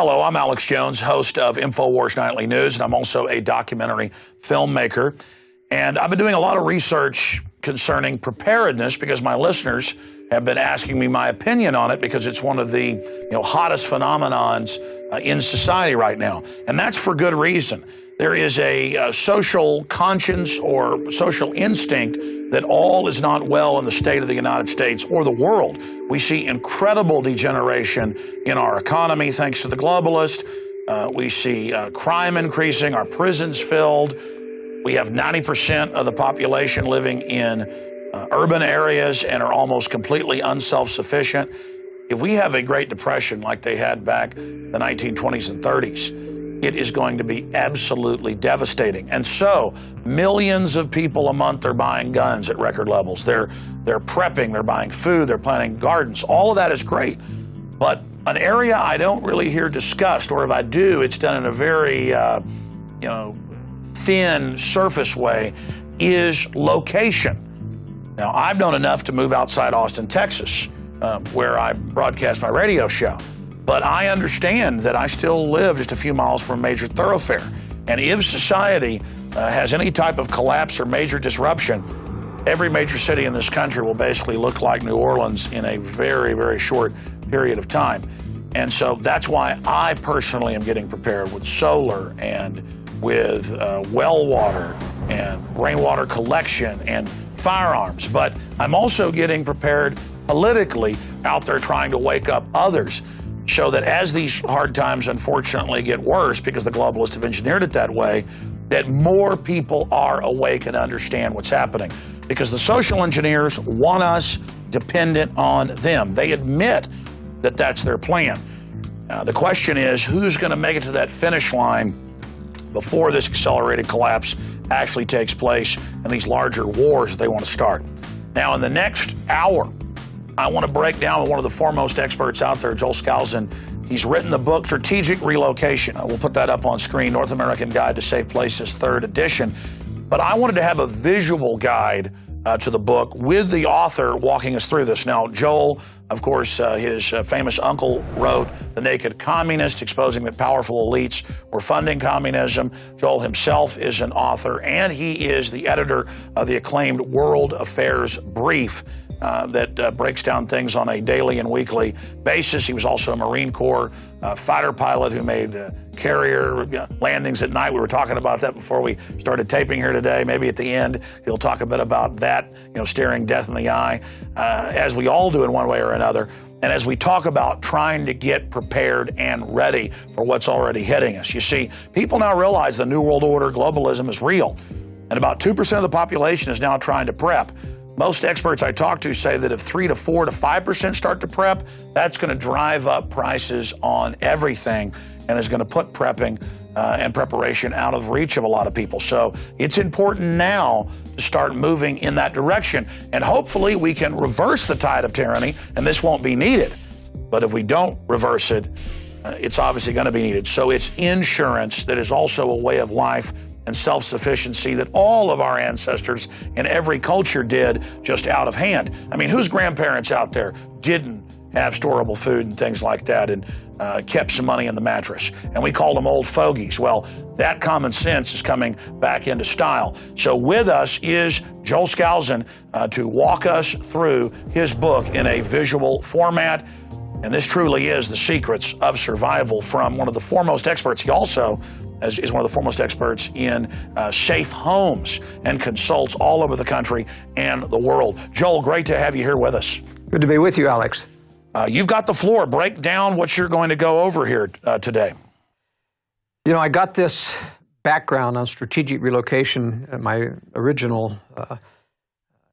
Hello, I'm Alex Jones, host of Infowars Nightly News, and I'm also a documentary filmmaker. And I've been doing a lot of research concerning preparedness because my listeners have been asking me my opinion on it because it's one of the hottest phenomenons in society right now. And that's for good reason. There is a social conscience or social instinct that all is not well in the state of the United States or the world. We see incredible degeneration in our economy thanks to the globalists. We see crime increasing, our prisons filled. We have 90% of the population living in urban areas and are almost completely unself-sufficient. If we have a Great Depression like they had back in the 1920s and 30s, it is going to be absolutely devastating. And so millions of people a month are buying guns at record levels. They're prepping, they're buying food, they're planting gardens. All of that is great. But an area I don't really hear discussed, or if I do, it's done in a very thin surface way, is location. Now, I've known enough to move outside Austin, Texas, where I broadcast my radio show. But I understand that I still live just a few miles from a major thoroughfare. And if society has any type of collapse or major disruption, every major city in this country will basically look like New Orleans in a very, very short period of time. And so that's why I personally am getting prepared with solar and with well water and rainwater collection and firearms. But I'm also getting prepared politically out there trying to wake up others, so that as these hard times unfortunately get worse, because the globalists have engineered it that way, that more people are awake and understand what's happening. Because the social engineers want us dependent on them. They admit that that's their plan. The question is, who's going to make it to that finish line before this accelerated collapse actually takes place and these larger wars that they want to start? Now, in the next hour, I want to break down with one of the foremost experts out there, Joel Skousen. He's written the book, Strategic Relocation. We'll put that up on screen, North American Guide to Safe Places, 3rd edition. But I wanted to have a visual guide to the book with the author walking us through this. Now, Joel, of course, his famous uncle wrote The Naked Communist, exposing that powerful elites were funding communism. Joel himself is an author, and he is the editor of the acclaimed World Affairs Brief that breaks down things on a daily and weekly basis. He was also a Marine Corps fighter pilot who made carrier landings at night. We were talking about that before we started taping here today. Maybe at the end, he'll talk a bit about that, staring death in the eye, as we all do in one way or another. And as we talk about trying to get prepared and ready for what's already hitting us. You see, people now realize the New World Order, globalism is real. And about 2% of the population is now trying to prep. Most experts I talk to say that if 3 to 4 to 5% start to prep, that's going to drive up prices on everything and is going to put prepping and preparation out of reach of a lot of people. So it's important now to start moving in that direction. And hopefully we can reverse the tide of tyranny, and this won't be needed. But if we don't reverse it, it's obviously going to be needed. So it's insurance that is also a way of life and self-sufficiency that all of our ancestors in every culture did, just out of hand. I mean, whose grandparents out there didn't have storable food and things like that and kept some money in the mattress? And we called them old fogies. Well, that common sense is coming back into style. So with us is Joel Skousen to walk us through his book in a visual format. And this truly is the secrets of survival from one of the foremost experts. He also is one of the foremost experts in safe homes and consults all over the country and the world. Joel, great to have you here with us. Good to be with you, Alex. You've got the floor. Break down what you're going to go over here today. I got this background on strategic relocation. My original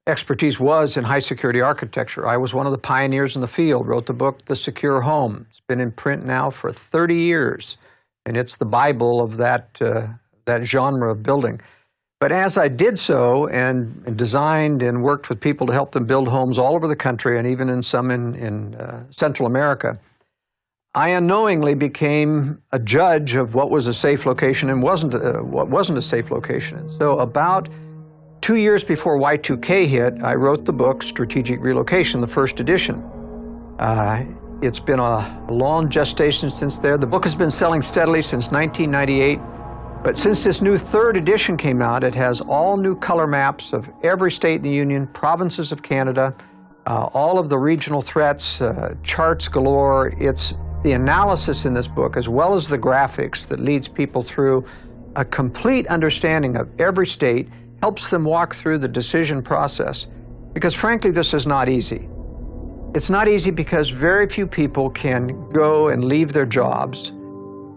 expertise was in high security architecture. I was one of the pioneers in the field, wrote the book, The Secure Home. It's been in print now for 30 years. And it's the Bible of that genre of building. But as I did so and designed and worked with people to help them build homes all over the country and even in some in Central America, I unknowingly became a judge of what was a safe location and what wasn't a safe location. And so about 2 years before Y2K hit, I wrote the book Strategic Relocation, the 1st edition. It's been a long gestation since there. The book has been selling steadily since 1998. But since this new third edition came out, it has all new color maps of every state in the Union, provinces of Canada, all of the regional threats, charts galore. It's the analysis in this book, as well as the graphics, that leads people through a complete understanding of every state, helps them walk through the decision process. Because frankly, this is not easy. It's not easy because very few people can go and leave their jobs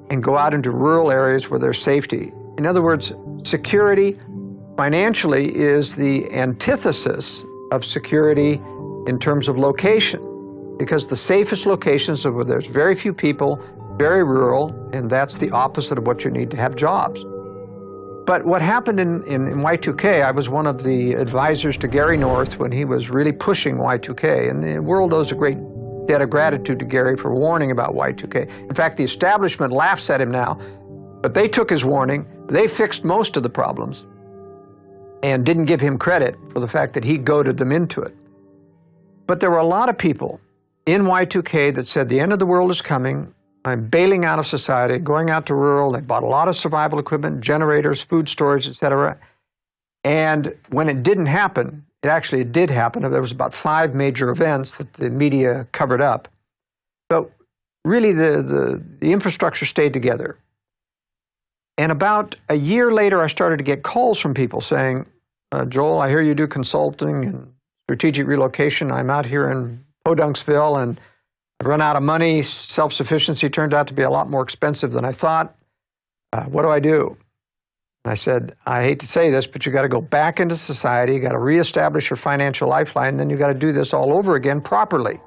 and go out into rural areas where there's safety. In other words, security financially is the antithesis of security in terms of location, because the safest locations are where there's very few people, very rural, and that's the opposite of what you need to have jobs. But what happened in Y2K, I was one of the advisors to Gary North when he was really pushing Y2K, and the world owes a great debt of gratitude to Gary for warning about Y2K. In fact, the establishment laughs at him now, but they took his warning, they fixed most of the problems, and didn't give him credit for the fact that he goaded them into it. But there were a lot of people in Y2K that said the end of the world is coming, I'm bailing out of society, going out to rural. They bought a lot of survival equipment, generators, food storage, etc. And when it didn't happen, it actually did happen. There was about 5 major events that the media covered up. But really, the infrastructure stayed together. And about a year later, I started to get calls from people saying, Joel, I hear you do consulting and strategic relocation. I'm out here in Podunksville, and I've run out of money. Self-sufficiency turned out to be a lot more expensive than I thought. What do I do? And I said, I hate to say this, but you got to go back into society. You got to reestablish your financial lifeline, and then you got to do this all over again properly,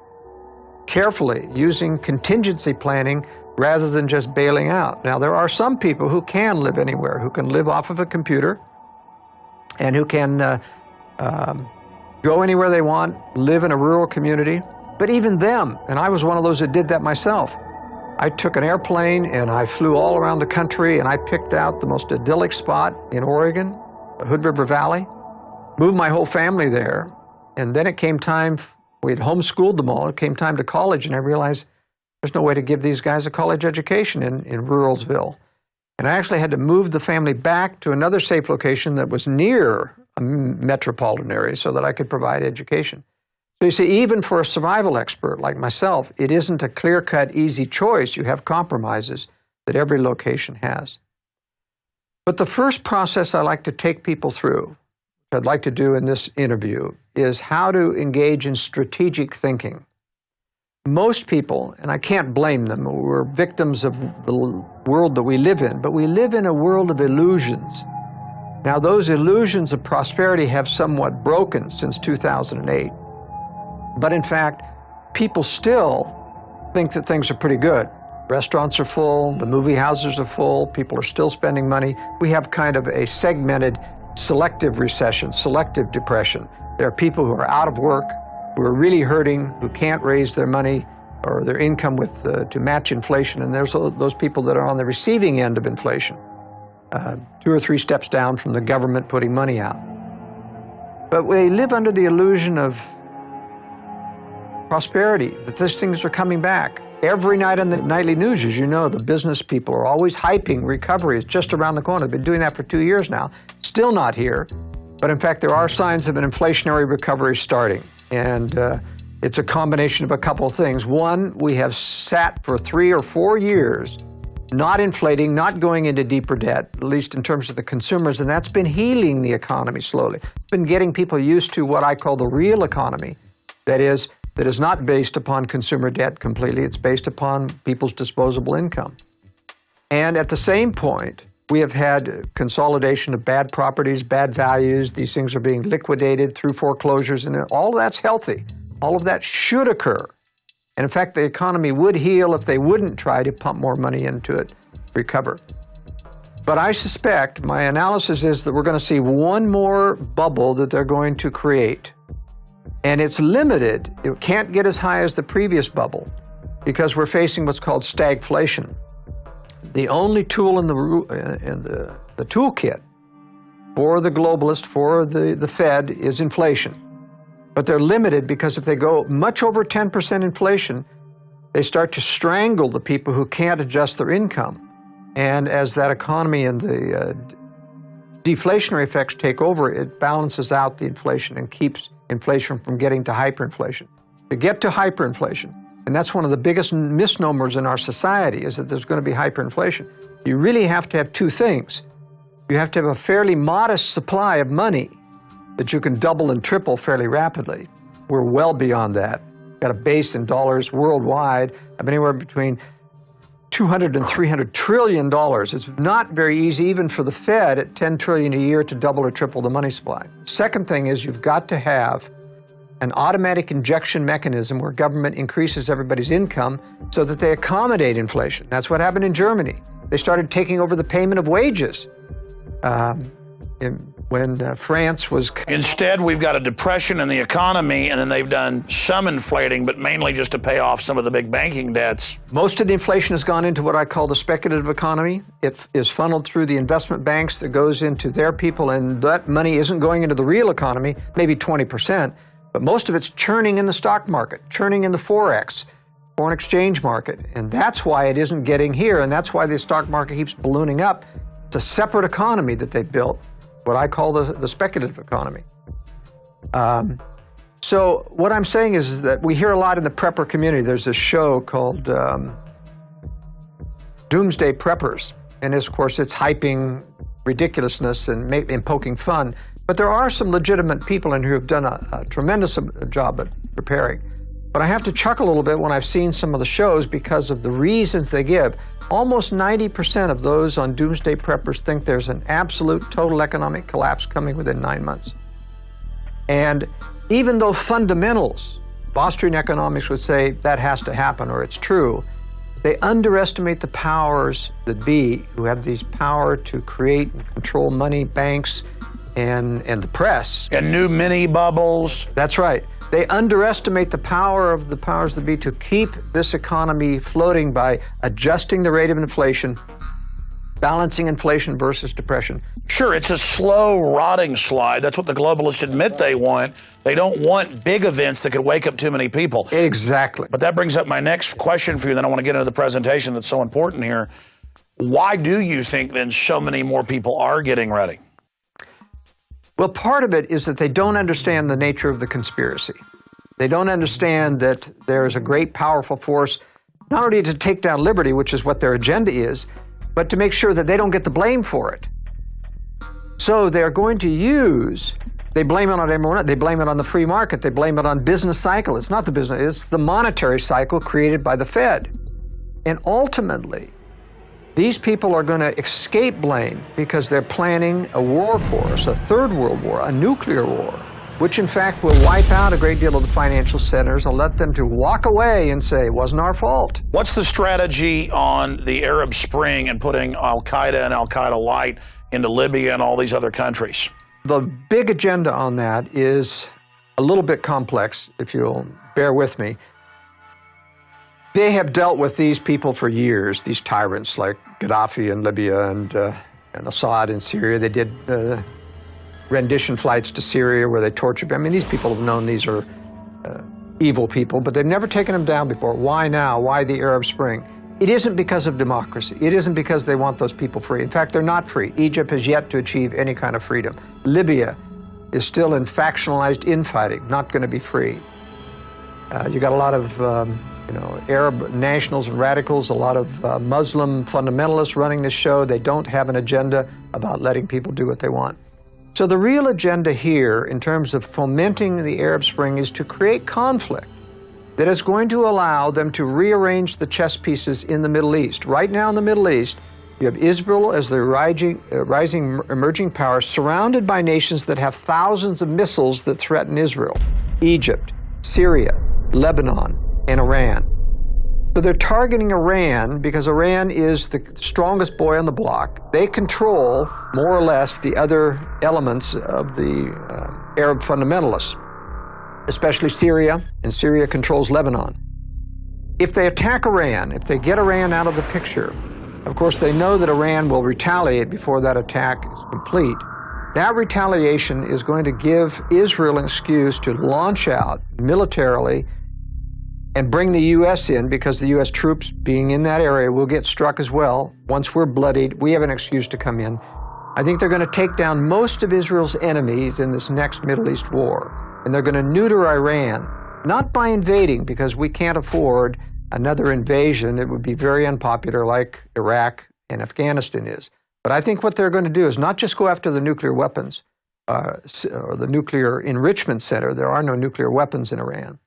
carefully, using contingency planning rather than just bailing out. Now, there are some people who can live anywhere, who can live off of a computer, and who can go anywhere they want, live in a rural community. But even them, and I was one of those that did that myself, I took an airplane and I flew all around the country, and I picked out the most idyllic spot in Oregon, the Hood River Valley, moved my whole family there, and then it came time, we had homeschooled them all, it came time to college, and I realized there's no way to give these guys a college education in Ruralsville. And I actually had to move the family back to another safe location that was near a metropolitan area so that I could provide education. So you see, even for a survival expert like myself, it isn't a clear-cut, easy choice. You have compromises that every location has. But the first process I like to take people through, which I'd like to do in this interview, is how to engage in strategic thinking. Most people, and I can't blame them, we're victims of the world that we live in, but we live in a world of illusions. Now, those illusions of prosperity have somewhat broken since 2008. But in fact, people still think that things are pretty good. Restaurants are full, the movie houses are full, people are still spending money. We have kind of a segmented selective recession, selective depression. There are people who are out of work, who are really hurting, who can't raise their money or their income to match inflation, and there's those people that are on the receiving end of inflation, 2 or 3 steps down from the government putting money out. But they live under the illusion of prosperity, that these things are coming back. Every night on the nightly news, as you know, the business people are always hyping recovery is just around the corner. They've been doing that for 2 years now. Still not here. But in fact, there are signs of an inflationary recovery starting. And it's a combination of a couple of things. One, we have sat for 3 or 4 years not inflating, not going into deeper debt, at least in terms of the consumers, and that's been healing the economy slowly. It's been getting people used to what I call the real economy. That is not based upon consumer debt completely. It's based upon people's disposable income. And at the same point, we have had consolidation of bad properties, bad values. These things are being liquidated through foreclosures, and all of that's healthy. All of that should occur. And in fact, the economy would heal if they wouldn't try to pump more money into it, recover. But I suspect, my analysis is that we're going to see one more bubble that they're going to create. And it's limited. It can't get as high as the previous bubble because we're facing what's called stagflation. The only tool in the toolkit for the globalist, for the Fed, is inflation. But they're limited because if they go much over 10% inflation, they start to strangle the people who can't adjust their income. And as that economy and the deflationary effects take over, it balances out the inflation and keeps inflation from getting to hyperinflation. To get to hyperinflation, and that's one of the biggest misnomers in our society, is that there's going to be hyperinflation. You really have to have two things. You have to have a fairly modest supply of money that you can double and triple fairly rapidly. We're well beyond that. Got a base in dollars worldwide of anywhere between $200 and $300 trillion. It's not very easy, even for the Fed at $10 trillion a year, to double or triple the money supply. Second thing is you've got to have an automatic injection mechanism where government increases everybody's income so that they accommodate inflation. That's what happened in Germany. They started taking over the payment of wages when France was... Instead, we've got a depression in the economy, and then they've done some inflating, but mainly just to pay off some of the big banking debts. Most of the inflation has gone into what I call the speculative economy. It is funneled through the investment banks that goes into their people, and that money isn't going into the real economy, maybe 20%, but most of it's churning in the stock market, churning in the Forex, foreign exchange market, and that's why it isn't getting here, and that's why the stock market keeps ballooning up. It's a separate economy that they've built, what I call the speculative economy. So what I'm saying is that we hear a lot in the prepper community. There's this show called Doomsday Preppers, and of course it's hyping ridiculousness and poking fun, but there are some legitimate people in here who have done a tremendous job at preparing. But I have to chuckle a little bit when I've seen some of the shows because of the reasons they give. Almost 90% of those on Doomsday Preppers think there's an absolute total economic collapse coming within 9 months. And even though fundamentals, Austrian economics would say that has to happen or it's true, they underestimate the powers that be who have these power to create and control money, banks, and the press. And new mini bubbles. That's right. They underestimate the power of the powers that be to keep this economy floating by adjusting the rate of inflation, balancing inflation versus depression. Sure, it's a slow, rotting slide. That's what the globalists admit they want. They don't want big events that could wake up too many people. Exactly. But that brings up my next question for you, then I want to get into the presentation that's so important here. Why do you think then so many more people are getting ready? Well, part of it is that they don't understand the nature of the conspiracy. They don't understand that there is a great, powerful force, not only to take down liberty, which is what their agenda is, but to make sure that they don't get the blame for it. So they're going to they blame it on everyone. They blame it on the free market. They blame it on business cycle. It's not the business, it's the monetary cycle created by the Fed. And ultimately, these people are going to escape blame because they're planning a war for us, a third world war, a nuclear war, which in fact will wipe out a great deal of the financial centers and let them to walk away and say, it wasn't our fault. What's the strategy on the Arab Spring and putting Al-Qaeda and Al-Qaeda Light into Libya and all these other countries? The big agenda on that is a little bit complex, if you'll bear with me. They have dealt with these people for years, these tyrants like Gaddafi in Libya and Assad in Syria. They did rendition flights to Syria where they tortured them. I mean, these people have known these are evil people, but they've never taken them down before. Why now? Why the Arab Spring? It isn't because of democracy. It isn't because they want those people free. In fact, they're not free. Egypt has yet to achieve any kind of freedom. Libya is still in factionalized infighting, not going to be free. You got a lot of Arab nationals and radicals, a lot of Muslim fundamentalists running this show. They don't have an agenda about letting people do what they want. So the real agenda here, in terms of fomenting the Arab Spring, is to create conflict that is going to allow them to rearrange the chess pieces in the Middle East. Right now in the Middle East, you have Israel as the rising emerging power, surrounded by nations that have thousands of missiles that threaten Israel: Egypt, Syria, Lebanon, and Iran. So they're targeting Iran because Iran is the strongest boy on the block. They control, more or less, the other elements of the Arab fundamentalists, especially Syria, and Syria controls Lebanon. If they attack Iran, if they get Iran out of the picture, of course they know that Iran will retaliate before that attack is complete. That retaliation is going to give Israel an excuse to launch out militarily and bring the U.S. in, because the U.S. troops being in that area will get struck as well. Once we're bloodied, we have an excuse to come in. I think they're going to take down most of Israel's enemies in this next Middle East war. And they're going to neuter Iran, not by invading, because we can't afford another invasion. It would be very unpopular, like Iraq and Afghanistan is. But I think what they're going to do is not just go after the nuclear weapons, or the nuclear enrichment center. There are no nuclear weapons in Iran.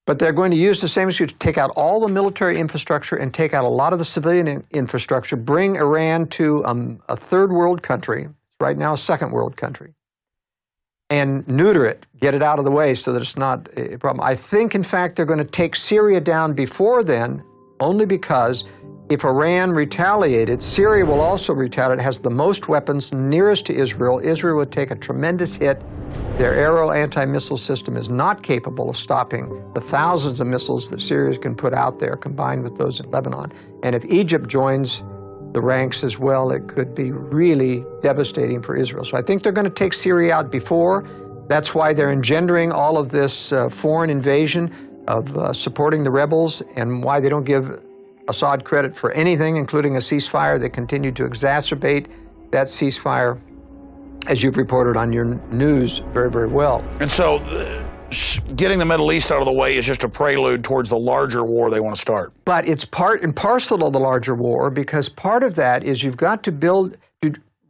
But they're going to use the same excuse to take out all the military infrastructure and take out a lot of the civilian infrastructure, bring Iran to a third world country, right now a second world country, and neuter it, get it out of the way so that it's not a problem. I think, in fact, they're going to take Syria down before then, only because if Iran retaliated, Syria will also retaliate. It has the most weapons nearest to Israel. Israel would take a tremendous hit. Their Arrow anti-missile system is not capable of stopping the thousands of missiles that Syria can put out there, combined with those in Lebanon. And if Egypt joins the ranks as well, it could be really devastating for Israel. So I think they're going to take Syria out before. That's why they're engendering all of this foreign invasion of supporting the rebels, and why they don't give Assad credit for anything, including a ceasefire. They continue to exacerbate that ceasefire, as you've reported on your news very, very well. And so getting the Middle East out of the way is just a prelude towards the larger war they want to start. But it's part and parcel of the larger war, because part of that is you've got to build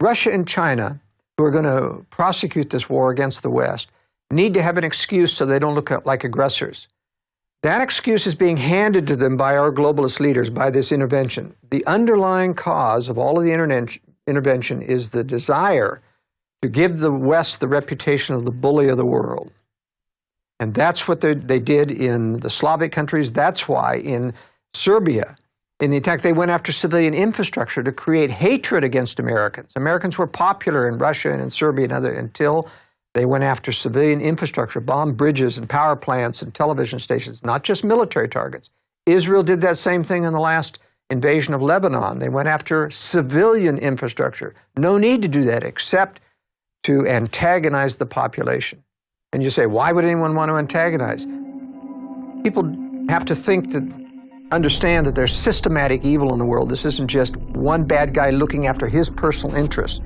Russia and China, who are going to prosecute this war against the West, need to have an excuse so they don't look like aggressors. That excuse is being handed to them by our globalist leaders, by this intervention. The underlying cause of all of the intervention is the desire to give the West the reputation of the bully of the world. And that's what they did in the Slavic countries. That's why in Serbia, in the attack, they went after civilian infrastructure to create hatred against Americans. Americans were popular in Russia and in Serbia and other until they went after civilian infrastructure, bombed bridges and power plants and television stations, not just military targets. Israel did that same thing in the last invasion of Lebanon. They went after civilian infrastructure. No need to do that except to antagonize the population. And you say, why would anyone want to antagonize? People have to understand that there's systematic evil in the world. This isn't just one bad guy looking after his personal interests.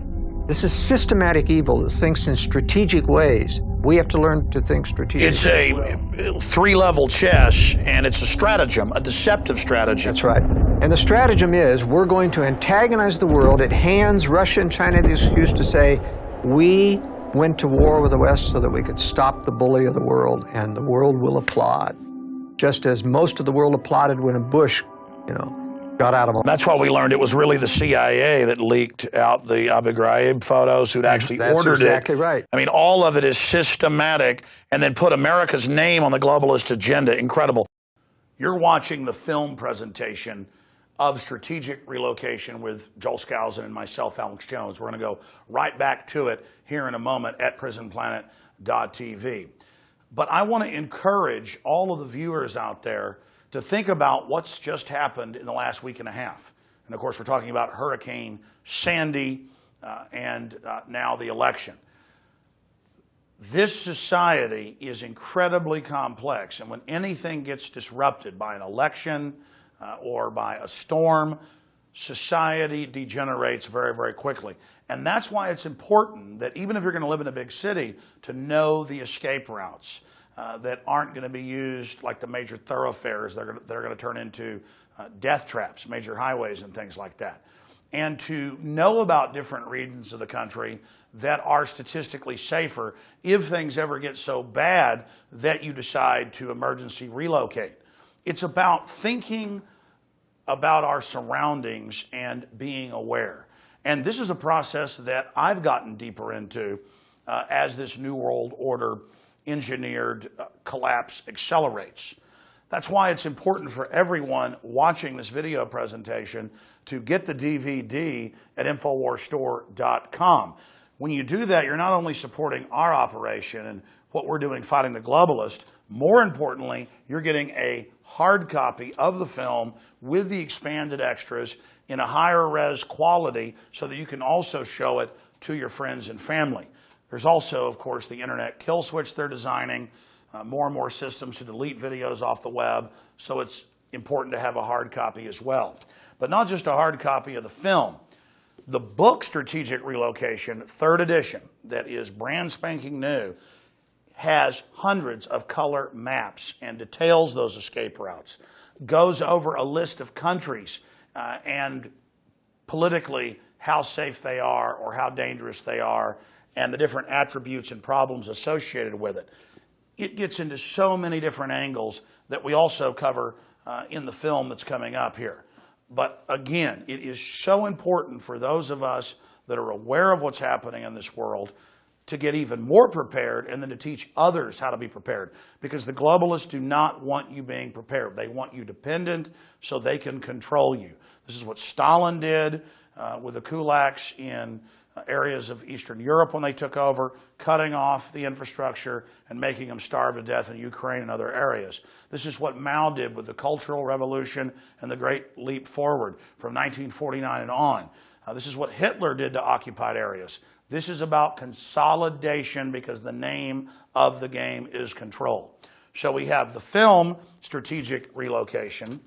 This is systematic evil that thinks in strategic ways. We have to learn to think strategically. It's a three-level chess, and it's a stratagem, a deceptive stratagem. That's right. And the stratagem is, we're going to antagonize the world. It hands Russia and China the excuse to say, we went to war with the West so that we could stop the bully of the world, and the world will applaud. Just as most of the world applauded when Bush, got out of them. That's why we learned it was really the CIA that leaked out the Abu Ghraib photos, who'd actually ordered it. That's exactly right. I mean, all of it is systematic, and then put America's name on the globalist agenda. Incredible. You're watching the film presentation of Strategic Relocation with Joel Skousen and myself, Alex Jones. We're going to go right back to it here in a moment at prisonplanet.tv. But I want to encourage all of the viewers out there to think about what's just happened in the last week and a half. And of course, we're talking about Hurricane Sandy and now the election. This society is incredibly complex, and when anything gets disrupted by an election or by a storm, society degenerates very, very quickly. And that's why it's important that even if you're going to live in a big city, to know the escape routes that aren't going to be used like the major thoroughfares that are going to turn into death traps, major highways and things like that. And to know about different regions of the country that are statistically safer if things ever get so bad that you decide to emergency relocate. It's about thinking about our surroundings and being aware. And this is a process that I've gotten deeper into as this New World Order engineered collapse accelerates. That's why it's important for everyone watching this video presentation to get the DVD at InfowarsStore.com. When you do that, you're not only supporting our operation and what we're doing fighting the globalist, more importantly, you're getting a hard copy of the film with the expanded extras in a higher res quality so that you can also show it to your friends and family. There's also, of course, the internet kill switch they're designing more and more systems to delete videos off the web, so it's important to have a hard copy as well. But not just a hard copy of the film. The book Strategic Relocation, 3rd edition, that is brand spanking new, has hundreds of color maps and details those escape routes, goes over a list of countries and politically how safe they are or how dangerous they are, and the different attributes and problems associated with it. It gets into so many different angles that we also cover in the film that's coming up here. But again, it is so important for those of us that are aware of what's happening in this world to get even more prepared, and then to teach others how to be prepared. Because the globalists do not want you being prepared. They want you dependent so they can control you. This is what Stalin did with the kulaks in areas of Eastern Europe when they took over, cutting off the infrastructure and making them starve to death in Ukraine and other areas. This is what Mao did with the Cultural Revolution and the Great Leap Forward from 1949 and on. This is what Hitler did to occupied areas. This is about consolidation, because the name of the game is control. So we have the film Strategic Relocation.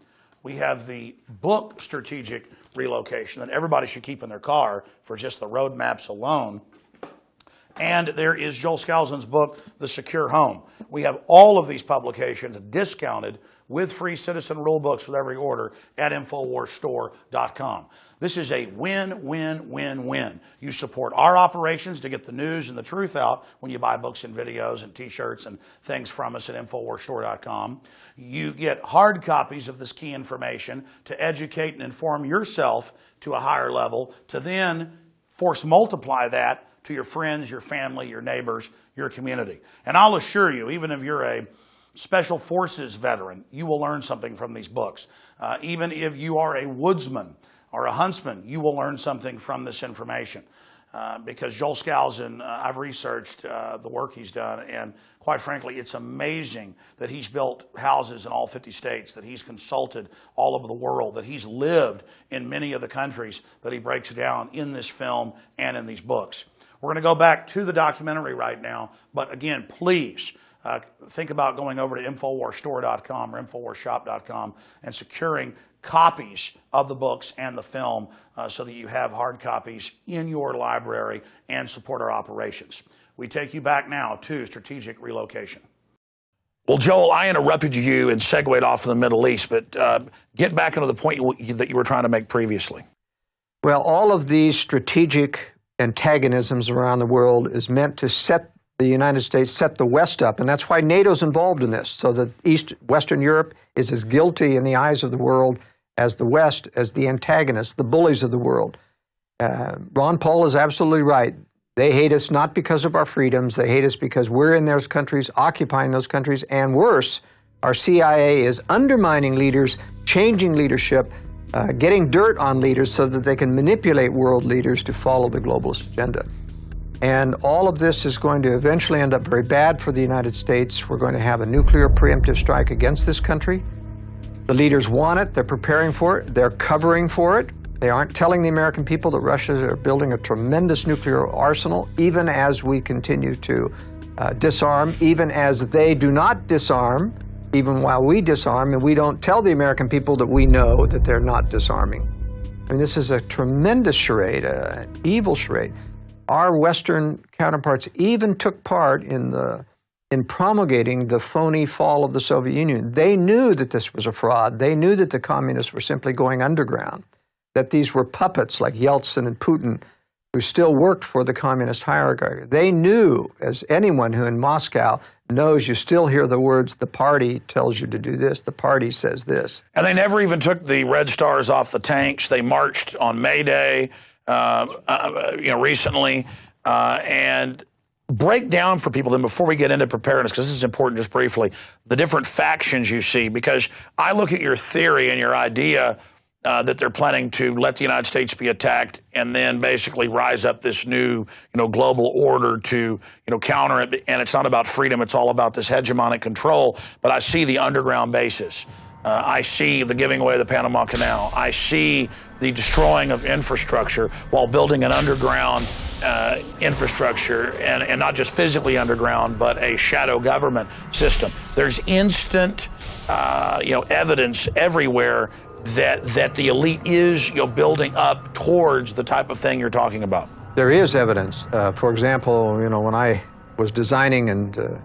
We have the book Strategic Relocation that everybody should keep in their car for just the road maps alone. And there is Joel Skousen's book, The Secure Home. We have all of these publications discounted with free citizen rule books with every order at InfowarsStore.com. This is a win-win-win-win. You support our operations to get the news and the truth out when you buy books and videos and t-shirts and things from us at InfowarsStore.com. You get hard copies of this key information to educate and inform yourself to a higher level, to then force multiply that to your friends, your family, your neighbors, your community. And I'll assure you, even if you're a Special Forces veteran, you will learn something from these books. Even if you are a woodsman or a huntsman, you will learn something from this information. Because Joel Skousen, I've researched the work he's done, and quite frankly, it's amazing that he's built houses in all 50 states, that he's consulted all over the world, that he's lived in many of the countries that he breaks down in this film and in these books. We're going to go back to the documentary right now, but again, please think about going over to InfowarsStore.com or InfowarsShop.com and securing copies of the books and the film so that you have hard copies in your library and support our operations. We take you back now to Strategic Relocation. Well, Joel, I interrupted you and segued off in the Middle East, but get back into the point that you were trying to make previously. Well, all of these strategic antagonisms around the world is meant to set the United States, set the West up, and that's why NATO's involved in this, so that Western Europe is as guilty in the eyes of the world as the West, as the antagonists, the bullies of the world. Ron Paul is absolutely right. They hate us not because of our freedoms. They hate us because we're in those countries, occupying those countries, and worse, our CIA is undermining leaders, changing leadership, getting dirt on leaders so that they can manipulate world leaders to follow the globalist agenda. And all of this is going to eventually end up very bad for the United States. We're going to have a nuclear preemptive strike against this country. The leaders want it. They're preparing for it. They're covering for it. They aren't telling the American people that Russia is building a tremendous nuclear arsenal, even as we continue to disarm, even as they do not disarm, even while we disarm, and we don't tell the American people that we know that they're not disarming. I mean, this is a tremendous charade, an evil charade. Our Western counterparts even took part in promulgating the phony fall of the Soviet Union. They knew that this was a fraud. They knew that the communists were simply going underground, that these were puppets like Yeltsin and Putin who still worked for the communist hierarchy. They knew, as anyone who in Moscow knows, you still hear the words, the party tells you to do this, the party says this. And they never even took the red stars off the tanks. They marched on May Day, recently, and break down for people then before we get into preparedness, because this is important just briefly, the different factions you see, because I look at your theory and your idea that they're planning to let the United States be attacked and then basically rise up this new, global order to, counter it. And it's not about freedom. It's all about this hegemonic control. But I see the underground bases. I see the giving away of the Panama Canal. I see the destroying of infrastructure while building an underground infrastructure, and not just physically underground, but a shadow government system. There's instant, evidence everywhere that the elite is, building up towards the type of thing you're talking about. There is evidence. For example, when I was designing and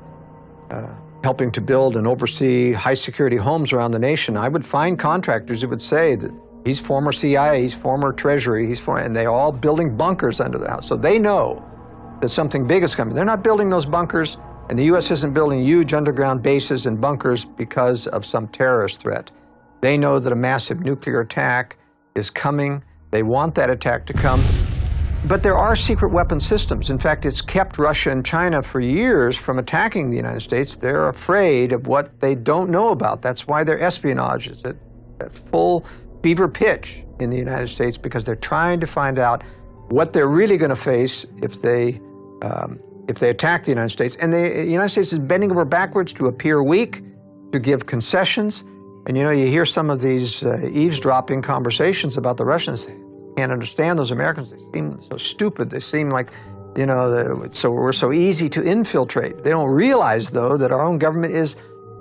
helping to build and oversee high-security homes around the nation, I would find contractors who would say that he's former CIA, he's former Treasury, and they're all building bunkers under the house. So they know that something big is coming. They're not building those bunkers, and the U.S. isn't building huge underground bases and bunkers because of some terrorist threat. They know that a massive nuclear attack is coming. They want that attack to come. But there are secret weapon systems. In fact, it's kept Russia and China for years from attacking the United States. They're afraid of what they don't know about. That's why their espionage is at full fever pitch in the United States, because they're trying to find out what they're really going to face if they attack the United States. And the United States is bending over backwards to appear weak, to give concessions. And you you hear some of these eavesdropping conversations about the Russians. Can't understand those Americans. They seem so stupid. They seem like, we're so easy to infiltrate. They don't realize, though, that our own government is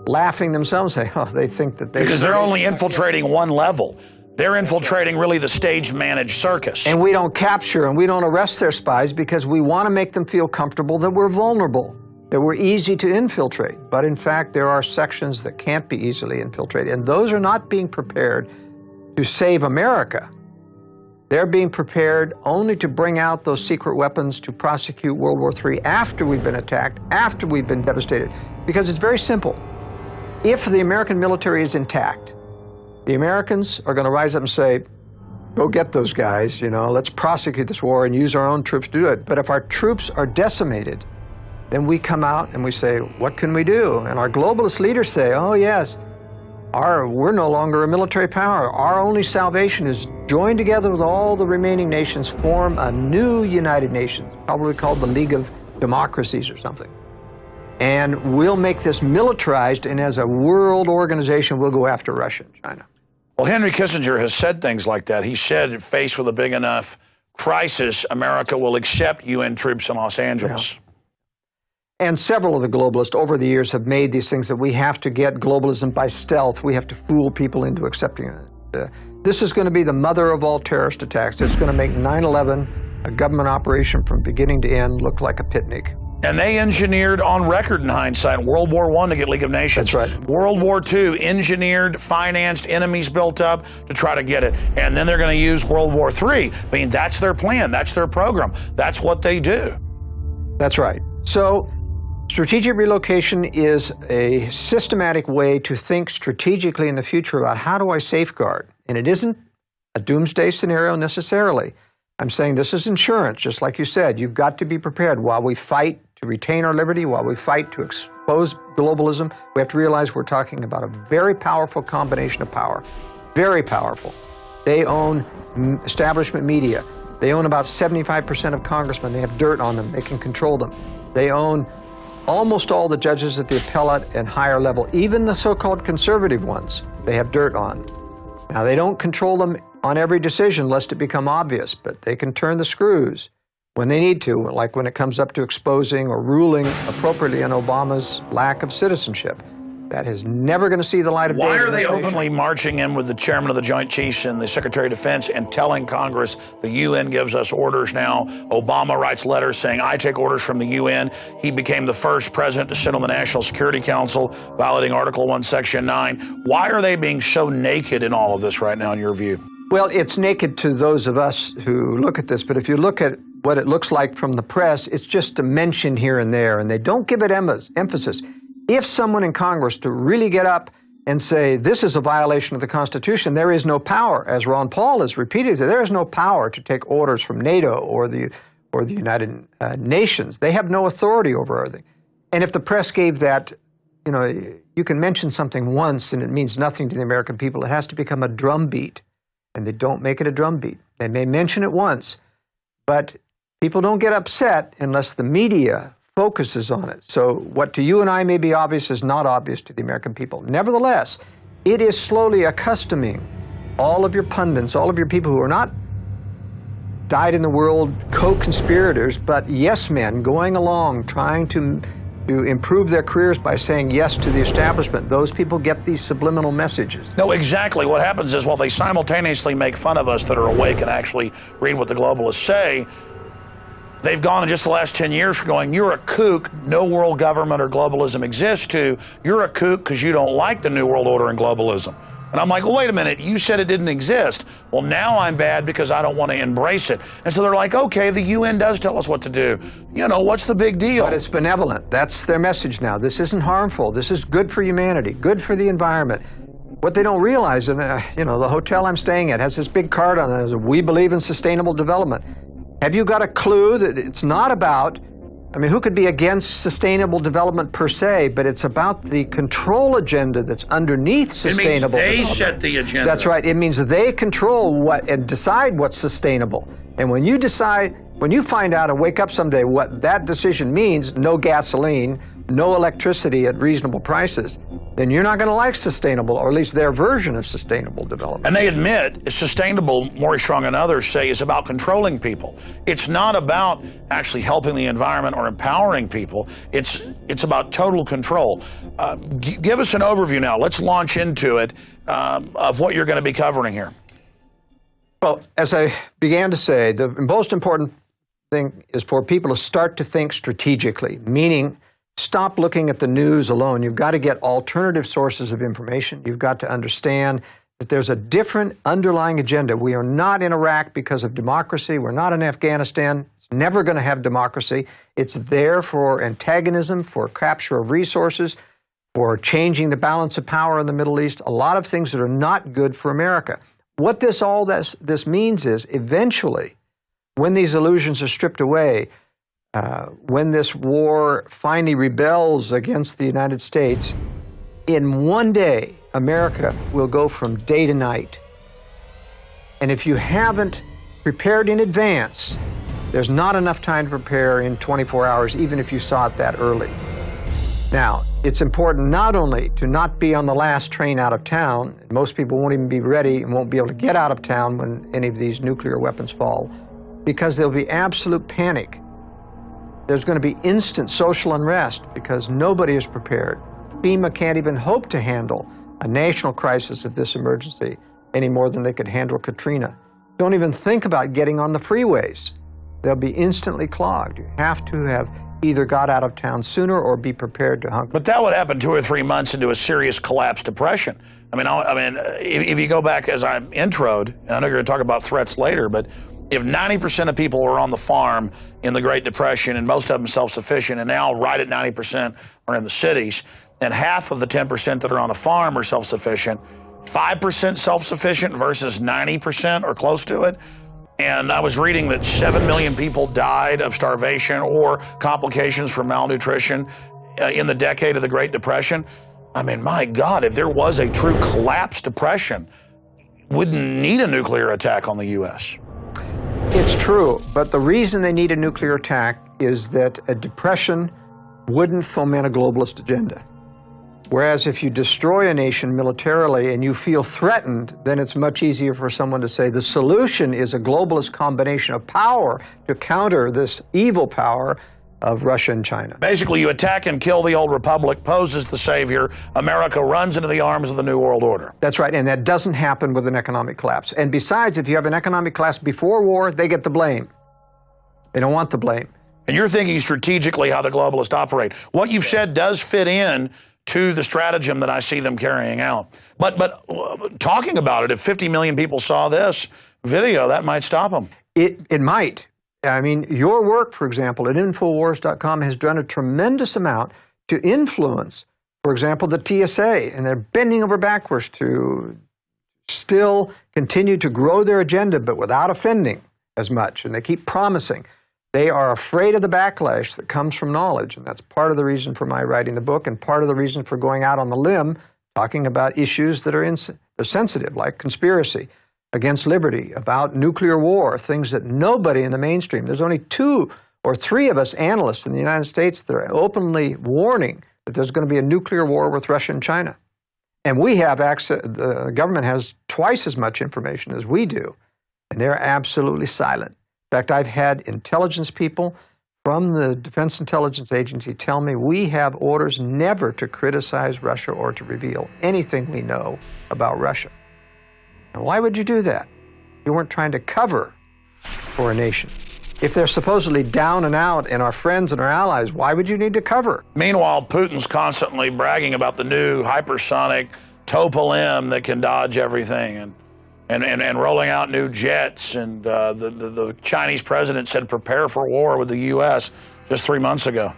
laughing themselves, saying, they think that because they're only infiltrating one level. They're infiltrating really the stage-managed circus. And we don't capture and we don't arrest their spies because we want to make them feel comfortable that we're vulnerable, that we're easy to infiltrate. But in fact, there are sections that can't be easily infiltrated, and those are not being prepared to save America. They're being prepared only to bring out those secret weapons to prosecute World War III after we've been attacked, after we've been devastated. Because it's very simple. If the American military is intact, the Americans are going to rise up and say, go get those guys, let's prosecute this war and use our own troops to do it. But if our troops are decimated, then we come out and we say, what can we do? And our globalist leaders say, oh yes, we're no longer a military power. Our only salvation is join together with all the remaining nations, form a new United Nations, probably called the League of Democracies or something. And we'll make this militarized, and as a world organization, we'll go after Russia and China. Well, Henry Kissinger has said things like that. He said, faced with a big enough crisis, America will accept UN troops in Los Angeles. Yeah. And several of the globalists over the years have made these things that we have to get globalism by stealth. We have to fool people into accepting it. This is going to be the mother of all terrorist attacks. It's going to make 9/11, a government operation from beginning to end, look like a picnic. And they engineered, on record in hindsight, World War I to get League of Nations. That's right. World War II, engineered, financed, enemies built up to try to get it. And then they're going to use World War III. I mean, that's their plan. That's their program. That's what they do. That's right. So strategic relocation is a systematic way to think strategically in the future about how do I safeguard. And it isn't a doomsday scenario necessarily. I'm saying this is insurance, just like you said. You've got to be prepared while we fight to retain our liberty, while we fight to expose globalism. We have to realize we're talking about a very powerful combination of power, very powerful. They own establishment media. They own about 75% of congressmen. They have dirt on them. They can control them. They own almost all the judges at the appellate and higher level, even the so-called conservative ones, they have dirt on. Now, they don't control them on every decision lest it become obvious, but they can turn the screws when they need to, like when it comes up to exposing or ruling appropriately on Obama's lack of citizenship. That is never going to see the light of day. Why are they openly marching in with the chairman of the Joint Chiefs and the Secretary of Defense and telling Congress the UN gives us orders now? Obama writes letters saying, I take orders from the UN. He became the first president to sit on the National Security Council, violating Article 1, Section 9. Why are they being so naked in all of this right now, in your view? Well, it's naked to those of us who look at this, but if you look at what it looks like from the press, it's just a mention here and there, and they don't give it emphasis. If someone in Congress to really get up and say, this is a violation of the Constitution, there is no power, as Ron Paul has repeated, there is no power to take orders from NATO or the United Nations. They have no authority over everything. And if the press gave that, you can mention something once and it means nothing to the American people. It has to become a drumbeat, and they don't make it a drumbeat. They may mention it once, but people don't get upset unless the media focuses on it. So what to you and I may be obvious is not obvious to the American people. Nevertheless, it is slowly accustoming all of your pundits, all of your people who are not dyed in the world co-conspirators, but yes men going along trying to improve their careers by saying yes to the establishment. Those people get these subliminal messages. No, exactly. What happens is while they simultaneously make fun of us that are awake and actually read what the globalists say, they've gone in just the last 10 years from going, you're a kook, no world government or globalism exists, to you're a kook because you don't like the New World Order and globalism. And I'm like, well, wait a minute, you said it didn't exist. Well, now I'm bad because I don't want to embrace it. And so they're like, okay, the UN does tell us what to do. You know, what's the big deal? But it's benevolent. That's their message now. This isn't harmful. This is good for humanity, good for the environment. What they don't realize, and you know, the hotel I'm staying at has this big card on it. It says, we believe in sustainable development. Have you got a clue that it's not about, I mean, who could be against sustainable development per se, but it's about the control agenda that's underneath sustainable development. It means they set the agenda. That's right. It means they control what and decide what's sustainable. And when you decide, when you find out and wake up someday what that decision means, no gasoline, no electricity at reasonable prices, then you're not going to like sustainable, or at least their version of sustainable development. And they admit sustainable, Maurice Strong and others say, is about controlling people. It's not about actually helping the environment or empowering people. It's about total control. Give us an overview now. Let's launch into it of what you're going to be covering here. Well, as I began to say, the most important thing is for people to start to think strategically, meaning stop looking at the news alone. You've got to get alternative sources of information. You've got to understand that there's a different underlying agenda. We are not in Iraq because of democracy. We're not in Afghanistan. It's never going to have democracy. It's there for antagonism, for capture of resources, for changing the balance of power in the Middle East, a lot of things that are not good for America. What this means is eventually, when these illusions are stripped away, when this war finally rebels against the United States, in one day, America will go from day to night. And if you haven't prepared in advance, there's not enough time to prepare in 24 hours, even if you saw it that early. Now, it's important not only to not be on the last train out of town, most people won't even be ready and won't be able to get out of town when any of these nuclear weapons fall, because there'll be absolute panic. There's going to be instant social unrest because nobody is prepared. FEMA can't even hope to handle a national crisis of this emergency any more than they could handle Katrina. Don't even think about getting on the freeways. They'll be instantly clogged. You have to have either got out of town sooner or be prepared to hunker. But that would happen 2 or 3 months into a serious collapse depression. I mean, if you go back as I introed, and I know you're going to talk about threats later, but if 90% of people were on the farm in the Great Depression and most of them self-sufficient, and now right at 90% are in the cities, and half of the 10% that are on a farm are self-sufficient, 5% self-sufficient versus 90% or close to it. And I was reading that 7 million people died of starvation or complications from malnutrition in the decade of the Great Depression. I mean, my God, if there was a true collapse depression, wouldn't need a nuclear attack on the U.S. It's true, but the reason they need a nuclear attack is that a depression wouldn't foment a globalist agenda. Whereas if you destroy a nation militarily and you feel threatened, then it's much easier for someone to say the solution is a globalist combination of power to counter this evil power of Russia and China. Basically, you attack and kill the old republic, pose as the savior. America runs into the arms of the New World Order. That's right, and that doesn't happen with an economic collapse. And besides, if you have an economic collapse before war, they get the blame. They don't want the blame. And you're thinking strategically how the globalists operate. What you've said does fit in to the stratagem that I see them carrying out. But talking about it, if 50 million people saw this video, that might stop them. It might. I mean, your work, for example, at Infowars.com has done a tremendous amount to influence, for example, the TSA, and they're bending over backwards to still continue to grow their agenda, but without offending as much, and they keep promising. They are afraid of the backlash that comes from knowledge, and that's part of the reason for my writing the book and part of the reason for going out on the limb talking about issues that are sensitive, like conspiracy against liberty, about nuclear war, things that nobody in the mainstream, there's only 2 or 3 of us analysts in the United States that are openly warning that there's going to be a nuclear war with Russia and China. And we have access, the government has twice as much information as we do, and they're absolutely silent. In fact, I've had intelligence people from the Defense Intelligence Agency tell me we have orders never to criticize Russia or to reveal anything we know about Russia. And why would you do that? You weren't trying to cover for a nation. If they're supposedly down and out and our friends and our allies, why would you need to cover? Meanwhile, Putin's constantly bragging about the new hypersonic Tupolev that can dodge everything and rolling out new jets. And the Chinese president said prepare for war with the U.S. just 3 months ago.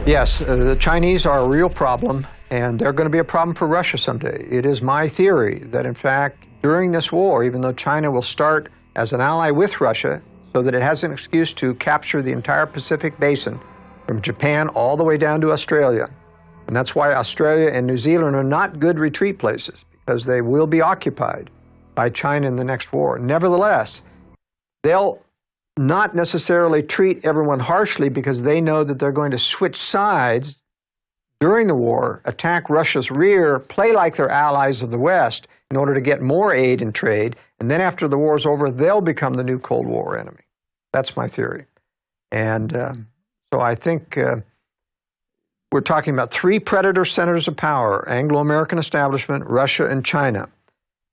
Yes, the Chinese are a real problem, and they're going to be a problem for Russia someday. It is my theory that, in fact, during this war, even though China will start as an ally with Russia so that it has an excuse to capture the entire Pacific Basin from Japan all the way down to Australia, and that's why Australia and New Zealand are not good retreat places, because they will be occupied by China in the next war. Nevertheless, they'll not necessarily treat everyone harshly because they know that they're going to switch sides during the war, attack Russia's rear, play like they're allies of the West in order to get more aid and trade, and then after the war's over, they'll become the new Cold War enemy. That's my theory. And so I think we're talking about three predator centers of power: Anglo-American establishment, Russia, and China.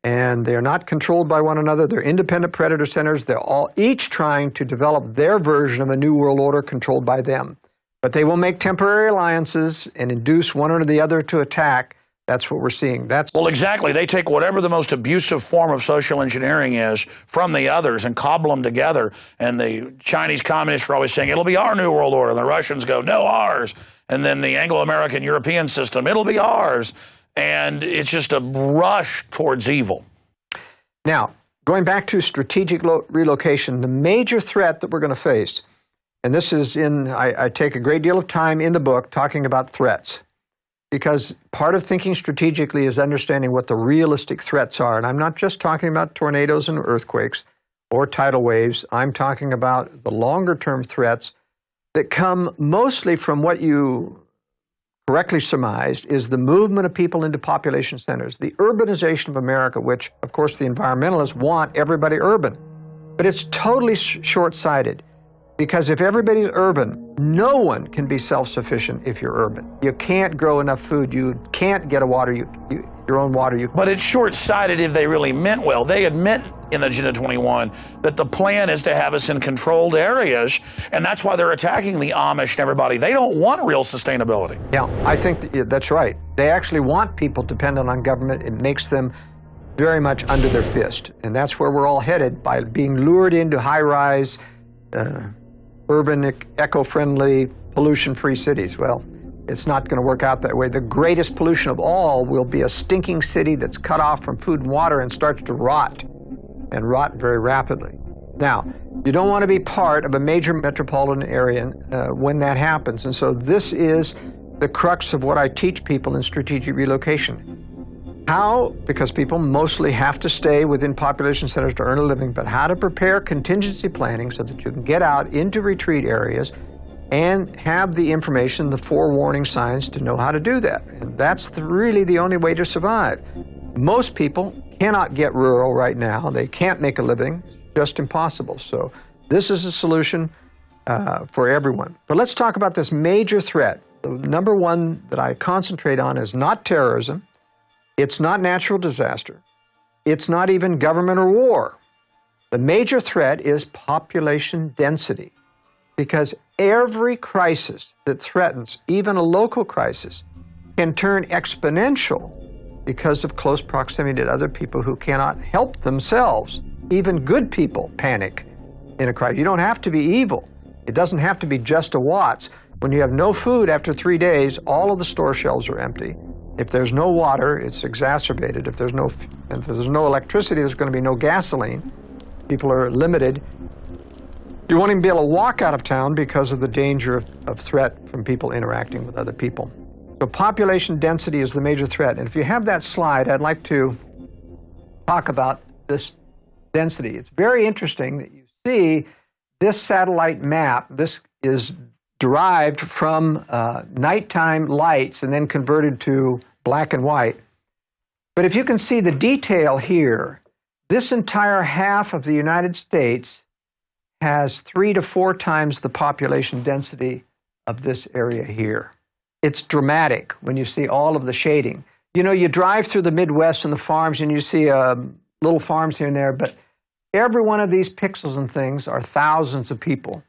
And they're not controlled by one another. They're independent predator centers. They're all each trying to develop their version of a new world order controlled by them. But they will make temporary alliances and induce one or the other to attack. That's what we're seeing. Well, exactly. They take whatever the most abusive form of social engineering is from the others and cobble them together. And the Chinese communists are always saying, it'll be our new world order. And the Russians go, no, ours. And then the Anglo-American European system, it'll be ours. And it's just a rush towards evil. Now, going back to strategic relocation, the major threat that we're going to face, and this is I take a great deal of time in the book talking about threats, because part of thinking strategically is understanding what the realistic threats are. And I'm not just talking about tornadoes and earthquakes or tidal waves. I'm talking about the longer-term threats that come mostly from what you correctly surmised is the movement of people into population centers, the urbanization of America, which, of course, the environmentalists want everybody urban. But it's totally short-sighted, because if everybody's urban, no one can be self-sufficient if you're urban. You can't grow enough food. You can't get your own water. But it's short-sighted if they really meant well. They admit in Agenda 21 that the plan is to have us in controlled areas, and that's why they're attacking the Amish and everybody. They don't want real sustainability. Yeah, I think that's right. They actually want people dependent on government. It makes them very much under their fist, and that's where we're all headed by being lured into high-rise, urban, eco-friendly, pollution-free cities. Well, it's not going to work out that way. The greatest pollution of all will be a stinking city that's cut off from food and water and starts to rot, and rot very rapidly. Now, you don't want to be part of a major metropolitan area when that happens. And so this is the crux of what I teach people in strategic relocation. How, because people mostly have to stay within population centers to earn a living, but how to prepare contingency planning so that you can get out into retreat areas and have the information, the forewarning signs to know how to do that. And that's really the only way to survive. Most people cannot get rural right now. They can't make a living. It's just impossible. So this is a solution for everyone. But let's talk about this major threat. The number one that I concentrate on is not terrorism. It's not natural disaster. It's not even government or war. The major threat is population density, because every crisis that threatens, even a local crisis, can turn exponential because of close proximity to other people who cannot help themselves. Even good people panic in a crisis. You don't have to be evil. It doesn't have to be just a Watts. When you have no food after 3 days, all of the store shelves are empty. If there's no water, it's exacerbated. If there's no electricity, there's going to be no gasoline. People are limited. You won't even be able to walk out of town because of the danger of threat from people interacting with other people. So population density is the major threat. And if you have that slide, I'd like to talk about this density. It's very interesting that you see this satellite map. This is derived from nighttime lights and then converted to black and white. But if you can see the detail here, this entire half of the United States has 3 to 4 times the population density of this area here. It's dramatic when you see all of the shading. You know, you drive through the Midwest and the farms and you see little farms here and there, but every one of these pixels and things are thousands of people.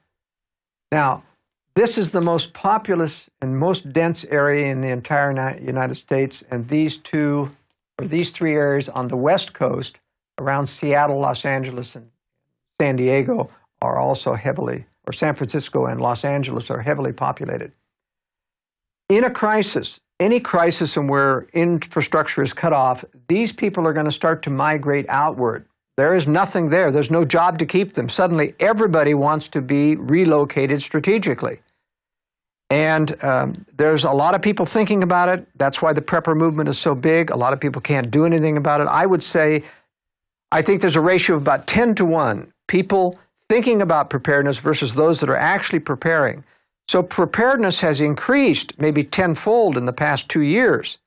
Now, this is the most populous and most dense area in the entire United States, and these 3 areas on the West Coast around Seattle, Los Angeles, and San Diego are also heavily, or San Francisco and Los Angeles are heavily populated. In a crisis, any crisis in where infrastructure is cut off, these people are going to start to migrate outward. There is nothing there. There's no job to keep them. Suddenly, everybody wants to be relocated strategically. And there's a lot of people thinking about it. That's why the prepper movement is so big. A lot of people can't do anything about it. I would say, I think there's a ratio of about 10 to 1. People thinking about preparedness versus those that are actually preparing. So preparedness has increased maybe tenfold in the past 2 years.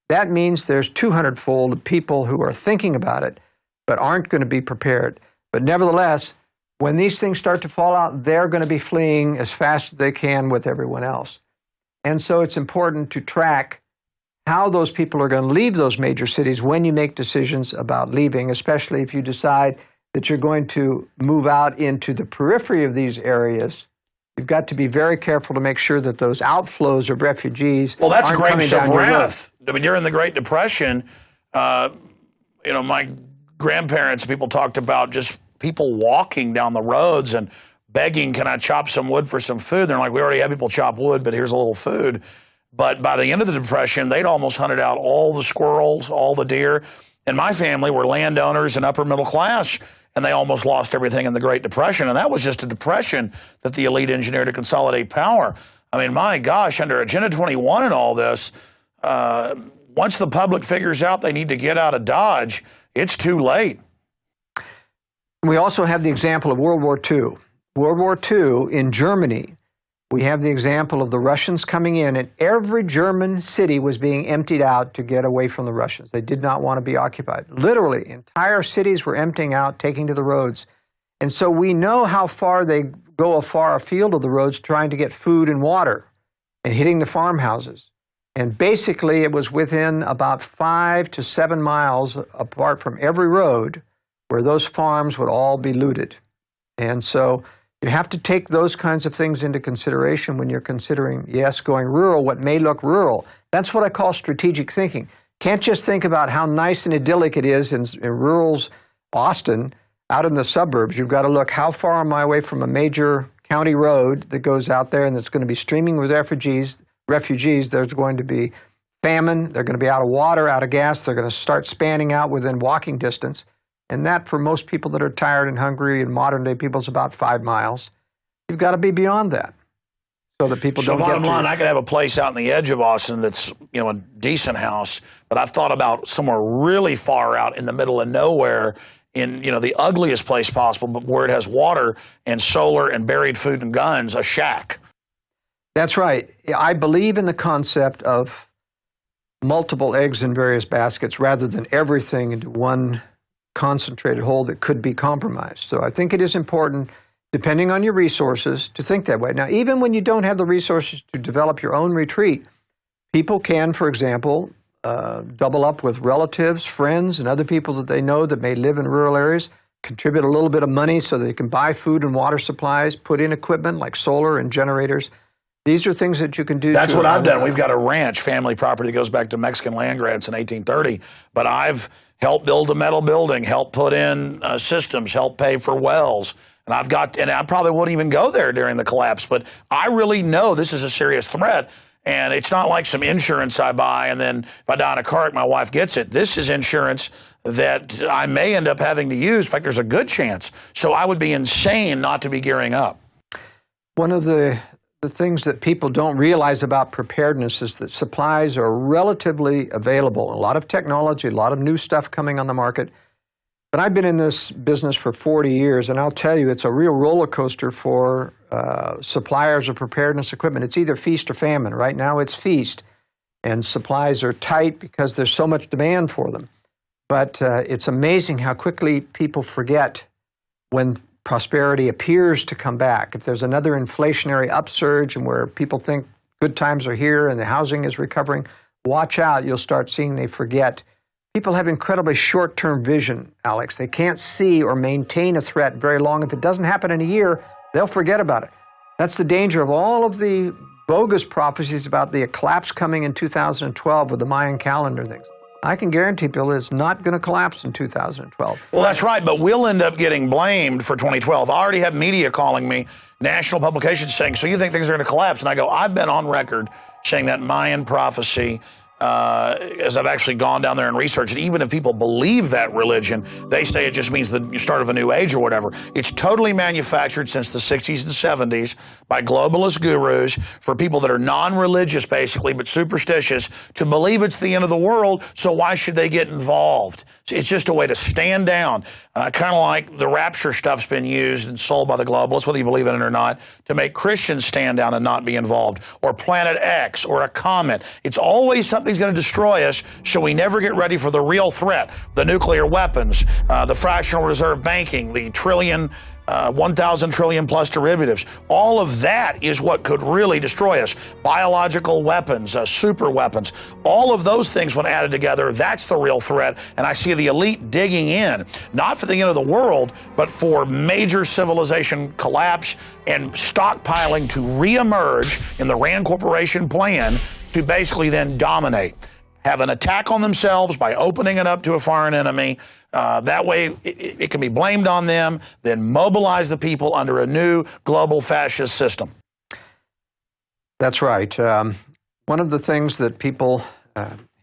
That means there's 200-fold people who are thinking about it but aren't going to be prepared. But nevertheless, when these things start to fall out, they're going to be fleeing as fast as they can with everyone else. And so it's important to track how those people are going to leave those major cities when you make decisions about leaving, especially if you decide that you're going to move out into the periphery of these areas. You've got to be very careful to make sure that those outflows of refugees Well, that's aren't grapes coming of down your road. wrath. I mean, during the Great Depression, my grandparents, people talked about just people walking down the roads and begging, can I chop some wood for some food? They're like, we already have people chop wood, but here's a little food. But by the end of the Depression, they'd almost hunted out all the squirrels, all the deer. And my family were landowners and upper middle class, and they almost lost everything in the Great Depression. And that was just a depression that the elite engineered to consolidate power. I mean, my gosh, under Agenda 21 and all this, once the public figures out they need to get out of Dodge, it's too late. We also have the example of World War II. World War II in Germany, we have the example of the Russians coming in, and every German city was being emptied out to get away from the Russians. They did not want to be occupied. Literally, entire cities were emptying out, taking to the roads. And so we know how far they go far afield of the roads trying to get food and water and hitting the farmhouses. And basically, it was within about 5 to 7 miles apart from every road where those farms would all be looted. And so you have to take those kinds of things into consideration when you're considering, yes, going rural, what may look rural. That's what I call strategic thinking. Can't just think about how nice and idyllic it is in rural Austin, out in the suburbs. You've got to look, how far am I away from a major county road that goes out there and that's going to be streaming with refugees. There's going to be famine. They're going to be out of water, out of gas. They're going to start spanning out within walking distance. And that, for most people that are tired and hungry and modern-day people, is about 5 miles. You've got to be beyond that so that people don't get to... So bottom line, I could have a place out in the edge of Austin that's, a decent house, but I've thought about somewhere really far out in the middle of nowhere in, the ugliest place possible, but where it has water and solar and buried food and guns, a shack. That's right. I believe in the concept of multiple eggs in various baskets rather than everything into one concentrated whole that could be compromised. So I think it is important, depending on your resources, to think that way. Now, even when you don't have the resources to develop your own retreat, people can, for example, double up with relatives, friends, and other people that they know that may live in rural areas, contribute a little bit of money so they can buy food and water supplies, put in equipment like solar and generators. These are things that you can do. That's what I've done. We've got a ranch, family property that goes back to Mexican land grants in 1830, but I've helped build a metal building, helped put in systems, helped pay for wells. And I probably wouldn't even go there during the collapse, but I really know this is a serious threat. And it's not like some insurance I buy and then if I die in a car, my wife gets it. This is insurance that I may end up having to use. In fact, there's a good chance. So I would be insane not to be gearing up. One of the things that people don't realize about preparedness is that supplies are relatively available. A lot of technology, a lot of new stuff coming on the market. But I've been in this business for 40 years, and I'll tell you, it's a real roller coaster for suppliers of preparedness equipment. It's either feast or famine. Right now it's feast, and supplies are tight because there's so much demand for them. But it's amazing how quickly people forget when prosperity appears to come back, if there's another inflationary upsurge and where people think good times are here and the housing is recovering, watch out. You'll start seeing they forget. People have incredibly short-term vision, Alex. They can't see or maintain a threat very long. If it doesn't happen in a year, they'll forget about it. That's the danger of all of the bogus prophecies about the collapse coming in 2012 with the Mayan calendar things. I can guarantee people it's not going to collapse in 2012. Well, that's right, but we'll end up getting blamed for 2012. I already have media calling me, national publications saying, so you think things are going to collapse? And I go, I've been on record saying that Mayan prophecy, as I've actually gone down there and researched it, even if people believe that religion, they say it just means the start of a new age or whatever. It's totally manufactured since the 60s and 70s by globalist gurus for people that are non-religious, basically, but superstitious, to believe it's the end of the world, so why should they get involved? It's just a way to stand down, kind of like the rapture stuff's been used and sold by the globalists, whether you believe in it or not, to make Christians stand down and not be involved, or Planet X, or a comet. It's always something's going to destroy us, so we never get ready for the real threat, the nuclear weapons, the fractional reserve banking, the 1,000 trillion plus derivatives. All of that is what could really destroy us. Biological weapons, super weapons, all of those things when added together, that's the real threat. And I see the elite digging in, not for the end of the world, but for major civilization collapse and stockpiling to reemerge in the Rand Corporation plan to basically then dominate. Have an attack on themselves by opening it up to a foreign enemy. That way it can be blamed on them, then mobilize the people under a new global fascist system. That's right. One of the things that people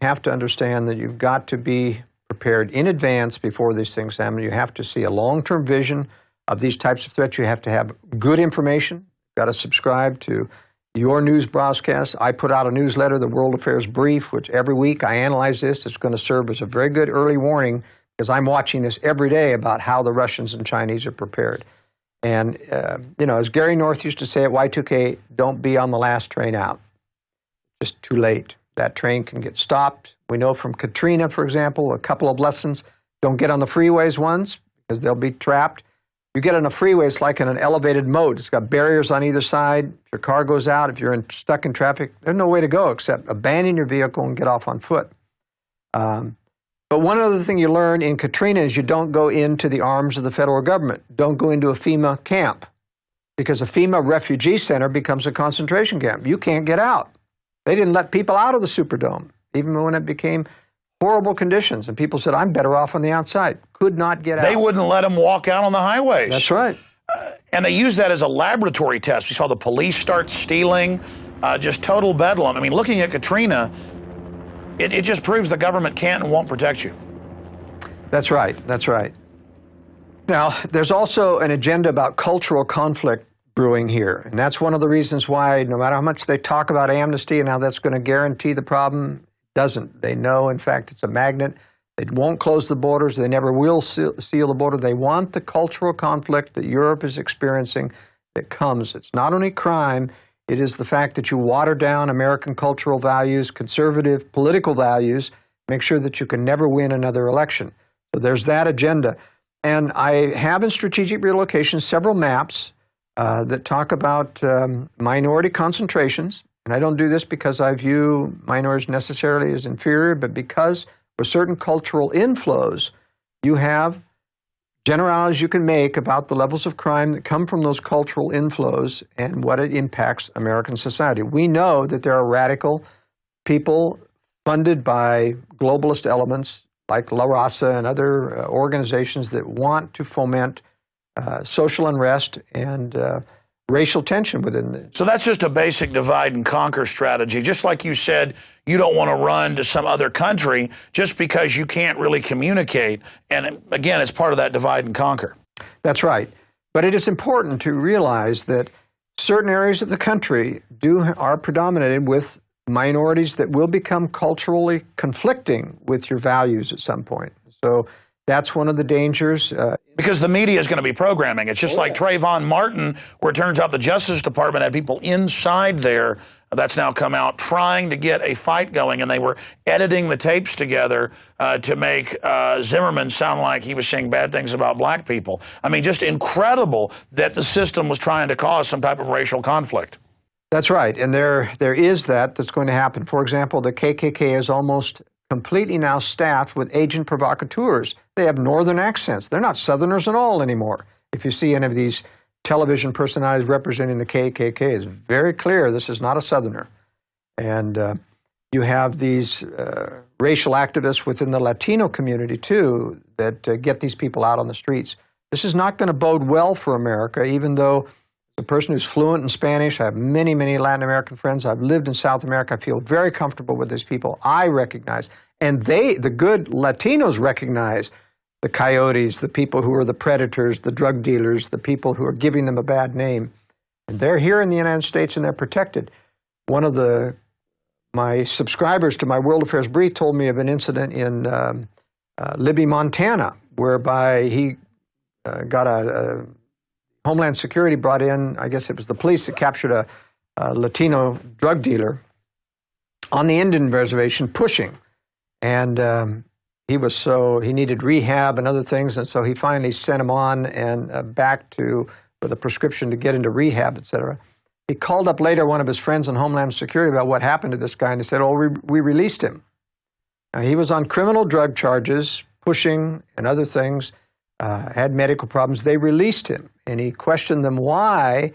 have to understand, that you've got to be prepared in advance before these things happen. You have to see a long-term vision of these types of threats. You have to have good information. You've got to subscribe to your news broadcast. I put out a newsletter, the World Affairs Brief, which every week I analyze this. It's going to serve as a very good early warning, because I'm watching this every day about how the Russians and Chinese are prepared. And, as Gary North used to say at Y2K, don't be on the last train out. Just too late. That train can get stopped. We know from Katrina, for example, a couple of lessons. Don't get on the freeways once, because they'll be trapped. You get on a freeway, it's like in an elevated moat. It's got barriers on either side. If your car goes out, if you're stuck in traffic, there's no way to go except abandon your vehicle and get off on foot. But one other thing you learn in Katrina is you don't go into the arms of the federal government. Don't go into a FEMA camp, because a FEMA refugee center becomes a concentration camp. You can't get out. They didn't let people out of the Superdome, even when it became horrible conditions. And people said, I'm better off on the outside. Could not get out. They wouldn't let them walk out on the highways. That's right. And they used that as a laboratory test. We saw the police start stealing, just total bedlam. I mean, looking at Katrina, it just proves the government can't and won't protect you. That's right. That's right. Now, there's also an agenda about cultural conflict brewing here. And that's one of the reasons why, no matter how much they talk about amnesty and how that's going to guarantee the problem, it doesn't. They know, in fact, it's a magnet. They won't close the borders. They never will seal the border. They want the cultural conflict that Europe is experiencing that comes. It's not only crime. It is the fact that you water down American cultural values, conservative political values, make sure that you can never win another election. So there's that agenda. And I have in Strategic Relocation several maps that talk about minority concentrations. And I don't do this because I view minorities necessarily as inferior, but because with certain cultural inflows, you have generalities you can make about the levels of crime that come from those cultural inflows and what it impacts American society. We know that there are radical people funded by globalist elements like La Raza and other organizations that want to foment social unrest and racial tension within the... So that's just a basic divide and conquer strategy. Just like you said, you don't want to run to some other country just because you can't really communicate. And again, it's part of that divide and conquer. That's right. But it is important to realize that certain areas of the country are predominated with minorities that will become culturally conflicting with your values at some point. So that's one of the dangers. Because the media is going to be programming. It's just like Trayvon Martin, where it turns out the Justice Department had people inside there that's now come out, trying to get a fight going, and they were editing the tapes together to make Zimmerman sound like he was saying bad things about black people. I mean, just incredible that the system was trying to cause some type of racial conflict. That's right, and there is that's going to happen. For example, the KKK is almost completely now staffed with agent provocateurs. They have northern accents. They're not Southerners at all anymore. If you see any of these television personalities representing the KKK, it's very clear this is not a Southerner. And you have these racial activists within the Latino community, too, that get these people out on the streets. This is not going to bode well for America, even though the person who's fluent in Spanish, I have many, many Latin American friends. I've lived in South America. I feel very comfortable with these people. I recognize, and the good Latinos recognize the coyotes, the people who are the predators, the drug dealers, the people who are giving them a bad name. And they're here in the United States and they're protected. One of my subscribers to my World Affairs Brief told me of an incident in Libby, Montana, whereby he got a Homeland Security brought in, I guess it was the police that captured a Latino drug dealer on the Indian reservation pushing. And he needed rehab and other things, and so he finally sent him on and back with a prescription to get into rehab, et cetera. He called up later one of his friends in Homeland Security about what happened to this guy, and he said, we released him. Now, he was on criminal drug charges, pushing and other things, had medical problems. They released him, and he questioned them why,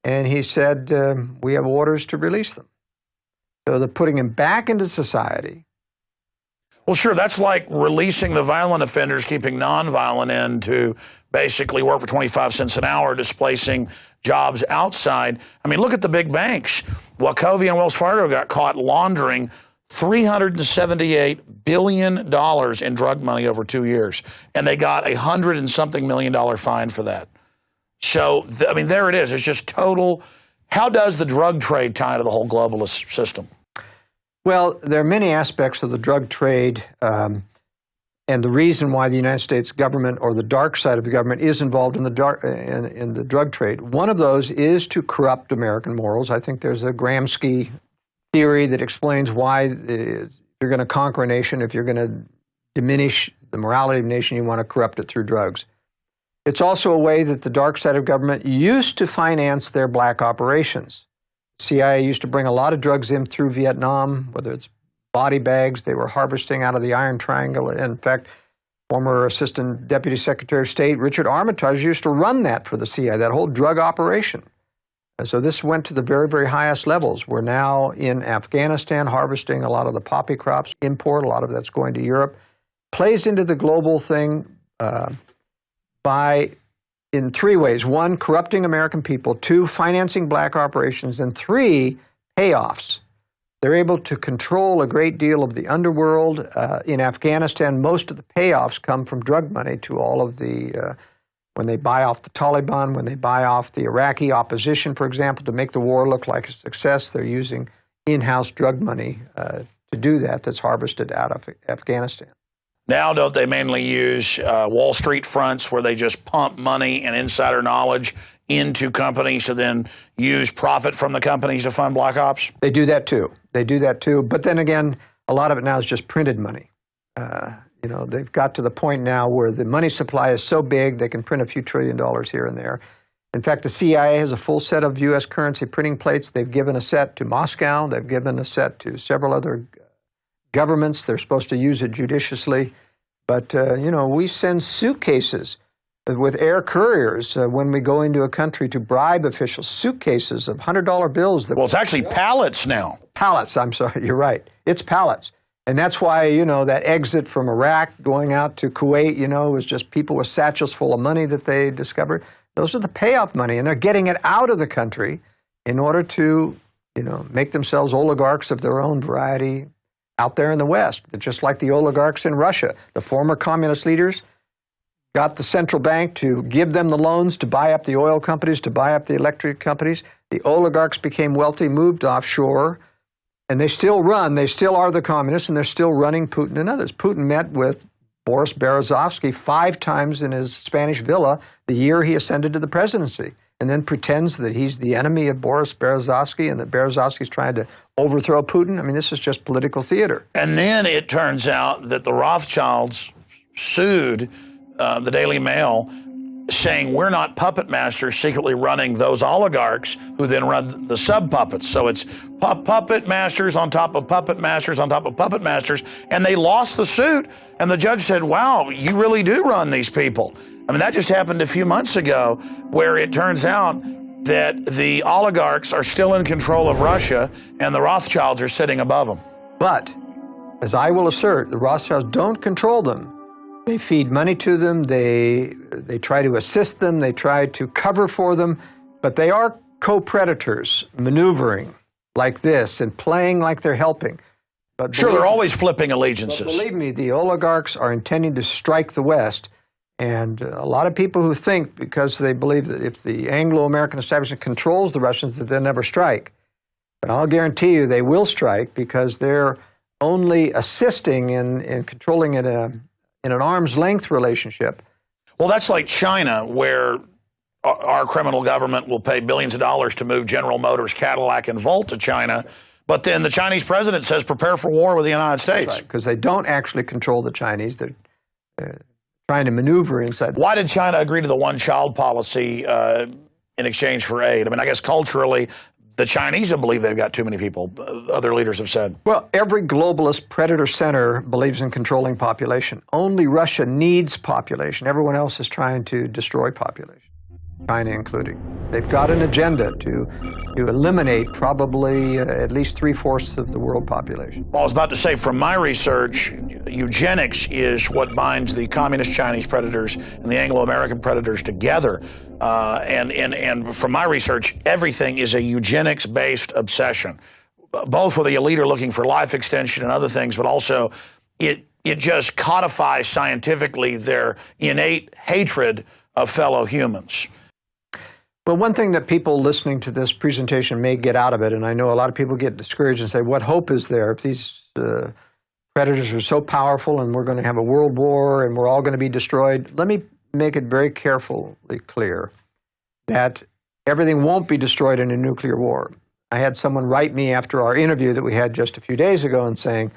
and he said, we have orders to release them. So they're putting him back into society. Well, sure, that's like releasing the violent offenders, keeping nonviolent in to basically work for 25 cents an hour, displacing jobs outside. I mean, look at the big banks. Wachovia and Wells Fargo got caught laundering $378 billion in drug money over 2 years, and they got $100 and something million fine for that. So, I mean, there it is. It's just total. How does the drug trade tie into the whole globalist system? Well, there are many aspects of the drug trade, and the reason why the United States government or the dark side of the government is involved in the drug trade. One of those is to corrupt American morals. I think there's a Gramsci theory that explains why you're going to conquer a nation. If you're going to diminish the morality of a nation, you want to corrupt it through drugs. It's also a way that the dark side of government used to finance their black operations. CIA used to bring a lot of drugs in through Vietnam, whether it's body bags they were harvesting out of the Iron Triangle. In fact, former Assistant Deputy Secretary of State Richard Armitage used to run that for the CIA, that whole drug operation. And so this went to the very, very highest levels. We're now in Afghanistan harvesting a lot of the poppy crops, import, a lot of that's going to Europe. Plays into the global thing in three ways. One, corrupting American people. Two, financing black operations. And three, payoffs. They're able to control a great deal of the underworld. In Afghanistan, most of the payoffs come from drug money to all of the, when they buy off the Taliban, when they buy off the Iraqi opposition, for example, to make the war look like a success, they're using in-house drug money to do that that's harvested out of Afghanistan. Now, don't they mainly use Wall Street fronts where they just pump money and insider knowledge into companies to then use profit from the companies to fund black ops? They do that too. They do that too. But then again, a lot of it now is just printed money. You know, they've got to the point now where the money supply is so big they can print a few $1 trillion here and there. In fact, the CIA has a full set of U.S. currency printing plates. They've given a set to Moscow. They've given a set to several other governments. They're supposed to use it judiciously. But, you know, we send suitcases with air couriers when we go into a country to bribe officials, suitcases of $100 bills. Well, it's actually pallets now. Pallets, I'm sorry, you're right. It's pallets. And that's why, you know, that exit from Iraq going out to Kuwait, you know, was just people with satchels full of money that they discovered. Those are the payoff money, and they're getting it out of the country in order to, you know, make themselves oligarchs of their own variety out there in the West. Just like the oligarchs in Russia. The former communist leaders got the central bank to give them the loans to buy up the oil companies, to buy up the electric companies. The oligarchs became wealthy, moved offshore, and they still are the communists, and they're still running Putin and others. Putin met with Boris Berezovsky 5 times in his Spanish villa the year he ascended to the presidency. and then pretends that he's the enemy of Boris Berezovsky and that Berezovsky's trying to overthrow Putin. I mean, this is just political theater. And then it turns out that the Rothschilds sued the Daily Mail, saying we're not puppet masters secretly running those oligarchs who then run the sub-puppets. So it's puppet masters on top of puppet masters on top of puppet masters. And they lost the suit. And the judge said, wow, you really do run these people. I mean, that just happened a few months ago, where it turns out that the oligarchs are still in control of Russia and the Rothschilds are sitting above them. But, as I will assert, the Rothschilds don't control them. They feed money to them, they try to assist them, they try to cover for them, but they are co-predators maneuvering like this and playing like they're helping. But sure, they're always flipping allegiances. But believe me, the oligarchs are intending to strike the West, and a lot of people who think, because they believe that if the Anglo-American establishment controls the Russians, that they'll never strike. But I'll guarantee you they will strike, because they're only assisting in controlling it in an arm's length relationship. Well, that's like China, where our criminal government will pay billions of dollars to move General Motors, Cadillac, and Volt to China. But then the Chinese president says, prepare for war with the United States. That's right, because they don't actually control the Chinese. They're trying to maneuver inside. Why did China agree to the one-child policy in exchange for aid? I mean, I guess culturally, the Chinese believe they've got too many people, other leaders have said. Well, every globalist predator center believes in controlling population. Only Russia needs population. Everyone else is trying to destroy population, China including. They've got an agenda to eliminate probably at least 3/4 of the world population. Well, I was about to say, from my research, eugenics is what binds the communist Chinese predators and the Anglo-American predators together. And from my research, everything is a eugenics-based obsession, both with the elite are looking for life extension and other things, but also it just codifies scientifically their innate hatred of fellow humans. Well, one thing that people listening to this presentation may get out of it, and I know a lot of people get discouraged and say, what hope is there if these predators are so powerful and we're going to have a world war and we're all going to be destroyed? Let me make it very carefully clear that everything won't be destroyed in a nuclear war. I had someone write me after our interview that we had just a few days ago and saying,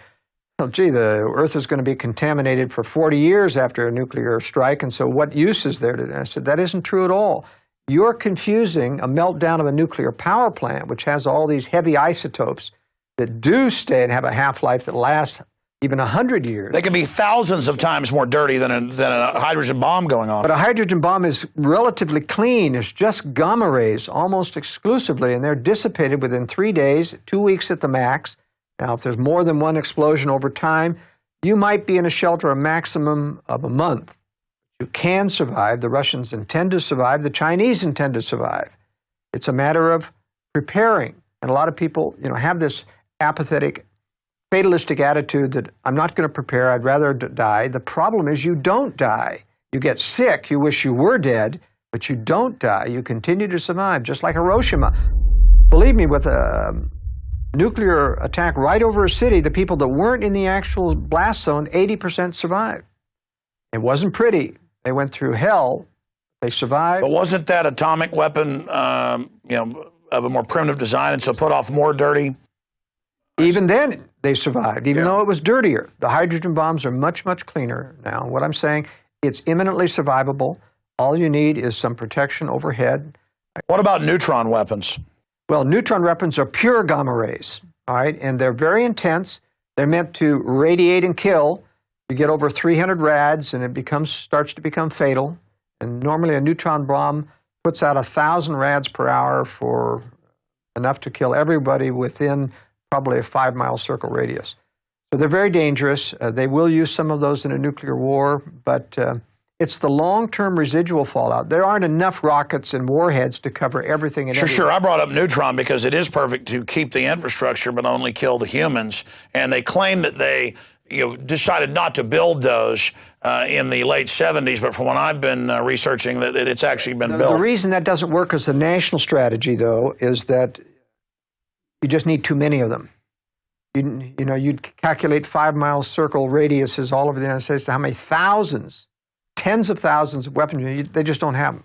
well, gee, the Earth is going to be contaminated for 40 years after a nuclear strike, and so what use is there? I said, that isn't true at all. You're confusing a meltdown of a nuclear power plant, which has all these heavy isotopes that do stay and have a half-life that lasts even 100 years. They can be thousands of times more dirty than a hydrogen bomb going on. But a hydrogen bomb is relatively clean. It's just gamma rays almost exclusively, and they're dissipated within 3 days, 2 weeks at the max. Now, if there's more than one explosion over time, you might be in a shelter a maximum of a month. You can survive. The Russians intend to survive. The Chinese intend to survive. It's a matter of preparing. And a lot of people, have this apathetic, fatalistic attitude that I'm not going to prepare, I'd rather die. The problem is you don't die. You get sick, you wish you were dead, but you don't die. You continue to survive, just like Hiroshima. Believe me, with a nuclear attack right over a city, the people that weren't in the actual blast zone, 80% survived. It wasn't pretty. They went through hell. They survived. But wasn't that atomic weapon, of a more primitive design, and so put off more dirty? Even then, they survived, even though it was dirtier. The hydrogen bombs are much, much cleaner now. What I'm saying, it's imminently survivable. All you need is some protection overhead. What about neutron weapons? Well, neutron weapons are pure gamma rays, all right? And they're very intense. They're meant to radiate and kill. You get over 300 rads, and it starts to become fatal. And normally a neutron bomb puts out 1,000 rads per hour for enough to kill everybody within probably a 5-mile circle radius. So they're very dangerous. They will use some of those in a nuclear war, but it's the long-term residual fallout. There aren't enough rockets and warheads to cover everything and everything. Sure. I brought up neutron because it is perfect to keep the infrastructure but only kill the humans. And they claim that they decided not to build those in the late 70s, but from what I've been researching, that it's actually been built. The reason that doesn't work as a national strategy, though, is that you just need too many of them. You'd calculate 5-mile circle radiuses all over the United States to how many thousands, tens of thousands of weapons. They just don't have them.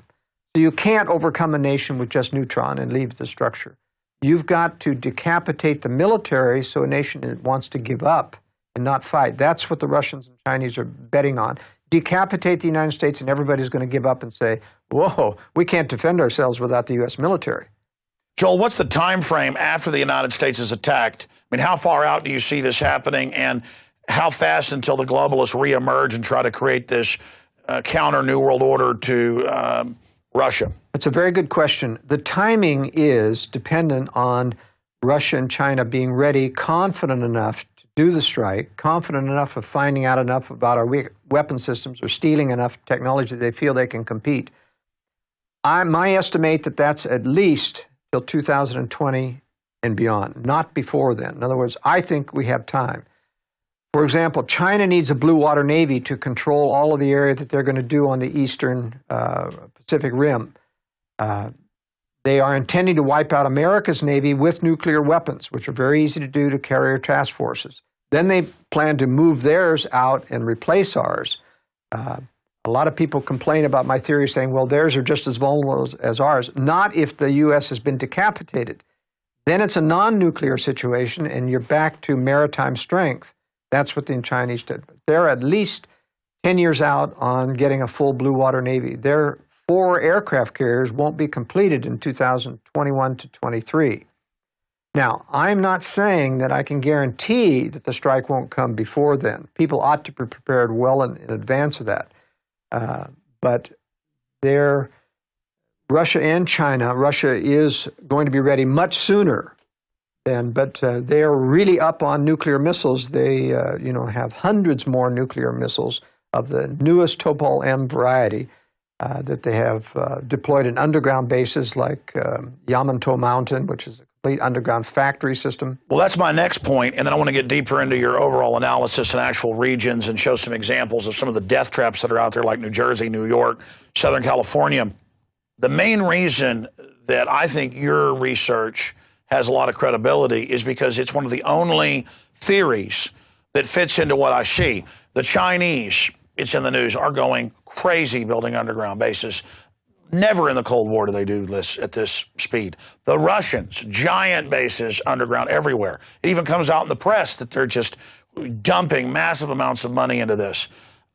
So you can't overcome a nation with just neutron and leave the structure. You've got to decapitate the military so a nation wants to give up and not fight. That's what the Russians and Chinese are betting on. Decapitate the United States and everybody's going to give up and say, whoa, we can't defend ourselves without the U.S. military. Joel, what's the time frame after the United States is attacked? I mean, how far out do you see this happening, and how fast until the globalists reemerge and try to create this counter New World Order to Russia? That's a very good question. The timing is dependent on Russia and China being ready, confident enough to do the strike, confident enough of finding out enough about our weapon systems or stealing enough technology that they feel they can compete. My estimate that that's at least till 2020 and beyond, not before then. In other words, I think we have time. For example, China needs a blue water navy to control all of the area that they're going to do on the eastern Pacific Rim. They are intending to wipe out America's navy with nuclear weapons, which are very easy to do to carrier task forces. Then they plan to move theirs out and replace ours. A lot of people complain about my theory saying, well, theirs are just as vulnerable as ours. Not if the U.S. has been decapitated. Then it's a non-nuclear situation and you're back to maritime strength. That's what the Chinese did. They're at least 10 years out on getting a full blue water navy. Their 4 aircraft carriers won't be completed in 2021 to 23. Now, I'm not saying that I can guarantee that the strike won't come before then. People ought to be prepared well in advance of that. But Russia and China, Russia is going to be ready much sooner than, but they are really up on nuclear missiles. They, have hundreds more nuclear missiles of the newest Topol M variety that they have deployed in underground bases like Yamato Mountain, which is a complete underground factory system. Well, that's my next point, and then I want to get deeper into your overall analysis and actual regions and show some examples of some of the death traps that are out there like New Jersey, New York, Southern California. The main reason that I think your research has a lot of credibility is because it's one of the only theories that fits into what I see. The Chinese, it's in the news, are going crazy building underground bases. Never in the Cold War do they do this at this speed. The Russians, giant bases underground everywhere. It even comes out in the press that they're just dumping massive amounts of money into this.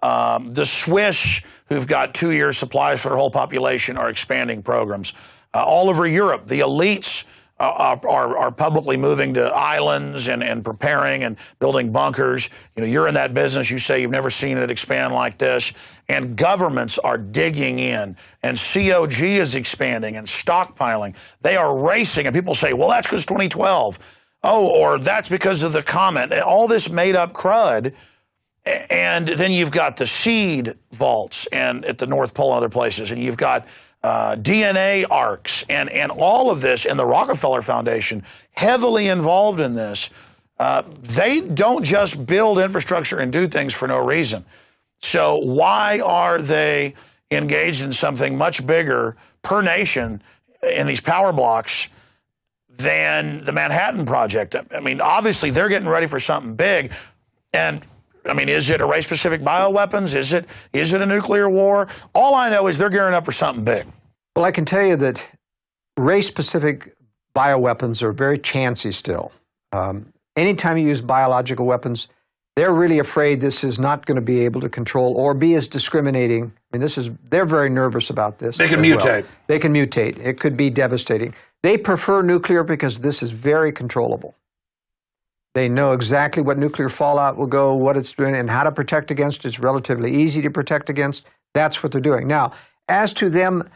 The Swiss, who've got 2-year supplies for their whole population, are expanding programs. All over Europe, the elites are publicly moving to islands and preparing and building bunkers. You're in that business. You say you've never seen it expand like this. And governments are digging in. And COG is expanding and stockpiling. They are racing. And people say, well, that's because 2012. Oh, or that's because of the comet. All this made-up crud. And then you've got the seed vaults and at the North Pole and other places. And you've got DNA arcs and all of this, and the Rockefeller Foundation heavily involved in this. They don't just build infrastructure and do things for no reason. So why are they engaged in something much bigger per nation in these power blocks than the Manhattan Project? I mean, obviously they're getting ready for something big. And I mean, is it a race-specific bioweapons? Is it a nuclear war? All I know is they're gearing up for something big. Well, I can tell you that race-specific bioweapons are very chancy still. Anytime you use biological weapons, they're really afraid this is not going to be able to control or be as discriminating. I mean, they're very nervous about this. They can mutate. Well. They can mutate. It could be devastating. They prefer nuclear because this is very controllable. They know exactly what nuclear fallout will go, what it's doing, and how to protect against. It's relatively easy to protect against. That's what they're doing. Now, as to them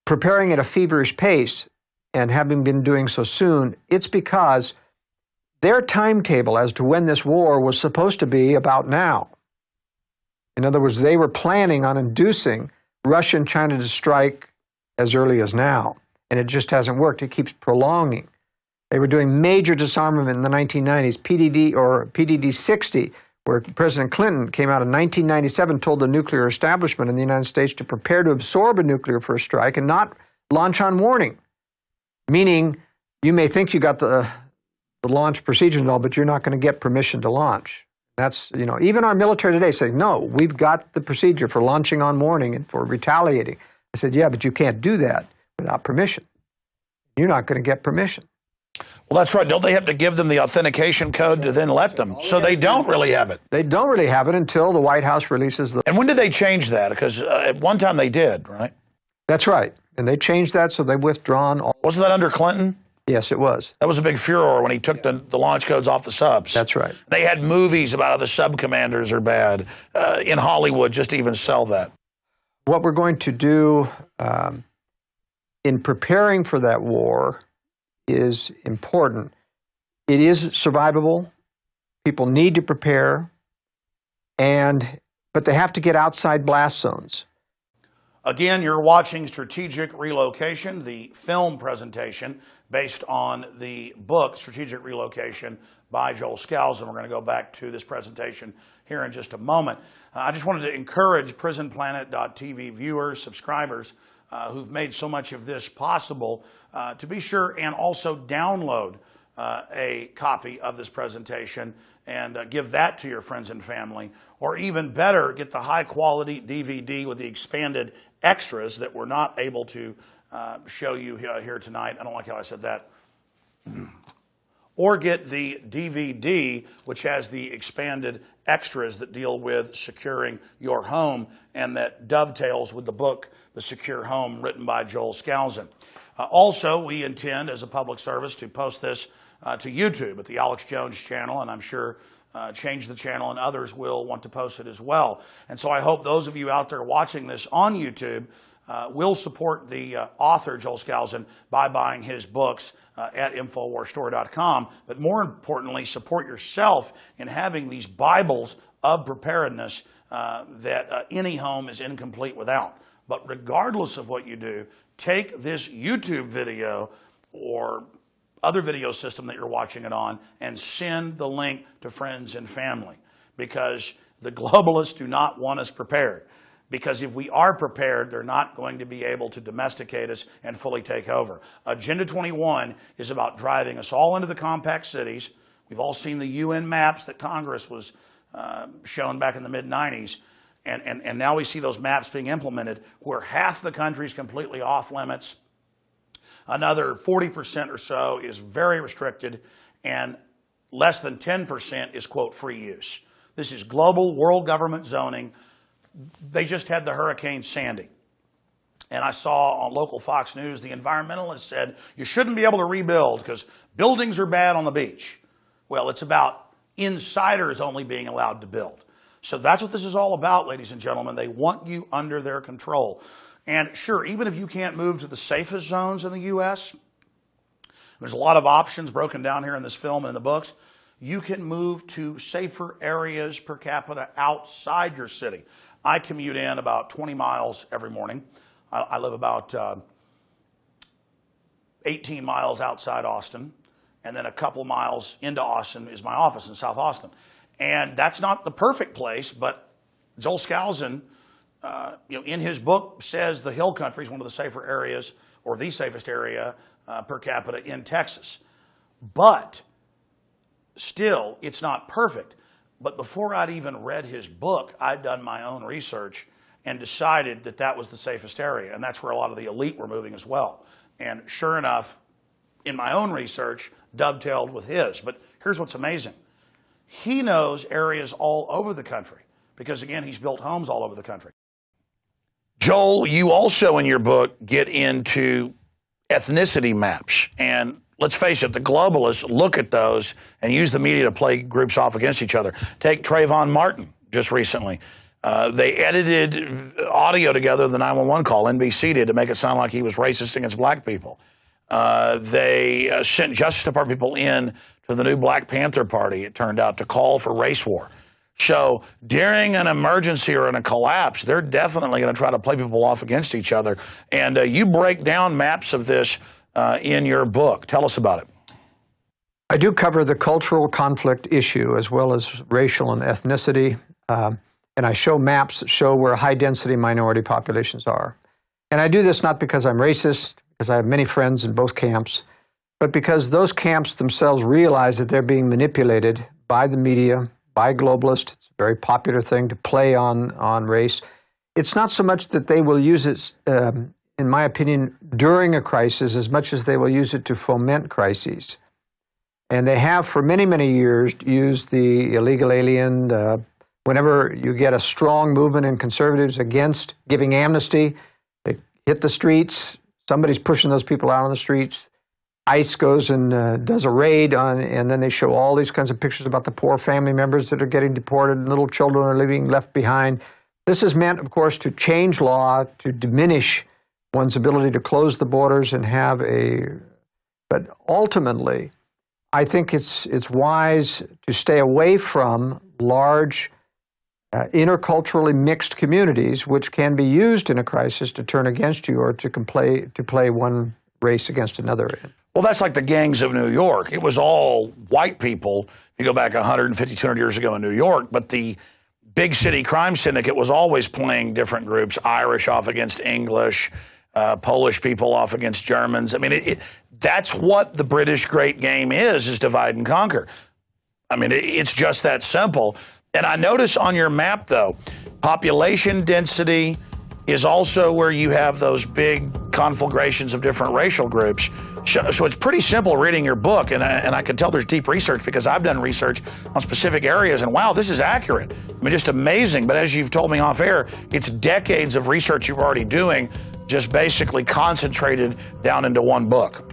preparing at a feverish pace and having been doing so soon, it's because their timetable as to when this war was supposed to be about now. In other words, they were planning on inducing Russia and China to strike as early as now, and it just hasn't worked. It keeps prolonging. They were doing major disarmament in the 1990s, PDD-60, where President Clinton came out in 1997, told the nuclear establishment in the United States to prepare to absorb a nuclear first strike and not launch on warning. Meaning, you may think you got the launch procedure and all, but you're not going to get permission to launch. That's, even our military today saying, no, we've got the procedure for launching on warning and for retaliating. I said, yeah, but you can't do that without permission. You're not going to get permission. Well, that's right. Don't they have to give them the authentication code to then let them? So they don't really have it. They don't really have it until the White House releases the... And when did they change that? Because at one time they did, right? That's right. And they changed that, so they've withdrawn all... Wasn't that under Clinton? Yes, it was. That was a big furor when he took the launch codes off the subs. That's right. They had movies about how the sub commanders are bad in Hollywood just to even sell that. What we're going to do in preparing for that war is important. It is survivable. People need to prepare, but they have to get outside blast zones. Again, you're watching Strategic Relocation, the film presentation based on the book Strategic Relocation by Joel Skousen. We're going to go back to this presentation here in just a moment. I just wanted to encourage prisonplanet.tv viewers, subscribers, who've made so much of this possible, to be sure and also download a copy of this presentation and give that to your friends and family, or even better, get the high-quality DVD with the expanded extras that we're not able to show you here tonight. I don't like how I said that. Or get the DVD, which has the expanded extras that deal with securing your home and that dovetails with the book, The Secure Home, written by Joel Skousen. Also, we intend, as a public service, to post this to YouTube at the Alex Jones channel, and I'm sure Change the Channel and others will want to post it as well. And so I hope those of you out there watching this on YouTube will support the author, Joel Skousen, by buying his books at InfoWarsStore.com. But more importantly, support yourself in having these Bibles of preparedness that any home is incomplete without. But regardless of what you do, take this YouTube video or other video system that you're watching it on and send the link to friends and family, because the globalists do not want us prepared. Because if we are prepared, they're not going to be able to domesticate us and fully take over. Agenda 21 is about driving us all into the compact cities. We've all seen the UN maps that Congress was shown back in the mid-90s. And now we see those maps being implemented where half the country is completely off limits. Another 40% or so is very restricted, and less than 10% is, quote, free use. This is global world government zoning. They just had the Hurricane Sandy. And I saw on local Fox News, the environmentalists said, you shouldn't be able to rebuild because buildings are bad on the beach. Well, it's about insiders only being allowed to build. So that's what this is all about, ladies and gentlemen. They want you under their control. And sure, even if you can't move to the safest zones in the U.S., there's a lot of options broken down here in this film and in the books. You can move to safer areas per capita outside your city. I commute in about 20 miles every morning. I live about 18 miles outside Austin, and then a couple miles into Austin is my office in South Austin. And that's not the perfect place, but Joel Skousen, in his book says the Hill Country is one of the safer areas, or the safest area per capita in Texas. But still, it's not perfect. But before I'd even read his book, I'd done my own research and decided that that was the safest area. And that's where a lot of the elite were moving as well. And sure enough, in my own research, dovetailed with his. But here's what's amazing. He knows areas all over the country because, again, he's built homes all over the country. Joel, you also in your book get into ethnicity maps. And let's face it, the globalists look at those and use the media to play groups off against each other. Take Trayvon Martin just recently. They edited audio together, the 911 call, NBC did, to make it sound like he was racist against black people. They sent Justice Department people in to the new Black Panther Party, it turned out, to call for race war. So during an emergency or in a collapse, they're definitely going to try to play people off against each other. And you break down maps of this in your book. Tell us about it. I do cover the cultural conflict issue as well as racial and ethnicity. And I show maps that show where high-density minority populations are. And I do this not because I'm racist, because I have many friends in both camps, but because those camps themselves realize that they're being manipulated by the media, by globalists. It's a very popular thing to play on race. it's not so much that they will use it, in my opinion, during a crisis as much as they will use it to foment crises. And they have for many, many years used the illegal alien. Whenever you get a strong movement in conservatives against giving amnesty, they hit the streets. Somebody's pushing those people out on the streets. ICE goes and does a raid and then they show all these kinds of pictures about the poor family members that are getting deported and little children are being left behind. This is meant, of course, to change law, to diminish one's ability to close the borders and have but ultimately, I think it's wise to stay away from large, interculturally mixed communities, which can be used in a crisis to turn against you or to play one race against another. Well, that's like the gangs of New York. It was all white people, if you go back 150, 200 years ago in New York, but the big city crime syndicate was always playing different groups, Irish off against English, Polish people off against Germans. I mean, that's what the British great game is divide and conquer. I mean, it's just that simple. And I notice on your map, though, population density is also where you have those big conflagrations of different racial groups. So it's pretty simple reading your book, and I can tell there's deep research because I've done research on specific areas, and wow, this is accurate. I mean, just amazing. But as you've told me off air, it's decades of research you're already doing, just basically concentrated down into one book.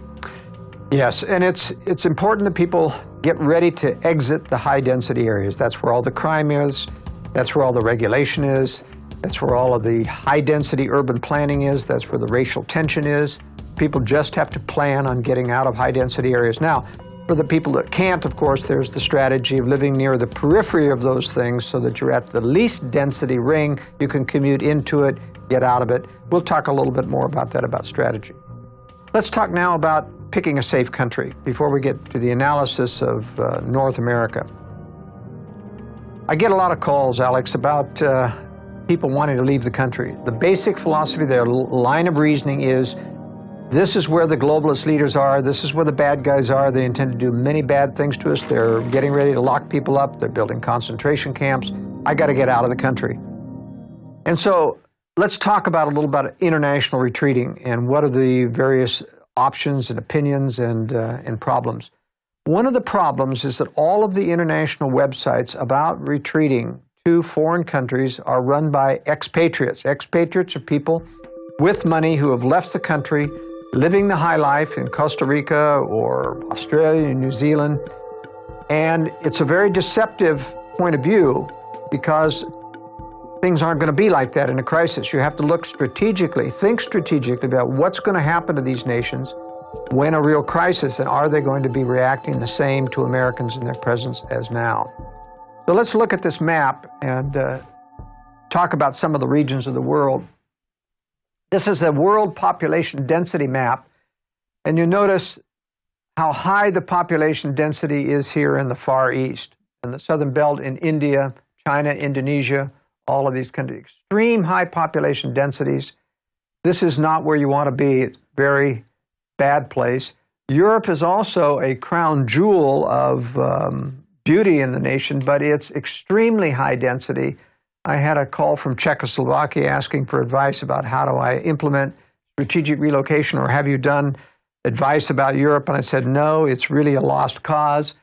Yes, and it's important that people get ready to exit the high-density areas. That's where all the crime is. That's where all the regulation is. That's where all of the high-density urban planning is. That's where the racial tension is. People just have to plan on getting out of high-density areas. Now, for the people that can't, of course, there's the strategy of living near the periphery of those things so that you're at the least density ring. You can commute into it, get out of it. We'll talk a little bit more about that, about strategy. Let's talk now about picking a safe country before we get to the analysis of North America. I get a lot of calls, Alex, about people wanting to leave the country. The basic philosophy, their line of reasoning is, this is where the globalist leaders are, this is where the bad guys are, they intend to do many bad things to us, they're getting ready to lock people up, they're building concentration camps, I got to get out of the country. And so let's talk about a little about international retreating and what are the various options and opinions and problems. One of the problems is that all of the international websites about retreating to foreign countries are run by expatriates. Expatriates are people with money who have left the country, living the high life in Costa Rica or Australia and New Zealand. And it's a very deceptive point of view because things aren't going to be like that in a crisis. You have to look strategically, think strategically about what's going to happen to these nations when a real crisis, and are they going to be reacting the same to Americans in their presence as now? So let's look at this map and talk about some of the regions of the world. This is a world population density map, and you notice how high the population density is here in the Far East, in the Southern Belt, in India, China, Indonesia, all of these countries. Extreme high population densities. This is not where you want to be. It's a very bad place. Europe is also a crown jewel of beauty in the nation, but it's extremely high density. I had a call from Czechoslovakia asking for advice about how do I implement strategic relocation, or have you done advice about Europe? And I said, no, it's really a lost cause.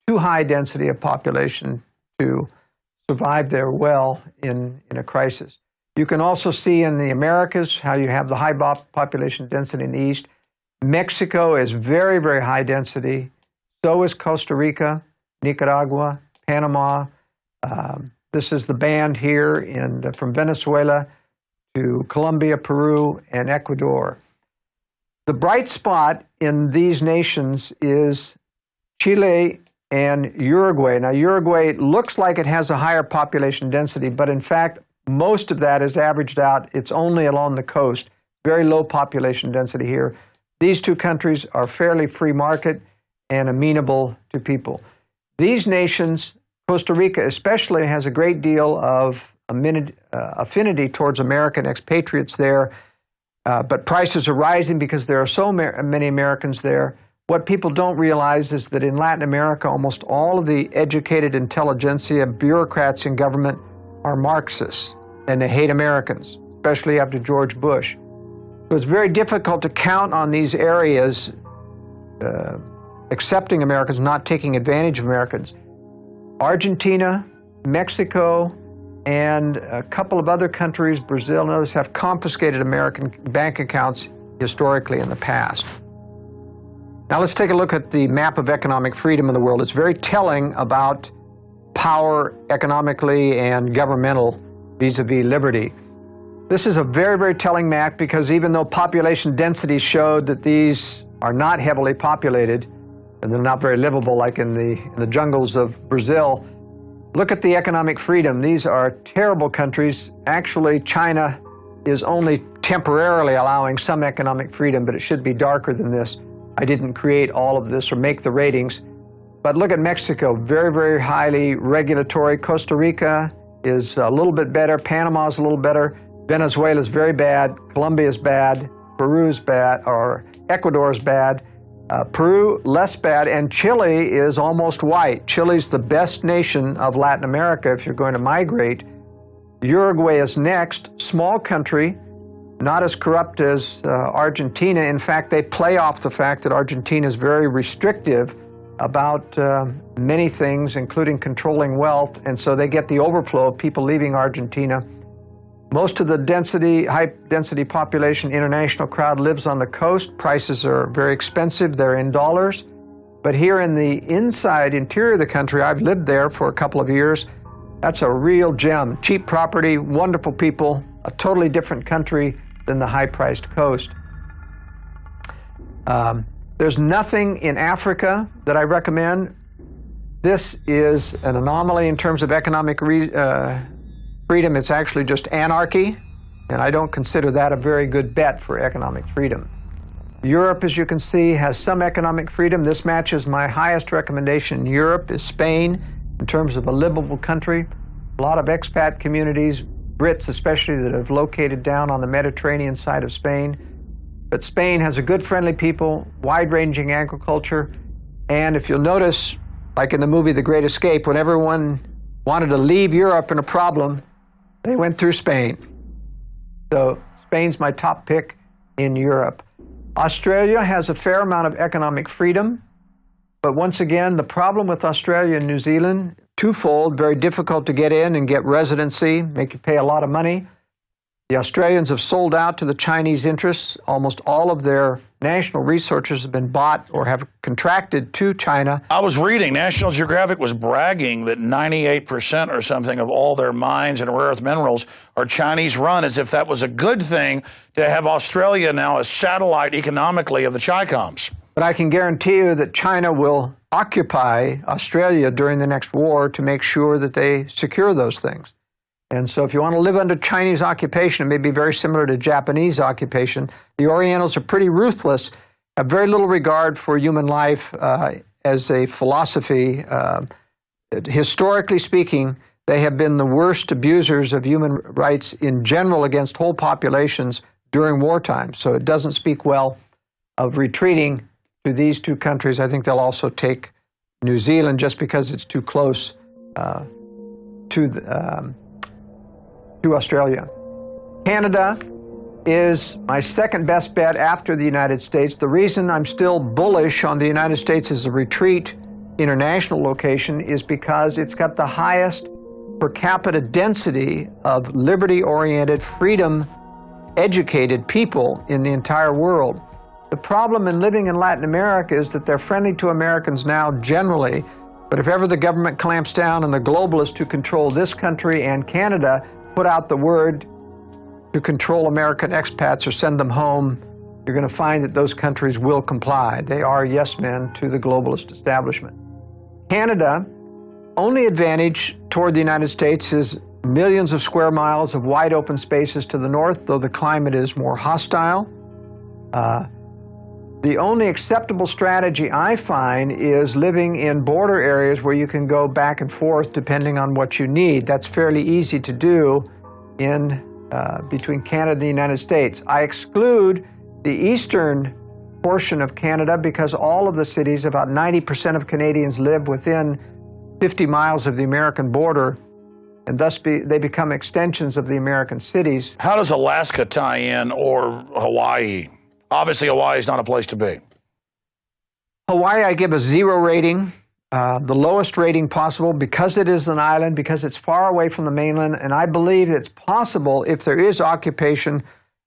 Too high density of population to survive there well in a crisis. You can also see in the Americas how you have the high population density in the east. Mexico is very, very high density. So is Costa Rica, Nicaragua, Panama. This is the band here from Venezuela to Colombia, Peru, and Ecuador. The bright spot in these nations is Chile and Uruguay. Now, Uruguay looks like it has a higher population density, but in fact, most of that is averaged out. It's only along the coast. Very low population density here. These two countries are fairly free market and amenable to people. These nations, Costa Rica especially, has a great deal of affinity towards American expatriates there, but prices are rising because there are so many Americans there. What people don't realize is that in Latin America, almost all of the educated intelligentsia, bureaucrats in government are Marxists. and they hate Americans, especially after George Bush. So it's very difficult to count on these areas accepting Americans, not taking advantage of Americans. Argentina, Mexico, and a couple of other countries, Brazil and others, have confiscated American bank accounts historically in the past. Now let's take a look at the map of economic freedom in the world. It's very telling about power economically and governmental vis-a-vis liberty. This is a very, very telling map because even though population density showed that these are not heavily populated, and they're not very livable like in the jungles of Brazil, look at the economic freedom. These are terrible countries. Actually, China is only temporarily allowing some economic freedom, but it should be darker than this. I didn't create all of this or make the ratings. But look at Mexico, very, very highly regulatory. Costa Rica is a little bit better. Panama is a little better. Venezuela is very bad. Colombia is bad. Peru is bad, or Ecuador is bad. Peru, less bad, and Chile is almost white. Chile's the best nation of Latin America if you're going to migrate. Uruguay is next, small country, not as corrupt as Argentina. In fact, they play off the fact that Argentina is very restrictive about many things, including controlling wealth, and so they get the overflow of people leaving Argentina. Most of the high-density population international crowd lives on the coast. Prices are very expensive. They're in dollars. But here in the interior of the country, I've lived there for a couple of years. That's a real gem. Cheap property, wonderful people, a totally different country than the high-priced coast. There's nothing in Africa that I recommend. This is an anomaly in terms of economic freedom. It's actually just anarchy, and I don't consider that a very good bet for economic freedom. Europe, as you can see, has some economic freedom. This matches my highest recommendation in Europe is Spain in terms of a livable country. A lot of expat communities, Brits especially, that have located down on the Mediterranean side of Spain. But Spain has a good, friendly people, wide-ranging agriculture, and if you'll notice, like in the movie The Great Escape, when everyone wanted to leave Europe in a problem, they went through Spain. So Spain's my top pick in Europe. Australia has a fair amount of economic freedom, but once again, the problem with Australia and New Zealand, twofold: very difficult to get in and get residency, make you pay a lot of money. The Australians have sold out to the Chinese interests. Almost all of their national resources have been bought or have contracted to China. I was reading, National Geographic was bragging that 98% or something of all their mines and rare earth minerals are Chinese run, as if that was a good thing to have Australia now a satellite economically of the Chicoms. But I can guarantee you that China will occupy Australia during the next war to make sure that they secure those things. And so if you want to live under Chinese occupation, it may be very similar to Japanese occupation. The Orientals are pretty ruthless, have very little regard for human life as a philosophy. Historically speaking, they have been the worst abusers of human rights in general against whole populations during wartime. So it doesn't speak well of retreating to these two countries. I think they'll also take New Zealand just because it's too close to Australia. Canada is my second best bet after the United States. The reason I'm still bullish on the United States as a retreat international location is because it's got the highest per capita density of liberty-oriented, freedom-educated people in the entire world. The problem in living in Latin America is that they're friendly to Americans now generally, but if ever the government clamps down on the globalists who control this country and Canada, put out the word to control American expats or send them home, you're going to find that those countries will comply. They are yes men to the globalist establishment. Canada, only advantage toward the United States is millions of square miles of wide open spaces to the north, though the climate is more hostile. The only acceptable strategy I find is living in border areas where you can go back and forth depending on what you need. That's fairly easy to do in between Canada and the United States. I exclude the eastern portion of Canada because all of the cities, about 90% of Canadians live within 50 miles of the American border. and thus they become extensions of the American cities. How does Alaska tie in, or Hawaii? Obviously, Hawaii is not a place to be. Hawaii, I give a 0 rating, the lowest rating possible, because it is an island, because it's far away from the mainland, and I believe it's possible, if there is occupation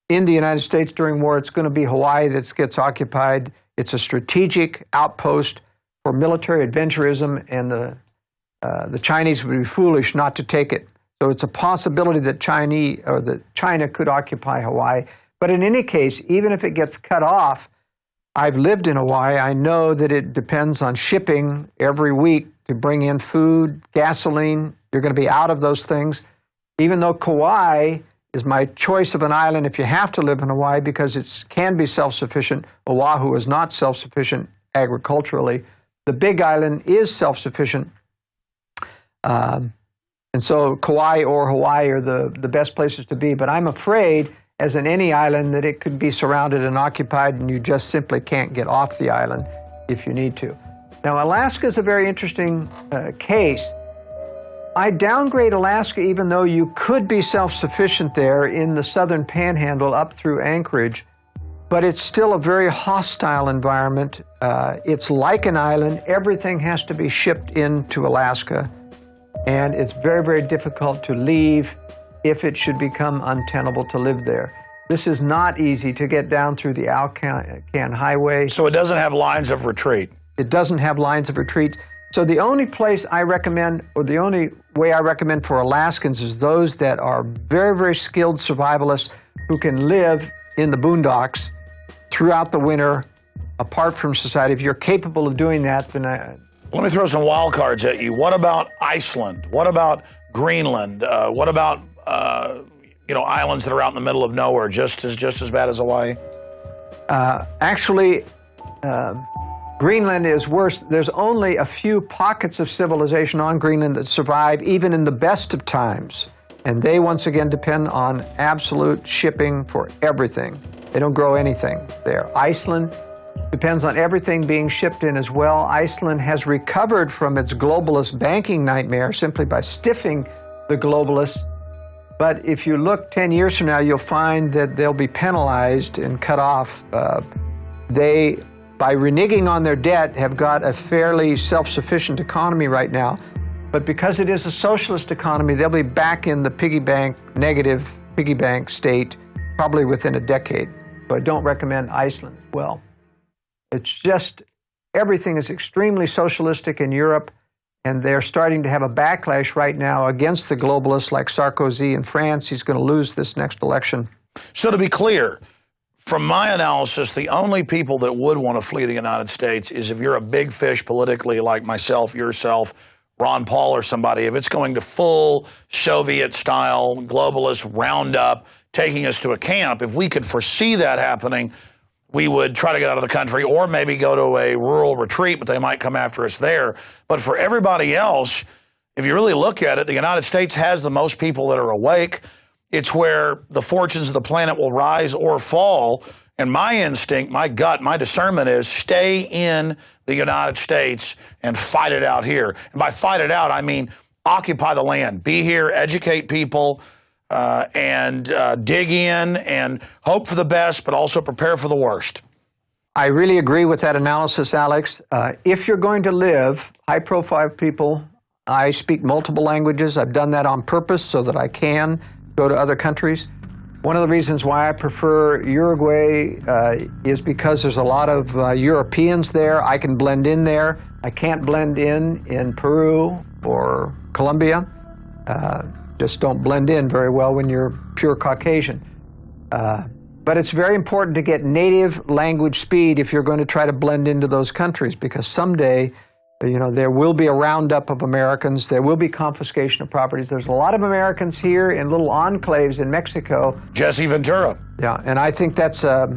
in the United States during war, it's going to be Hawaii that gets occupied. It's a strategic outpost for military adventurism, and the Chinese would be foolish not to take it. So it's a possibility that China could occupy Hawaii. But in any case, even if it gets cut off, I've lived in Hawaii. I know that it depends on shipping every week to bring in food, gasoline. You're going to be out of those things. Even though Kauai is my choice of an island if you have to live in Hawaii because it can be self-sufficient, Oahu is not self-sufficient agriculturally. The Big Island is self-sufficient. And so Kauai or Hawaii are the best places to be. But I'm afraid, as in any island, that it could be surrounded and occupied and you just simply can't get off the island if you need to. Now, Alaska is a very interesting case. I downgrade Alaska even though you could be self-sufficient there in the southern panhandle up through Anchorage, but it's still a very hostile environment. It's like an island. Everything has to be shipped into Alaska, and it's very, very difficult to leave if it should become untenable to live there. This is not easy to get down through the Alcan Highway. So it doesn't have lines of retreat? It doesn't have lines of retreat. So the only place I recommend, or the only way I recommend for Alaskans, is those that are very, very skilled survivalists who can live in the boondocks throughout the winter, apart from society. If you're capable of doing that, then Let me throw some wild cards at you. What about Iceland? What about Greenland? What about islands that are out in the middle of nowhere, just as bad as Hawaii? Actually, Greenland is worse. There's only a few pockets of civilization on Greenland that survive even in the best of times. And they, once again, depend on absolute shipping for everything. They don't grow anything there. Iceland depends on everything being shipped in as well. Iceland has recovered from its globalist banking nightmare simply by stiffing the globalists. But if you look 10 years from now, you'll find that they'll be penalized and cut off. They, by reneging on their debt, have got a fairly self-sufficient economy right now. But because it is a socialist economy, they'll be back in the negative piggy bank state probably within a decade. So I don't recommend Iceland as well. It's just, everything is extremely socialistic in Europe, and they're starting to have a backlash right now against the globalists like Sarkozy in France. He's going to lose this next election. So to be clear, from my analysis, the only people that would want to flee the United States is if you're a big fish politically like myself, yourself, Ron Paul or somebody. If it's going to full Soviet-style globalist roundup, taking us to a camp, if we could foresee that happening, we would try to get out of the country or maybe go to a rural retreat, but they might come after us there. But for everybody else, if you really look at it, the United States has the most people that are awake. It's where the fortunes of the planet will rise or fall. And my instinct, my gut, my discernment is stay in the United States and fight it out here. And by fight it out, I mean occupy the land, be here, educate people, and dig in and hope for the best, but also prepare for the worst. I really agree with that analysis, Alex. If you're going to live, high-profile people, I speak multiple languages. I've done that on purpose so that I can go to other countries. One of the reasons why I prefer Uruguay is because there's a lot of Europeans there. I can blend in there. I can't blend in Peru or Colombia. Just don't blend in very well when you're pure Caucasian. But it's very important to get native language speed if you're going to try to blend into those countries, because someday, there will be a roundup of Americans. There will be confiscation of properties. There's a lot of Americans here in little enclaves in Mexico. Jesse Ventura. Yeah, and I think that's a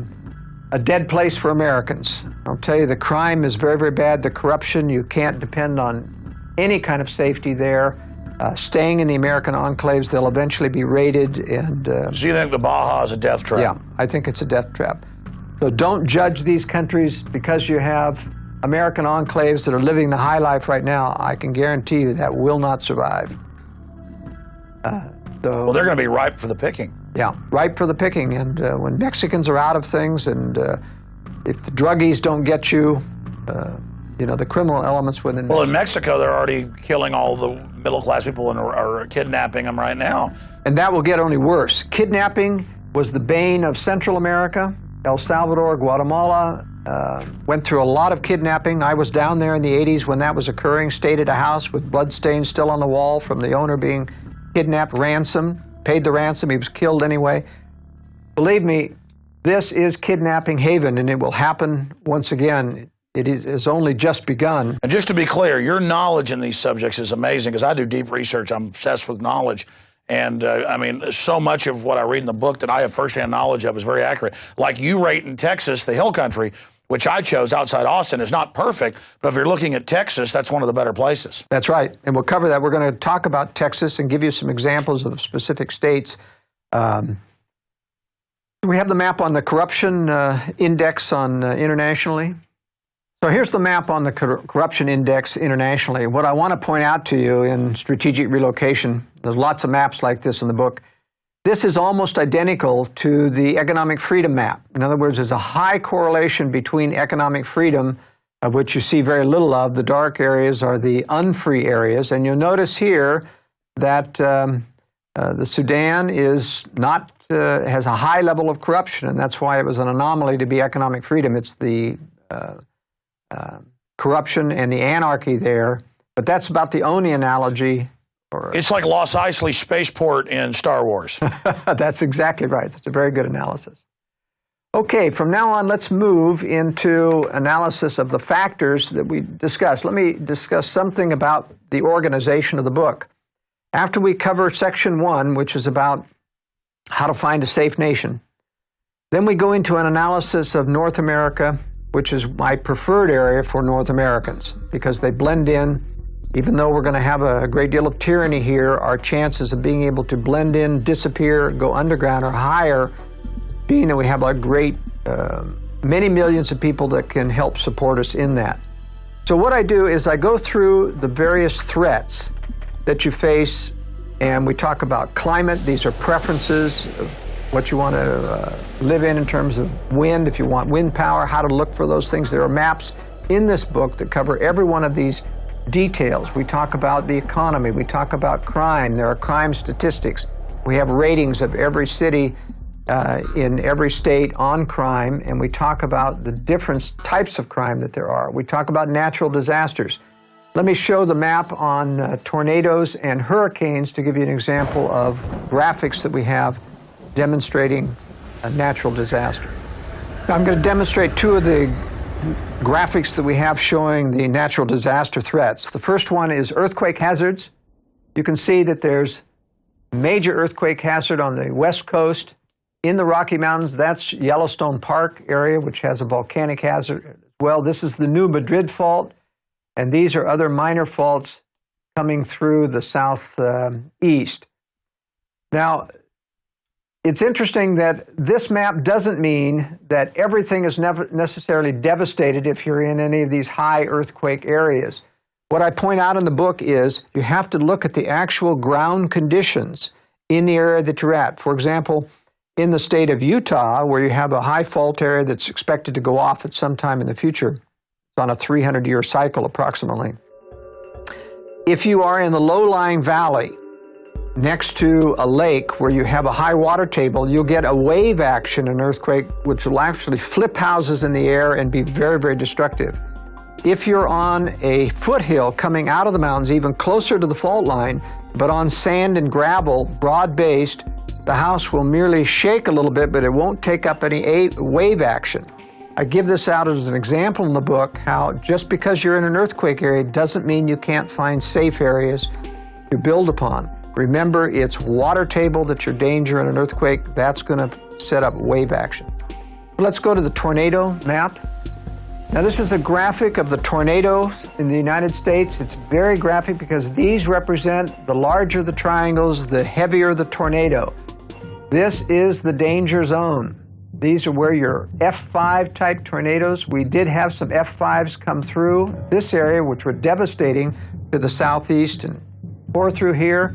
dead place for Americans. I'll tell you, the crime is very, very bad. The corruption, you can't depend on any kind of safety there. Staying in the American enclaves, they'll eventually be raided. And so you think the Baja is a death trap? Yeah, I think it's a death trap. So don't judge these countries because you have American enclaves that are living the high life right now. I can guarantee you that will not survive. Well, they're going to be ripe for the picking. Yeah, ripe for the picking. And when Mexicans are out of things, and if the druggies don't get you, the criminal elements within. Well, in Mexico, they're already killing all the middle-class people and are kidnapping them right now. And that will get only worse. Kidnapping was the bane of Central America, El Salvador, Guatemala. Went through a lot of kidnapping. I was down there in the 80s when that was occurring, stayed at a house with bloodstains still on the wall from the owner being kidnapped, ransom, paid the ransom, he was killed anyway. Believe me, this is kidnapping haven, and it will happen once again. It has only just begun. And just to be clear, your knowledge in these subjects is amazing, because I do deep research. I'm obsessed with knowledge. And I mean, so much of what I read in the book that I have firsthand knowledge of is very accurate. Like you rate in Texas, the Hill Country, which I chose outside Austin, is not perfect, but if you're looking at Texas, that's one of the better places. That's right, and we'll cover that. We're going to talk about Texas and give you some examples of specific states. We have the map on the corruption index on internationally. So here's the map on the corruption index internationally. What I want to point out to you in Strategic Relocation, there's lots of maps like this in the book. This is almost identical to the economic freedom map. In other words, there's a high correlation between economic freedom, of which you see very little of. The dark areas are the unfree areas. And you'll notice here that the Sudan is not, has a high level of corruption, and that's why it was an anomaly to be economic freedom. It's the corruption and the anarchy there. But that's about the only analogy. It's like Los Eisley Spaceport in Star Wars. That's exactly right. That's a very good analysis. Okay, from now on, let's move into analysis of the factors that we discussed. Let me discuss something about the organization of the book. After we cover section 1, which is about how to find a safe nation, then we go into an analysis of North America, which is my preferred area for North Americans, because they blend in. Even though we're going to have a great deal of tyranny here, our chances of being able to blend in, disappear, go underground are higher, being that we have a great, many millions of people that can help support us in that. So what I do is I go through the various threats that you face, and we talk about climate. These are preferences of what you want to live in terms of wind, if you want wind power, how to look for those things. There are maps in this book that cover every one of these details. We talk about the economy. We talk about crime. There are crime statistics. We have ratings of every city in every state on crime, and we talk about the different types of crime that there are. We talk about natural disasters. Let me show the map on tornadoes and hurricanes to give you an example of graphics that we have demonstrating a natural disaster. Now, I'm going to demonstrate two of the graphics that we have showing the natural disaster threats. The first one is earthquake hazards. You can see that there's major earthquake hazard on the west coast. In the Rocky Mountains, that's Yellowstone Park area, which has a volcanic hazard as well. This is the New Madrid Fault, and these are other minor faults coming through the southeast. Now, it's interesting that this map doesn't mean that everything is never necessarily devastated if you're in any of these high earthquake areas. What I point out in the book is you have to look at the actual ground conditions in the area that you're at. For example, in the state of Utah, where you have a high fault area that's expected to go off at some time in the future, it's on a 300-year cycle approximately. If you are in the low-lying valley, next to a lake where you have a high water table, you'll get a wave action, an earthquake, which will actually flip houses in the air and be very, very destructive. If you're on a foothill coming out of the mountains, even closer to the fault line, but on sand and gravel, broad-based, the house will merely shake a little bit, but it won't take up any wave action. I give this out as an example in the book, how just because you're in an earthquake area doesn't mean you can't find safe areas to build upon. Remember, it's water table that's your danger in an earthquake. That's going to set up wave action. Let's go to the tornado map. Now, this is a graphic of the tornadoes in the United States. It's very graphic because these represent the larger the triangles, the heavier the tornado. This is the danger zone. These are where your F5 type tornadoes. We did have some F5s come through this area, which were devastating to the southeast and pour through here.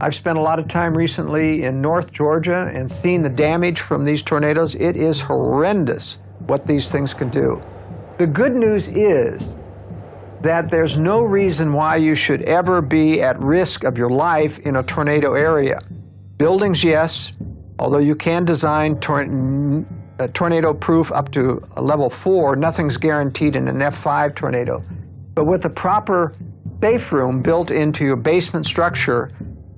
I've spent a lot of time recently in North Georgia and seen the damage from these tornadoes. It is horrendous what these things can do. The good news is that there's no reason why you should ever be at risk of your life in a tornado area. Buildings, yes, although you can design tornado-proof up to a level 4, nothing's guaranteed in an F5 tornado. But with the proper safe room built into your basement structure,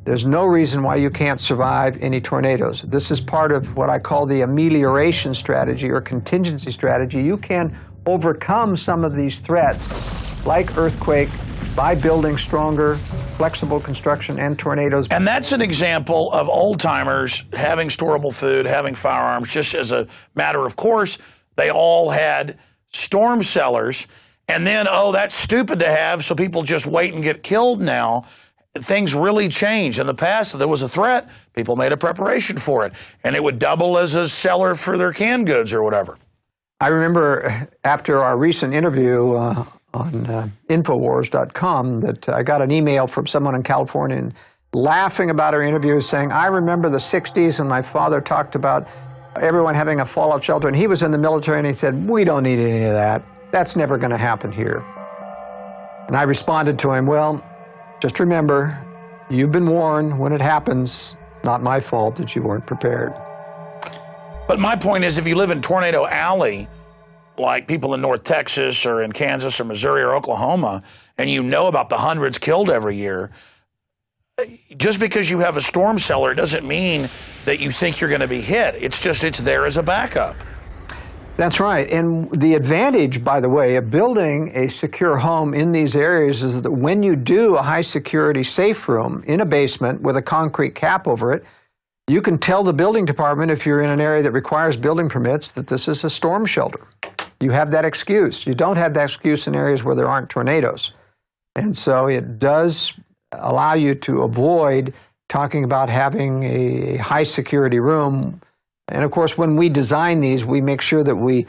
there's no reason why you can't survive any tornadoes. This is part of what I call the amelioration strategy or contingency strategy. You can overcome some of these threats, like earthquake, by building stronger, flexible construction and tornadoes. And that's an example of old-timers having storable food, having firearms, just as a matter of course. They all had storm cellars, and then, oh, that's stupid to have, so people just wait and get killed now. Things really changed. In the past, if there was a threat, people made a preparation for it, and it would double as a cellar for their canned goods or whatever. I remember after our recent interview on Infowars.com that I got an email from someone in California and laughing about our interview, saying, I remember the 60s and my father talked about everyone having a fallout shelter, and he was in the military, and he said, we don't need any of that. That's never going to happen here. And I responded to him, well, just remember, you've been warned. When it happens, not my fault that you weren't prepared. But my point is, if you live in Tornado Alley, like people in North Texas or in Kansas or Missouri or Oklahoma, and you know about the hundreds killed every year, just because you have a storm cellar doesn't mean that you think you're going to be hit. It's just it's there as a backup. That's right. And the advantage, by the way, of building a secure home in these areas is that when you do a high security safe room in a basement with a concrete cap over it, you can tell the building department, if you're in an area that requires building permits, that this is a storm shelter. You have that excuse. You don't have that excuse in areas where there aren't tornadoes. And so it does allow you to avoid talking about having a high security room. And of course, when we design these, we make sure that we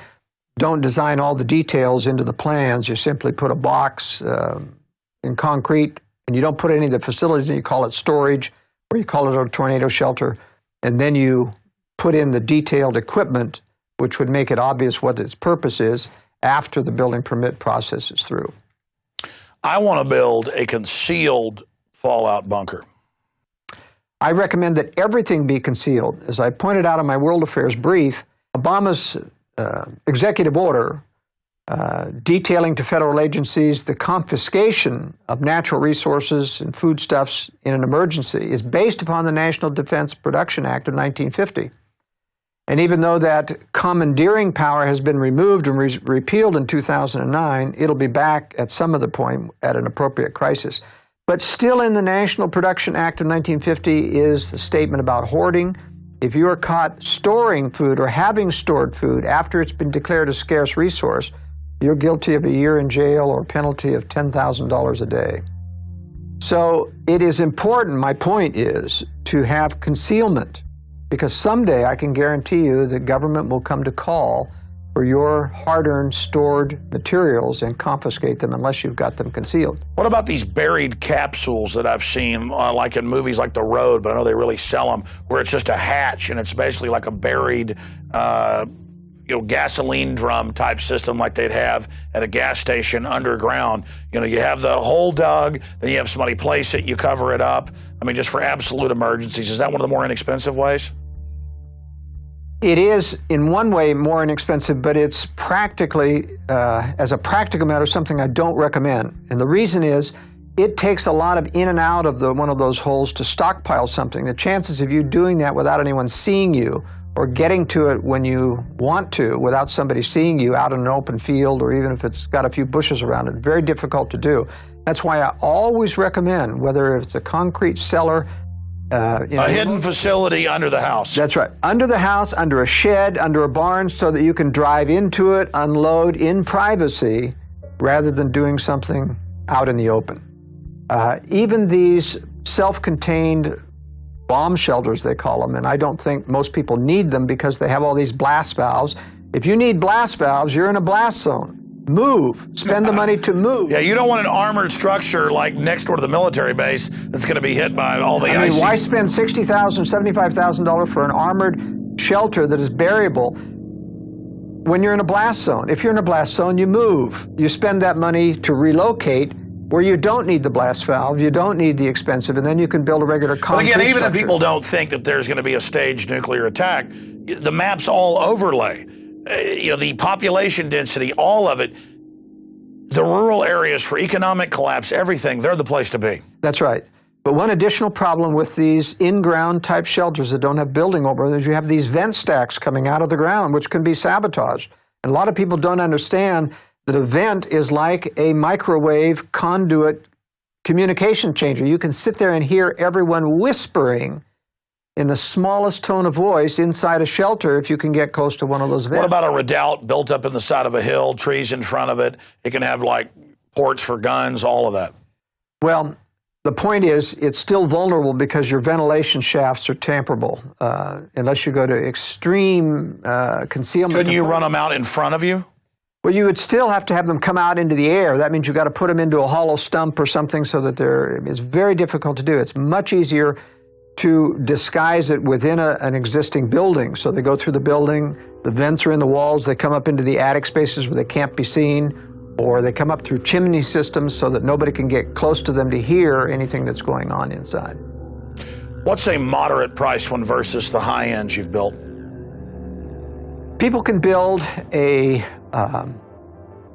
don't design all the details into the plans. You simply put a box in concrete, and you don't put any of the facilities in. You call it storage, or you call it a tornado shelter, and then you put in the detailed equipment, which would make it obvious what its purpose is after the building permit process is through. I want to build a concealed fallout bunker. I recommend that everything be concealed. As I pointed out in my World Affairs brief, Obama's executive order detailing to federal agencies the confiscation of natural resources and foodstuffs in an emergency is based upon the National Defense Production Act of 1950. And even though that commandeering power has been removed and repealed in 2009, it'll be back at some other point at an appropriate crisis. But still in the National Production Act of 1950 is the statement about hoarding. If you are caught storing food or having stored food after it's been declared a scarce resource, you're guilty of a year in jail or a penalty of $10,000 a day. So it is important, my point is, to have concealment, because someday I can guarantee you the government will come to call for your hard-earned stored materials and confiscate them unless you've got them concealed. What about these buried capsules that I've seen, like in movies like The Road, but I know they really sell them, where it's just a hatch and it's basically like a buried gasoline drum type system like they'd have at a gas station underground. You know, you have the hole dug, then you have somebody place it, you cover it up. I mean, just for absolute emergencies. Is that one of the more inexpensive ways? It is, in one way, more inexpensive, but it's practically, as a practical matter, something I don't recommend. And the reason is, it takes a lot of in and out of one of those holes to stockpile something. The chances of you doing that without anyone seeing you, or getting to it when you want to without somebody seeing you out in an open field, or even if it's got a few bushes around it, very difficult to do. That's why I always recommend, whether it's a concrete cellar, a hidden facility under the house. That's right. Under the house, under a shed, under a barn, so that you can drive into it, unload in privacy, rather than doing something out in the open. Even these self-contained bomb shelters, they call them, and I don't think most people need them because they have all these blast valves. If you need blast valves, you're in a blast zone. Move. Spend the money to move. Yeah, you don't want an armored structure like next door to the military base that's going to be hit by all the I mean, why spend $60,000, $75,000 for an armored shelter that is buriable when you're in a blast zone? If you're in a blast zone, you move. You spend that money to relocate where you don't need the blast valve, you don't need the expensive, and then you can build a regular concrete But again, even structure. if people don't think that there's going to be a staged nuclear attack, the map's all overlay. The population density, all of it, the rural areas for economic collapse, everything, they're the place to be. That's right. But one additional problem with these in-ground type shelters that don't have building over them is you have these vent stacks coming out of the ground, which can be sabotaged. And a lot of people don't understand that a vent is like a microwave conduit communication changer. You can sit there and hear everyone whispering in the smallest tone of voice inside a shelter if you can get close to one of those vents. What about a redoubt built up in the side of a hill, trees in front of it? It can have like ports for guns, all of that. Well, the point is it's still vulnerable because your ventilation shafts are tamperable unless you go to extreme concealment. Couldn't you run them out in front of you? Well, you would still have to have them come out into the air. That means you've got to put them into a hollow stump or something so that it's very difficult to do. It's much easier to disguise it within an existing building. So they go through the building, the vents are in the walls, they come up into the attic spaces where they can't be seen, or they come up through chimney systems so that nobody can get close to them to hear anything that's going on inside. What's a moderate price one versus the high ends you've built? People can build in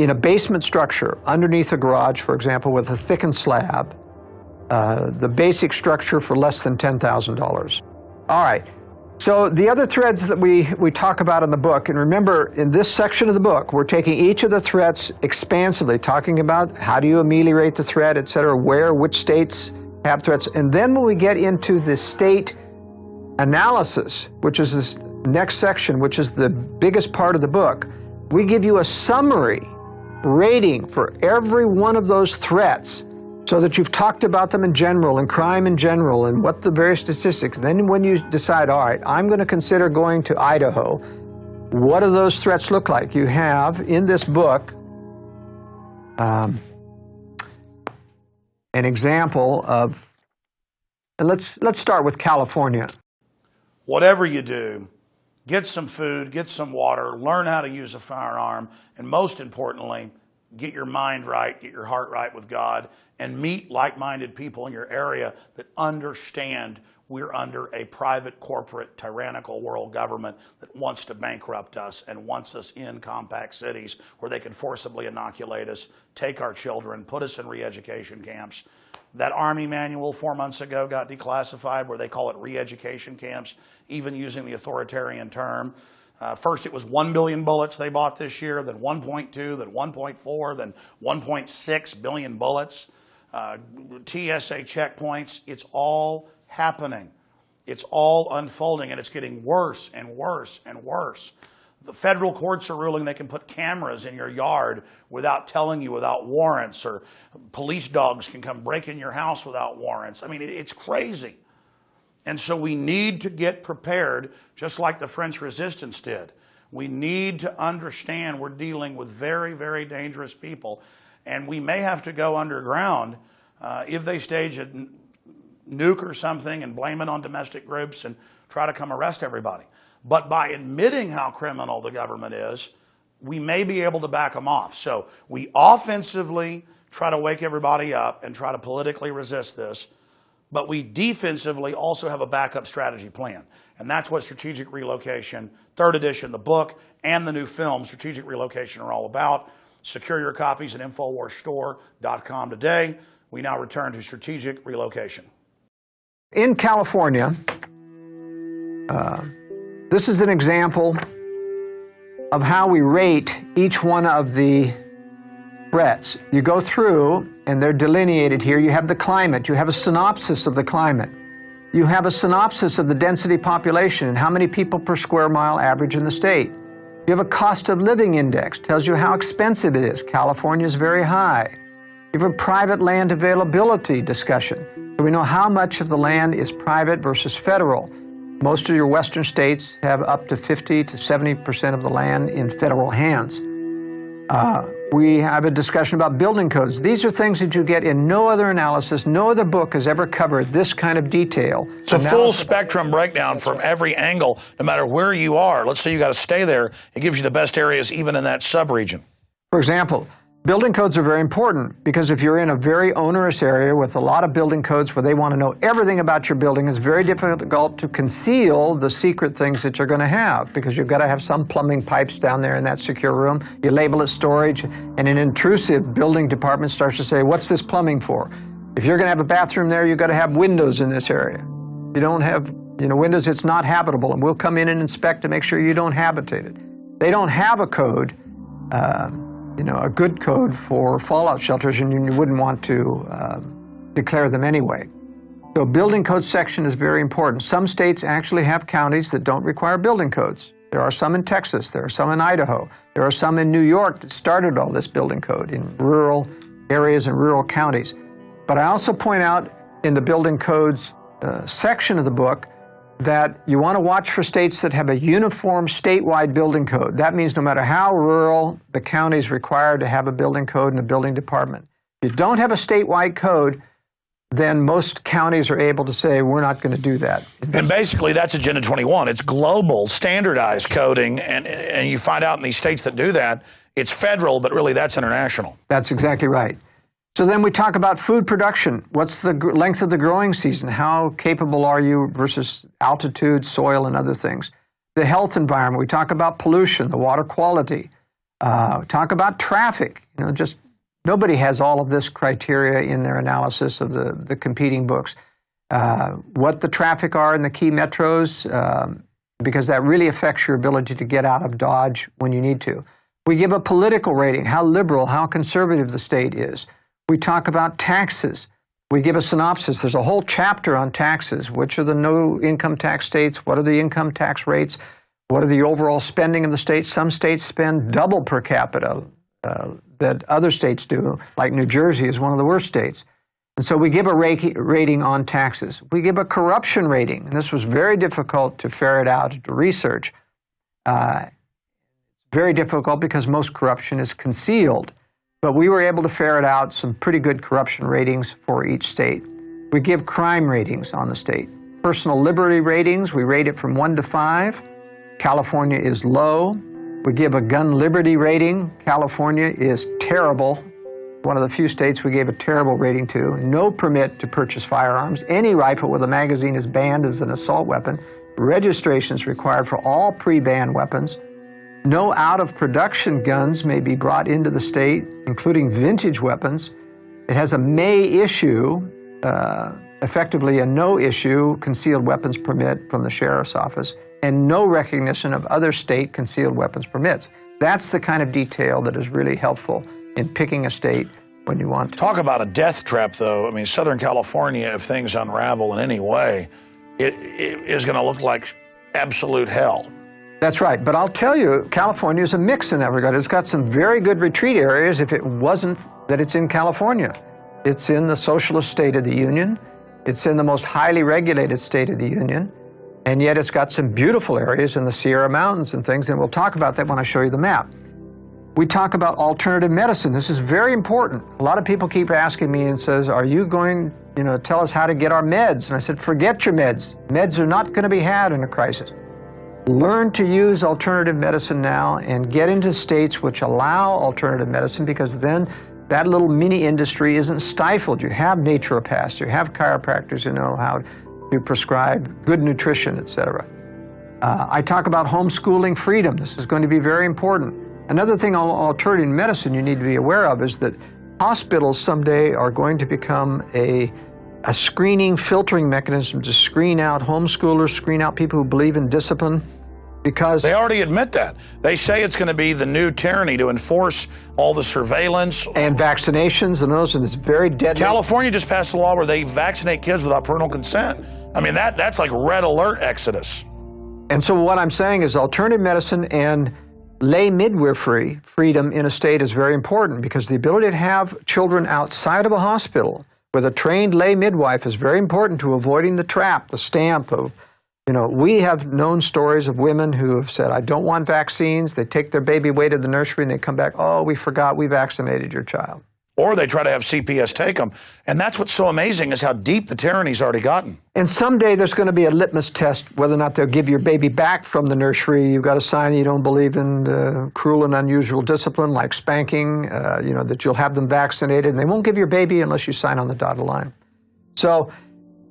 a basement structure underneath a garage, for example, with a thickened slab, the basic structure for less than $10,000. All right, so the other threads that we talk about in the book, and remember, in this section of the book, we're taking each of the threats expansively, talking about how do you ameliorate the threat, et cetera, which states have threats, and then when we get into the state analysis, which is this next section, which is the biggest part of the book, we give you a summary rating for every one of those threats so that you've talked about them in general and crime in general and what the various statistics. Then when you decide, all right, I'm going to consider going to Idaho, what do those threats look like? You have in this book an example of, and let's start with California. Whatever you do, get some food, get some water, learn how to use a firearm, and most importantly, get your mind right, get your heart right with God, and meet like-minded people in your area that understand we're under a private, corporate, tyrannical world government that wants to bankrupt us and wants us in compact cities where they can forcibly inoculate us, take our children, put us in re-education camps. That Army manual 4 months ago got declassified where they call it re-education camps, even using the authoritarian term. First it was 1 billion bullets they bought this year, then 1.2, then 1.4, then 1.6 billion bullets. TSA checkpoints, it's all happening. It's all unfolding, and it's getting worse and worse and worse. The federal courts are ruling they can put cameras in your yard without telling you, without warrants, or police dogs can come break in your house without warrants. I mean, it's crazy. And so we need to get prepared, just like the French resistance did. We need to understand we're dealing with very, very dangerous people, and we may have to go underground if they stage a nuke or something and blame it on domestic groups and try to come arrest everybody. But by admitting how criminal the government is, we may be able to back them off. So we offensively try to wake everybody up and try to politically resist this, but we defensively also have a backup strategy plan. And that's what Strategic Relocation, 3rd edition, the book, and the new film, Strategic Relocation, are all about. Secure your copies at InfoWarsStore.com today. We now return to Strategic Relocation. In California, this is an example of how we rate each one of the threats. You go through, and they're delineated here. You have the climate. You have a synopsis of the climate. You have a synopsis of the density population and how many people per square mile average in the state. You have a cost of living index, tells you how expensive it is. California is very high. You have a private land availability discussion. So we know how much of the land is private versus federal. Most of your western states have up to 50 to 70% of the land in federal hands. We have a discussion about building codes. These are things that you get in no other analysis. No other book has ever covered this kind of detail. It's a full spectrum breakdown from every angle, no matter where you are. Let's say you got to stay there. It gives you the best areas even in that sub-region. For example, building codes are very important because if you're in a very onerous area with a lot of building codes where they want to know everything about your building, it's very difficult to conceal the secret things that you're going to have because you've got to have some plumbing pipes down there in that secure room. You label it storage, and an intrusive building department starts to say, what's this plumbing for? If you're going to have a bathroom there, you've got to have windows in this area. You don't have windows, it's not habitable, and we'll come in and inspect to make sure you don't habitate it. They don't have a code, a good code for fallout shelters, and you wouldn't want to declare them anyway. So building code section is very important. Some states actually have counties that don't require building codes. There are some in Texas, there are some in Idaho, there are some in New York that started all this building code in rural areas and rural counties. But I also point out in the building codes section of the book that you want to watch for states that have a uniform statewide building code. That means no matter how rural, the county is required to have a building code and a building department. If you don't have a statewide code, then most counties are able to say, we're not going to do that. And basically, that's Agenda 21. It's global, standardized coding, and you find out in these states that do that, it's federal, but really that's international. That's exactly right. So then we talk about food production. What's the length of the growing season? How capable are you versus altitude, soil, and other things? The health environment. We talk about pollution, the water quality. Talk about traffic. Just nobody has all of this criteria in their analysis of the competing books. What the traffic are in the key metros, because that really affects your ability to get out of Dodge when you need to. We give a political rating, how liberal, how conservative the state is. We talk about taxes. We give a synopsis. There's a whole chapter on taxes. Which are the no income tax states? What are the income tax rates? What are the overall spending of the states? Some states spend double per capita that other states do, like New Jersey is one of the worst states. And so we give a rating on taxes. We give a corruption rating, and this was very difficult to ferret out, to research. Very difficult because most corruption is concealed. But we were able to ferret out some pretty good corruption ratings for each state. We give crime ratings on the state. Personal liberty ratings, we rate it from 1 to 5. California is low. We give a gun liberty rating. California is terrible. One of the few states we gave a terrible rating to. No permit to purchase firearms. Any rifle with a magazine is banned as an assault weapon. Registration is required for all pre-banned weapons. No out-of-production guns may be brought into the state, including vintage weapons. It has a may issue, effectively a no-issue concealed weapons permit from the sheriff's office, and no recognition of other state concealed weapons permits. That's the kind of detail that is really helpful in picking a state when you want to. Talk about a death trap, though. I mean, Southern California, if things unravel in any way, it is going to look like absolute hell. That's right. But I'll tell you, California is a mix in that regard. It's got some very good retreat areas if it wasn't that it's in California. It's in the socialist state of the Union. It's in the most highly regulated state of the Union. And yet it's got some beautiful areas in the Sierra Mountains and things, and we'll talk about that when I show you the map. We talk about alternative medicine. This is very important. A lot of people keep asking me and says, are you going, to tell us how to get our meds? And I said, forget your meds. Meds are not going to be had in a crisis. Learn to use alternative medicine now and get into states which allow alternative medicine, because then that little mini industry isn't stifled. You have naturopaths, you have chiropractors who know how to prescribe good nutrition, etc. I talk about homeschooling freedom. This is going to be very important. Another thing on alternative medicine you need to be aware of is that hospitals someday are going to become a screening, filtering mechanism to screen out homeschoolers, screen out people who believe in discipline, because they already admit that. They say it's going to be the new tyranny to enforce all the surveillance. And vaccinations and those, and it's very deadly. California just passed a law where they vaccinate kids without parental consent. I mean, that's like red alert exodus. And so what I'm saying is alternative medicine and lay midwifery freedom in a state is very important, because the ability to have children outside of a hospital with a trained lay midwife is very important to avoiding the trap, the stamp of You know, we have known stories of women who have said, I don't want vaccines. They take their baby away to the nursery and they come back, oh, we forgot we vaccinated your child. Or they try to have CPS take them. And that's what's so amazing is how deep the tyranny's already gotten. And someday there's going to be a litmus test whether or not they'll give your baby back from the nursery. You've got to sign that you don't believe in cruel and unusual discipline like spanking, you know, that you'll have them vaccinated. And they won't give your baby unless you sign on the dotted line. So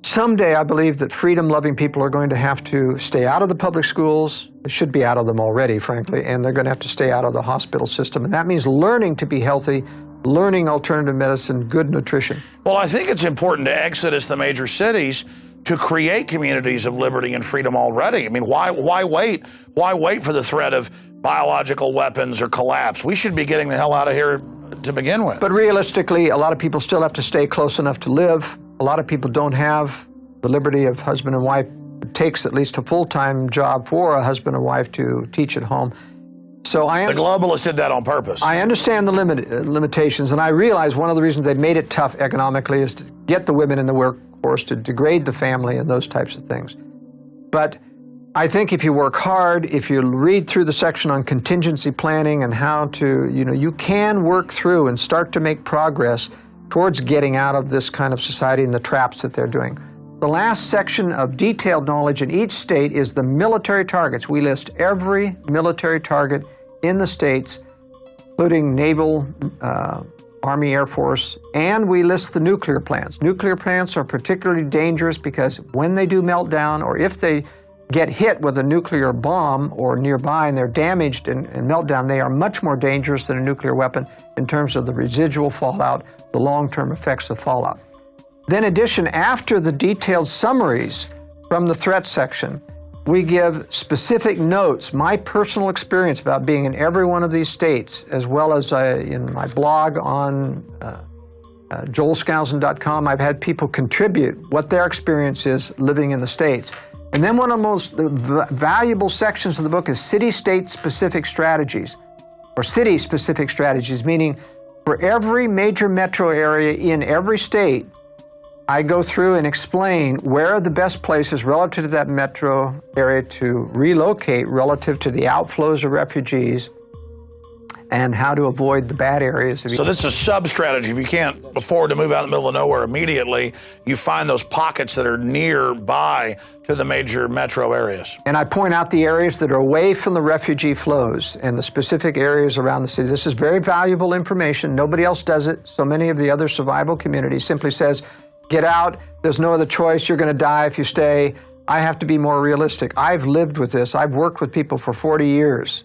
someday I believe that freedom-loving people are going to have to stay out of the public schools. They should be out of them already, frankly. And they're going to have to stay out of the hospital system. And that means learning to be healthy, learning alternative medicine, good nutrition. Well, I think it's important to exodus the major cities to create communities of liberty and freedom already. I mean, why wait? Why wait for the threat of biological weapons or collapse? We should be getting the hell out of here to begin with. But realistically, a lot of people still have to stay close enough to live. A lot of people don't have the liberty of husband and wife. It takes at least a full-time job for a husband and wife to teach at home. So the globalists did that on purpose. I understand the limitations, and I realize one of the reasons they've made it tough economically is to get the women in the workforce, to degrade the family and those types of things. But I think if you work hard, if you read through the section on contingency planning and how to, you know, you can work through and start to make progress towards getting out of this kind of society and the traps that they're doing. The last section of detailed knowledge in each state is the military targets. We list every military target in the states, including naval, Army, Air Force, and we list the nuclear plants. Nuclear plants are particularly dangerous because when they do melt down, or if they get hit with a nuclear bomb or nearby and they're damaged and melt down, they are much more dangerous than a nuclear weapon in terms of the residual fallout, the long-term effects of fallout. Then in addition, after the detailed summaries from the threat section, we give specific notes, my personal experience about being in every one of these states, as well as in my blog on joelskousen.com, I've had people contribute what their experience is living in the states. And then one of the most valuable sections of the book is city-state specific strategies, or city-specific strategies, meaning for every major metro area in every state, I go through and explain where are the best places relative to that metro area to relocate relative to the outflows of refugees and how to avoid the bad areas. So this is a sub-strategy. If you can't afford to move out in the middle of nowhere immediately, you find those pockets that are nearby to the major metro areas. And I point out the areas that are away from the refugee flows and the specific areas around the city. This is very valuable information. Nobody else does it. So many of the other survival communities simply says, get out, there's no other choice, you're going to die if you stay. I have to be more realistic. I've lived with this. I've worked with people for 40 years,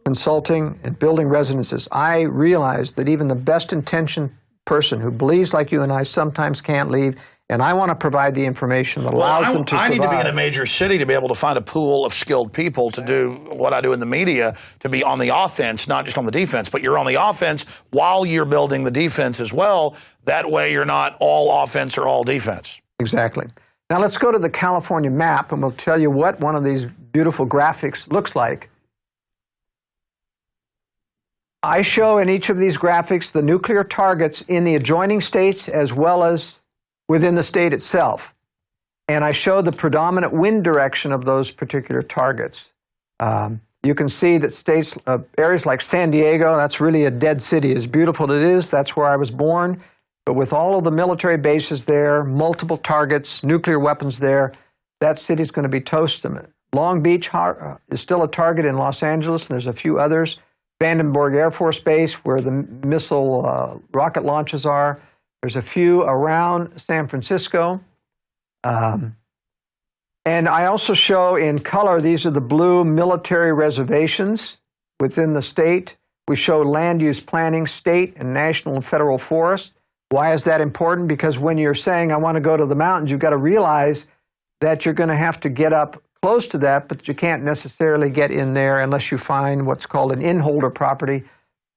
consulting and building residences. I realize that even the best intentioned person who believes like you and I sometimes can't leave, and I want to provide the information that allows them to survive. I need to be in a major city to be able to find a pool of skilled people to do what I do in the media, to be on the offense, not just on the defense, but you're on the offense while you're building the defense as well. That way you're not all offense or all defense. Exactly. Now let's go to the California map, and we'll tell you what one of these beautiful graphics looks like. I show in each of these graphics the nuclear targets in the adjoining states as well as within the state itself. And I show the predominant wind direction of those particular targets. You can see that states, areas like San Diego, that's really a dead city. As beautiful as it is, that's where I was born. But with all of the military bases there, multiple targets, nuclear weapons there, that city's going to be toast. Long Beach is still a target in Los Angeles, and there's a few others. Vandenberg Air Force Base, where the missile rocket launches are. There's a few around San Francisco. And I also show in color, these are the blue military reservations within the state. We show land use planning, state and national and federal forests. Why is that important? Because when you're saying, I want to go to the mountains, you've got to realize that you're going to have to get up close to that, but you can't necessarily get in there unless you find what's called an inholder property.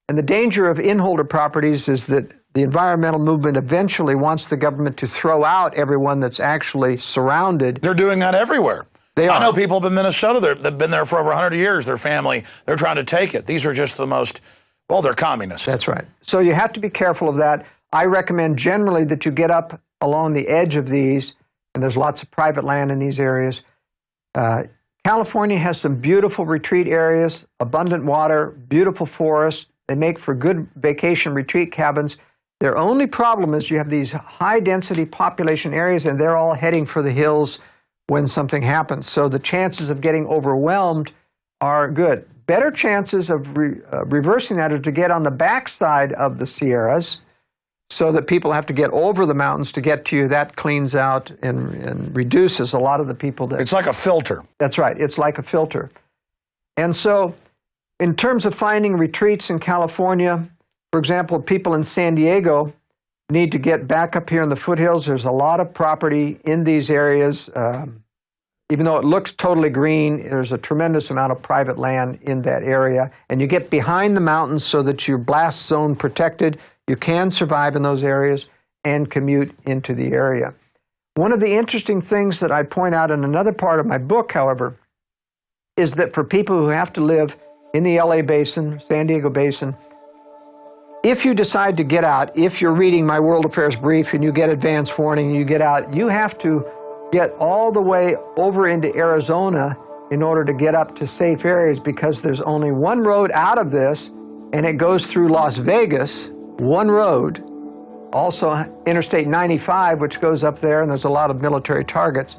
And the danger of inholder properties is that the environmental movement eventually wants the government to throw out everyone that's actually surrounded. They're doing that everywhere. They are. I know people up in Minnesota, they've been there for over 100 years, their family, they're trying to take it. These are just the most, well, they're communists. That's right. So you have to be careful of that. I recommend generally that you get up along the edge of these, and there's lots of private land in these areas. California has some beautiful retreat areas, abundant water, beautiful forests. They make for good vacation retreat cabins. Their only problem is you have these high-density population areas, and they're all heading for the hills when something happens. So the chances of getting overwhelmed are good. Better chances of reversing that are to get on the backside of the Sierras so that people have to get over the mountains to get to you. That cleans out and reduces a lot of the people that... It's like a filter. That's right. It's like a filter. And so in terms of finding retreats in California, for example, people in San Diego need to get back up here in the foothills. There's a lot of property in these areas. Even though it looks totally green, there's a tremendous amount of private land in that area. And you get behind the mountains so that you're blast zone protected. You can survive in those areas and commute into the area. One of the interesting things that I point out in another part of my book, however, is that for people who have to live in the LA Basin, San Diego Basin, if you decide to get out, if you're reading my World Affairs Brief and you get advance warning and you get out, you have to get all the way over into Arizona in order to get up to safe areas, because there's only one road out of this, and it goes through Las Vegas, one road. Also Interstate 95, which goes up there, and there's a lot of military targets.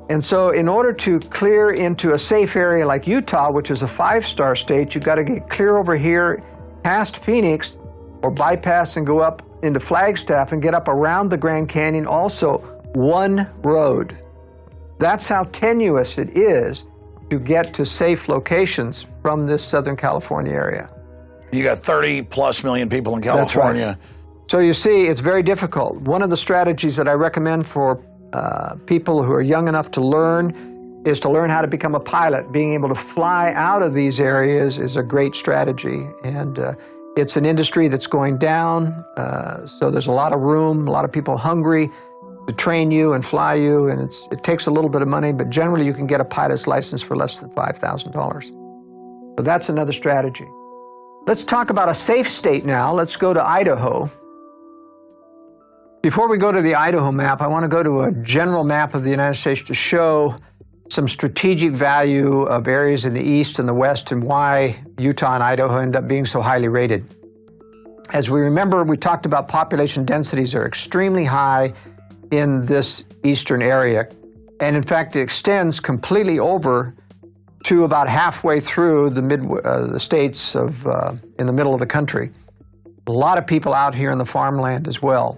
And so in order to clear into a safe area like Utah, which is a 5-star state, you've got to get clear over here past Phoenix, or bypass and go up into Flagstaff and get up around the Grand Canyon, also one road. That's how tenuous it is to get to safe locations from this Southern California area. You got 30+ million people in California. That's right. So you see, it's very difficult. One of the strategies that I recommend for people who are young enough to learn is to learn how to become a pilot. Being able to fly out of these areas is a great strategy. And it's an industry that's going down, so there's a lot of room, a lot of people hungry to train you and fly you, and it takes a little bit of money, but generally you can get a pilot's license for less than $5,000. So that's another strategy. Let's talk about a safe state now. Let's go to Idaho. Before we go to the Idaho map, I want to go to a general map of the United States to show some strategic value of areas in the east and the west and why Utah and Idaho end up being so highly rated. As we remember, we talked about population densities are extremely high in this eastern area. And in fact, it extends completely over to about halfway through the states of in the middle of the country. A lot of people out here in the farmland as well.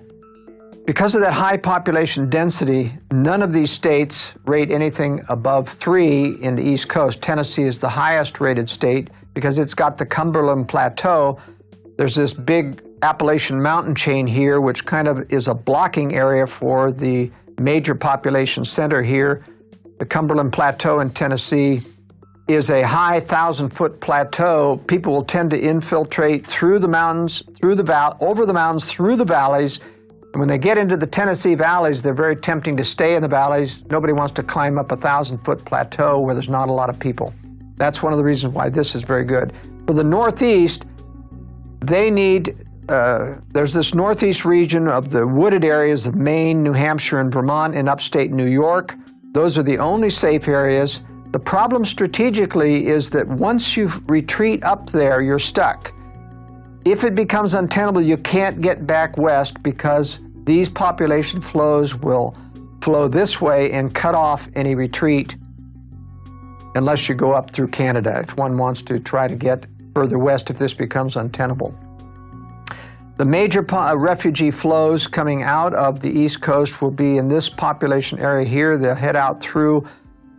Because of that high population density, none of these states rate anything above 3 in the East Coast. Tennessee is the highest rated state because it's got the Cumberland Plateau. There's this big Appalachian mountain chain here, which kind of is a blocking area for the major population center here. The Cumberland Plateau in Tennessee is a high 1,000-foot plateau. People will tend to infiltrate through the mountains, over the mountains, through the valleys. And when they get into the Tennessee valleys, they're very tempting to stay in the valleys. Nobody wants to climb up a 1,000-foot plateau where there's not a lot of people. That's one of the reasons why this is very good. For the Northeast, they need, there's this Northeast region of the wooded areas of Maine, New Hampshire, and Vermont, and upstate New York. Those are the only safe areas. The problem strategically is that once you retreat up there, you're stuck. If it becomes untenable, you can't get back west because these population flows will flow this way and cut off any retreat unless you go up through Canada, if one wants to try to get further west if this becomes untenable. The major refugee flows coming out of the East Coast will be in this population area here. They'll head out through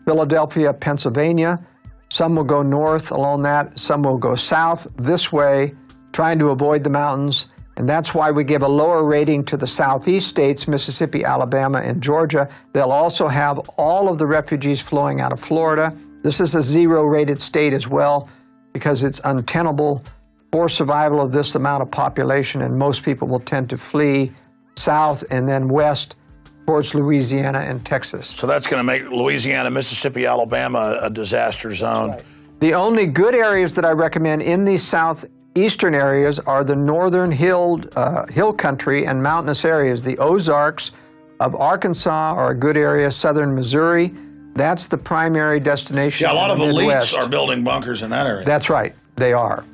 Philadelphia, Pennsylvania. Some will go north along that. Some will go south this way, trying to avoid the mountains. And that's why we give a lower rating to the southeast states, Mississippi, Alabama, and Georgia. They'll also have all of the refugees flowing out of Florida. This is a 0-rated state as well because it's untenable for survival of this amount of population, and most people will tend to flee south and then west towards Louisiana and Texas. So that's going to make Louisiana, Mississippi, Alabama a disaster zone. Right. The only good areas that I recommend in these southeastern areas are the northern hill country and mountainous areas. The Ozarks of Arkansas are a good area, southern Missouri, That's the primary destination. Yeah, a lot of Midwest. elites are building bunkers in that area. That's right, they are.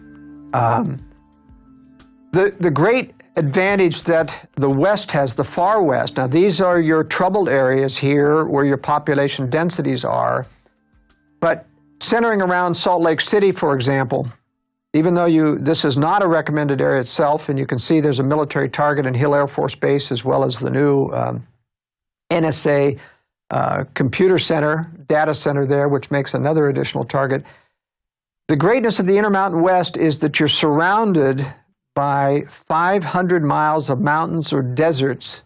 The great advantage that the West has, the far West, now these are your troubled areas here where your population densities are, but centering around Salt Lake City, for example, even though this is not a recommended area itself, and you can see there's a military target in Hill Air Force Base as well as the new NSA computer center, data center there, which makes another additional target. The greatness of the Intermountain West is that you're surrounded by 500 miles of mountains or deserts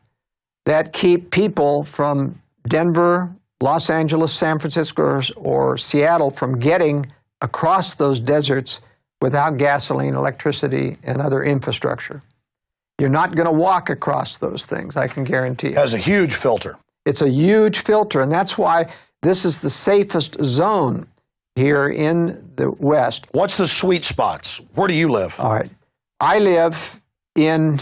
that keep people from Denver, Los Angeles, San Francisco, or Seattle from getting across those deserts without gasoline, electricity, and other infrastructure. You're not going to walk across those things, I can guarantee you. It has a huge filter. It's a huge filter, and that's why this is the safest zone here in the West. What's the sweet spots? Where do you live? All right. I live in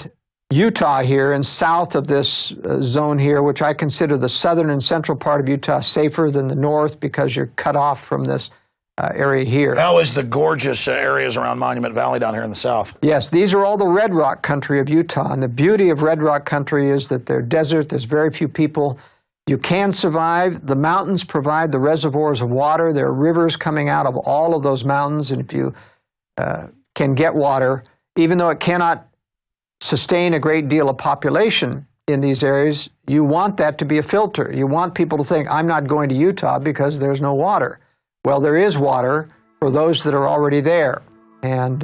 Utah here and south of this zone here, which I consider the southern and central part of Utah safer than the north because you're cut off from this area here. How is the gorgeous areas around Monument Valley down here in the south? Yes, these are all the red rock country of Utah. And the beauty of red rock country is that they're desert, there's very few people. You can survive. The mountains provide the reservoirs of water. There are rivers coming out of all of those mountains. And if you can get water, even though it cannot sustain a great deal of population in these areas, you want that to be a filter. You want people to think, I'm not going to Utah because there's no water. Well, there is water for those that are already there. And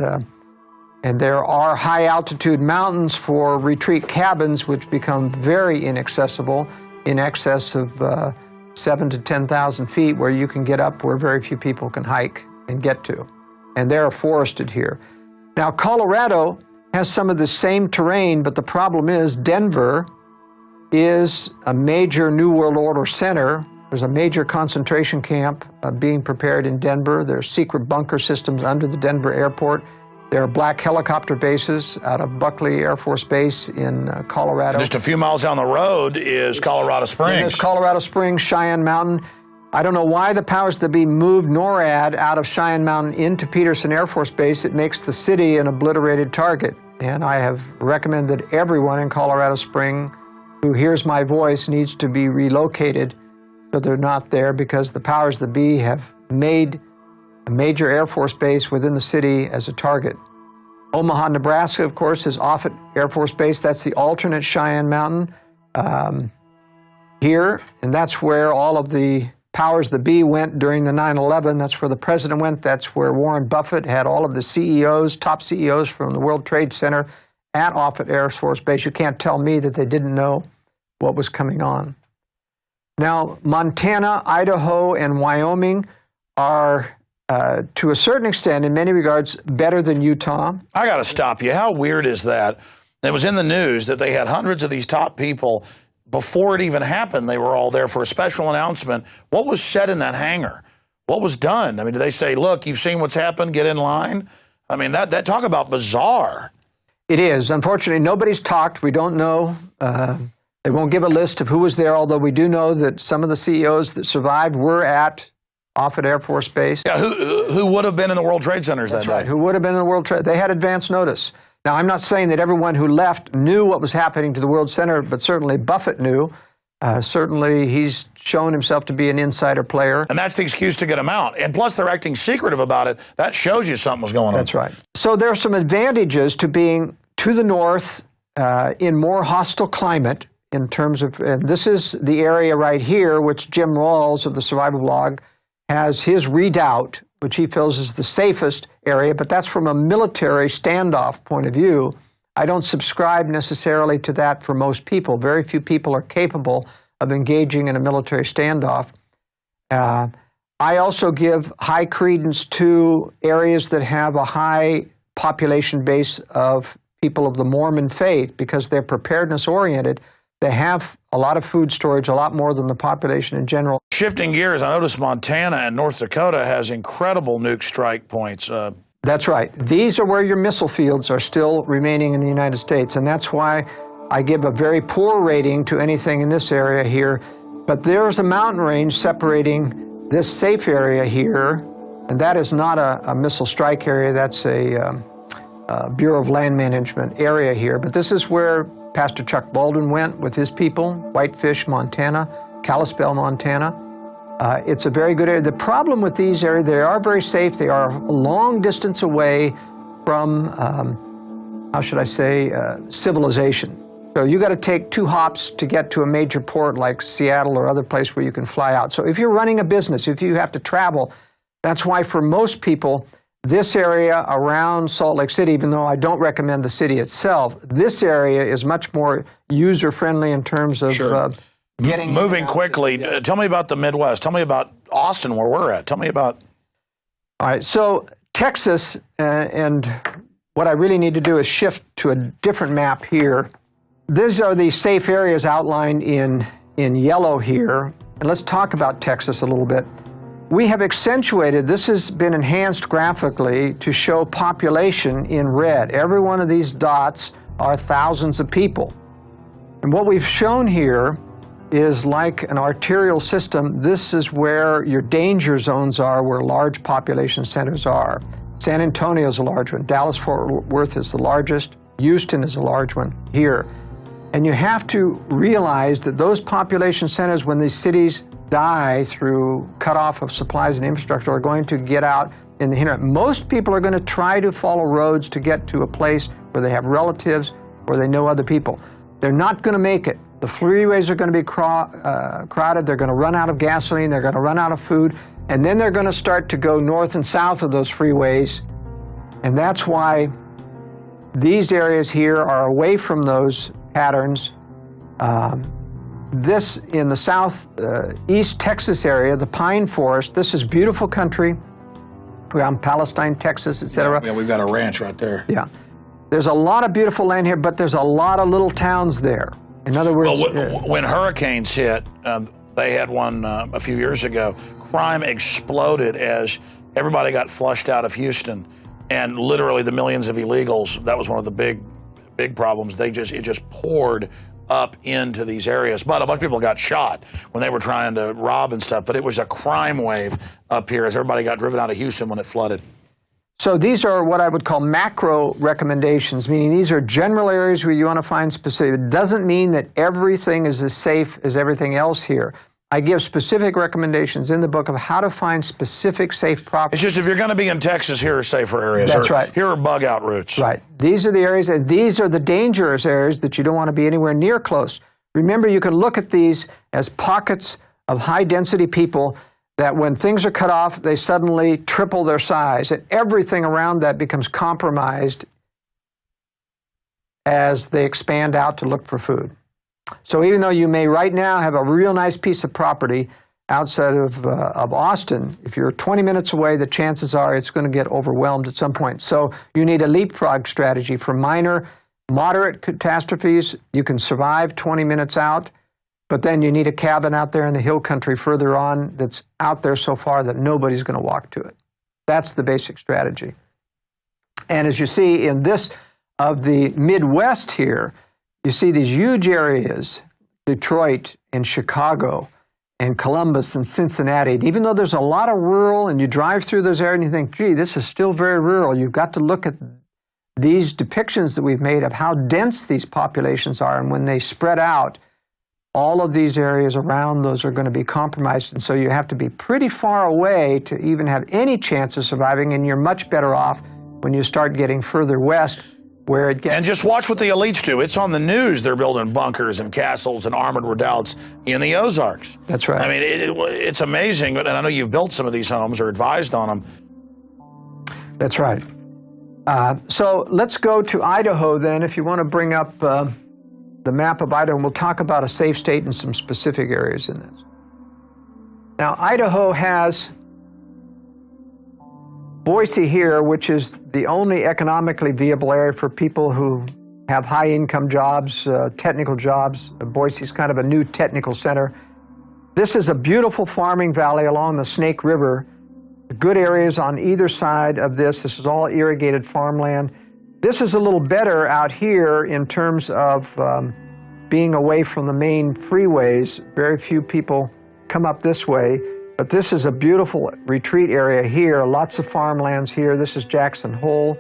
there are high altitude mountains for retreat cabins, which become very inaccessible in excess of 7,000 to 10,000 feet, where you can get up where very few people can hike and get to. And they're forested here. Now, Colorado has some of the same terrain, but the problem is Denver is a major New World Order center. There's a major concentration camp being prepared in Denver. There are secret bunker systems under the Denver airport. There are black helicopter bases out of Buckley Air Force Base in Colorado. And just a few miles down the road is Colorado Springs. And there's Colorado Springs, Cheyenne Mountain. I don't know why the powers that be moved NORAD out of Cheyenne Mountain into Peterson Air Force Base. It makes the city an obliterated target. And I have recommended everyone in Colorado Springs who hears my voice needs to be relocated so they're not there, because the powers that be have made a major Air Force base within the city as a target. Omaha, Nebraska, of course, is Offutt Air Force Base. That's the alternate Cheyenne Mountain here, and that's where all of the powers that be went during the 9/11. That's where the president went. That's where Warren Buffett had all of the CEOs, top CEOs from the World Trade Center at Offutt Air Force Base. You can't tell me that they didn't know what was coming on. Now, Montana, Idaho, and Wyoming are, to a certain extent, in many regards, better than Utah. I got to stop you. How weird is that? It was in the news that they had hundreds of these top people. Before it even happened, they were all there for a special announcement. What was said in that hangar? What was done? I mean, did they say, look, you've seen what's happened, get in line? I mean, that talk about bizarre. It is. Unfortunately, nobody's talked. We don't know. They won't give a list of who was there, although we do know that some of the CEOs that survived were at Offutt Air Force Base. Yeah, who would have been in the World Trade Centers that day? That's right, who would have been in the World Trade. They had advance notice. Now, I'm not saying that everyone who left knew what was happening to the World Center, but certainly Buffett knew. Certainly, he's shown himself to be an insider player. And that's the excuse to get him out. And plus, they're acting secretive about it. That shows you something was going on. That's right. So there are some advantages to being to the north in more hostile climate in terms of, and this is the area right here, which Jim Rawls of the Survival Blog has his redoubt, which he feels is the safest area, but that's from a military standoff point of view. I don't subscribe necessarily to that for most people. Very few people are capable of engaging in a military standoff. I also give high credence to areas that have a high population base of people of the Mormon faith because they're preparedness-oriented. They have a lot of food storage, a lot more than the population in general. Shifting gears, I noticed Montana and North Dakota has incredible nuke strike points. That's right. These are where your missile fields are still remaining in the United States, and that's why I give a very poor rating to anything in this area here. But there's a mountain range separating this safe area here, and that is not a missile strike area. That's a Bureau of Land Management area here. But this is where Pastor Chuck Baldwin went with his people, Whitefish, Montana, Kalispell, Montana. It's a very good area. The problem with these areas, they are very safe. They are a long distance away from, how should I say, civilization. So you got to take 2 hops to get to a major port like Seattle or other place where you can fly out. So if you're running a business, if you have to travel, that's why for most people, this area around Salt Lake City, even though I don't recommend the city itself, this area is much more user-friendly in terms of getting... Moving quickly, tell me about the Midwest. Tell me about Austin, where we're at. Tell me about... All right, so Texas, and what I really need to do is shift to a different map here. These are the safe areas outlined in yellow here. And let's talk about Texas a little bit. We have accentuated, this has been enhanced graphically to show population in red. Every one of these dots are thousands of people. And what we've shown here is like an arterial system. This is where your danger zones are, where large population centers are. San Antonio is a large one. Dallas-Fort Worth is the largest. Houston is a large one here. And you have to realize that those population centers, when these cities die through cutoff of supplies and infrastructure, are going to get out in the hinterland. Most people are going to try to follow roads to get to a place where they have relatives or they know other people. They're not going to make it. The freeways are going to be crowded. They're going to run out of gasoline. They're going to run out of food. And then they're going to start to go north and south of those freeways. And that's why these areas here are away from those patterns. This in the southeast Texas area, the pine forest, this is beautiful country around Palestine, Texas, etc. Yeah, we've got a ranch right there. Yeah. There's a lot of beautiful land here, but there's a lot of little towns there. In other words... Well, when hurricanes hit, they had one a few years ago, crime exploded as everybody got flushed out of Houston. And literally the millions of illegals, that was one of the big problems. It just poured up into these areas. But a bunch of people got shot when they were trying to rob and stuff. But it was a crime wave up here as everybody got driven out of Houston when it flooded. So these are what I would call macro recommendations, meaning these are general areas where you want to find specific. It doesn't mean that everything is as safe as everything else here. I give specific recommendations in the book of how to find specific safe properties. It's just if you're going to be in Texas, here are safer areas. That's right. Here are bug out routes. Right. These are the areas, and these are the dangerous areas that you don't want to be anywhere near close. Remember, you can look at these as pockets of high-density people that when things are cut off, they suddenly triple their size, and everything around that becomes compromised as they expand out to look for food. So even though you may right now have a real nice piece of property outside of Austin, if you're 20 minutes away, the chances are it's going to get overwhelmed at some point. So you need a leapfrog strategy for minor, moderate catastrophes. You can survive 20 minutes out, but then you need a cabin out there in the hill country further on that's out there so far that nobody's going to walk to it. That's the basic strategy. And as you see in this of the Midwest here, you see these huge areas, Detroit and Chicago and Columbus and Cincinnati. And even though there's a lot of rural, and you drive through those areas and you think, gee, this is still very rural, you've got to look at these depictions that we've made of how dense these populations are. And when they spread out, all of these areas around those are going to be compromised. And so you have to be pretty far away to even have any chance of surviving. And you're much better off when you start getting further west, where it gets... And just watch what the elites do. It's on the news. They're building bunkers and castles and armored redoubts in the Ozarks. That's right. I mean, it's amazing. And I know you've built some of these homes or advised on them. That's right. So let's go to Idaho then, if you want to bring up the map of Idaho, and we'll talk about a safe state and some specific areas in this. Now, Idaho has Boise here, which is the only economically viable area for people who have high-income jobs, technical jobs. Boise's kind of a new technical center. This is a beautiful farming valley along the Snake River. Good areas on either side of this. This is all irrigated farmland. This is a little better out here in terms of being away from the main freeways. Very few people come up this way, but this is a beautiful retreat area here. Lots of farmlands here. This is Jackson Hole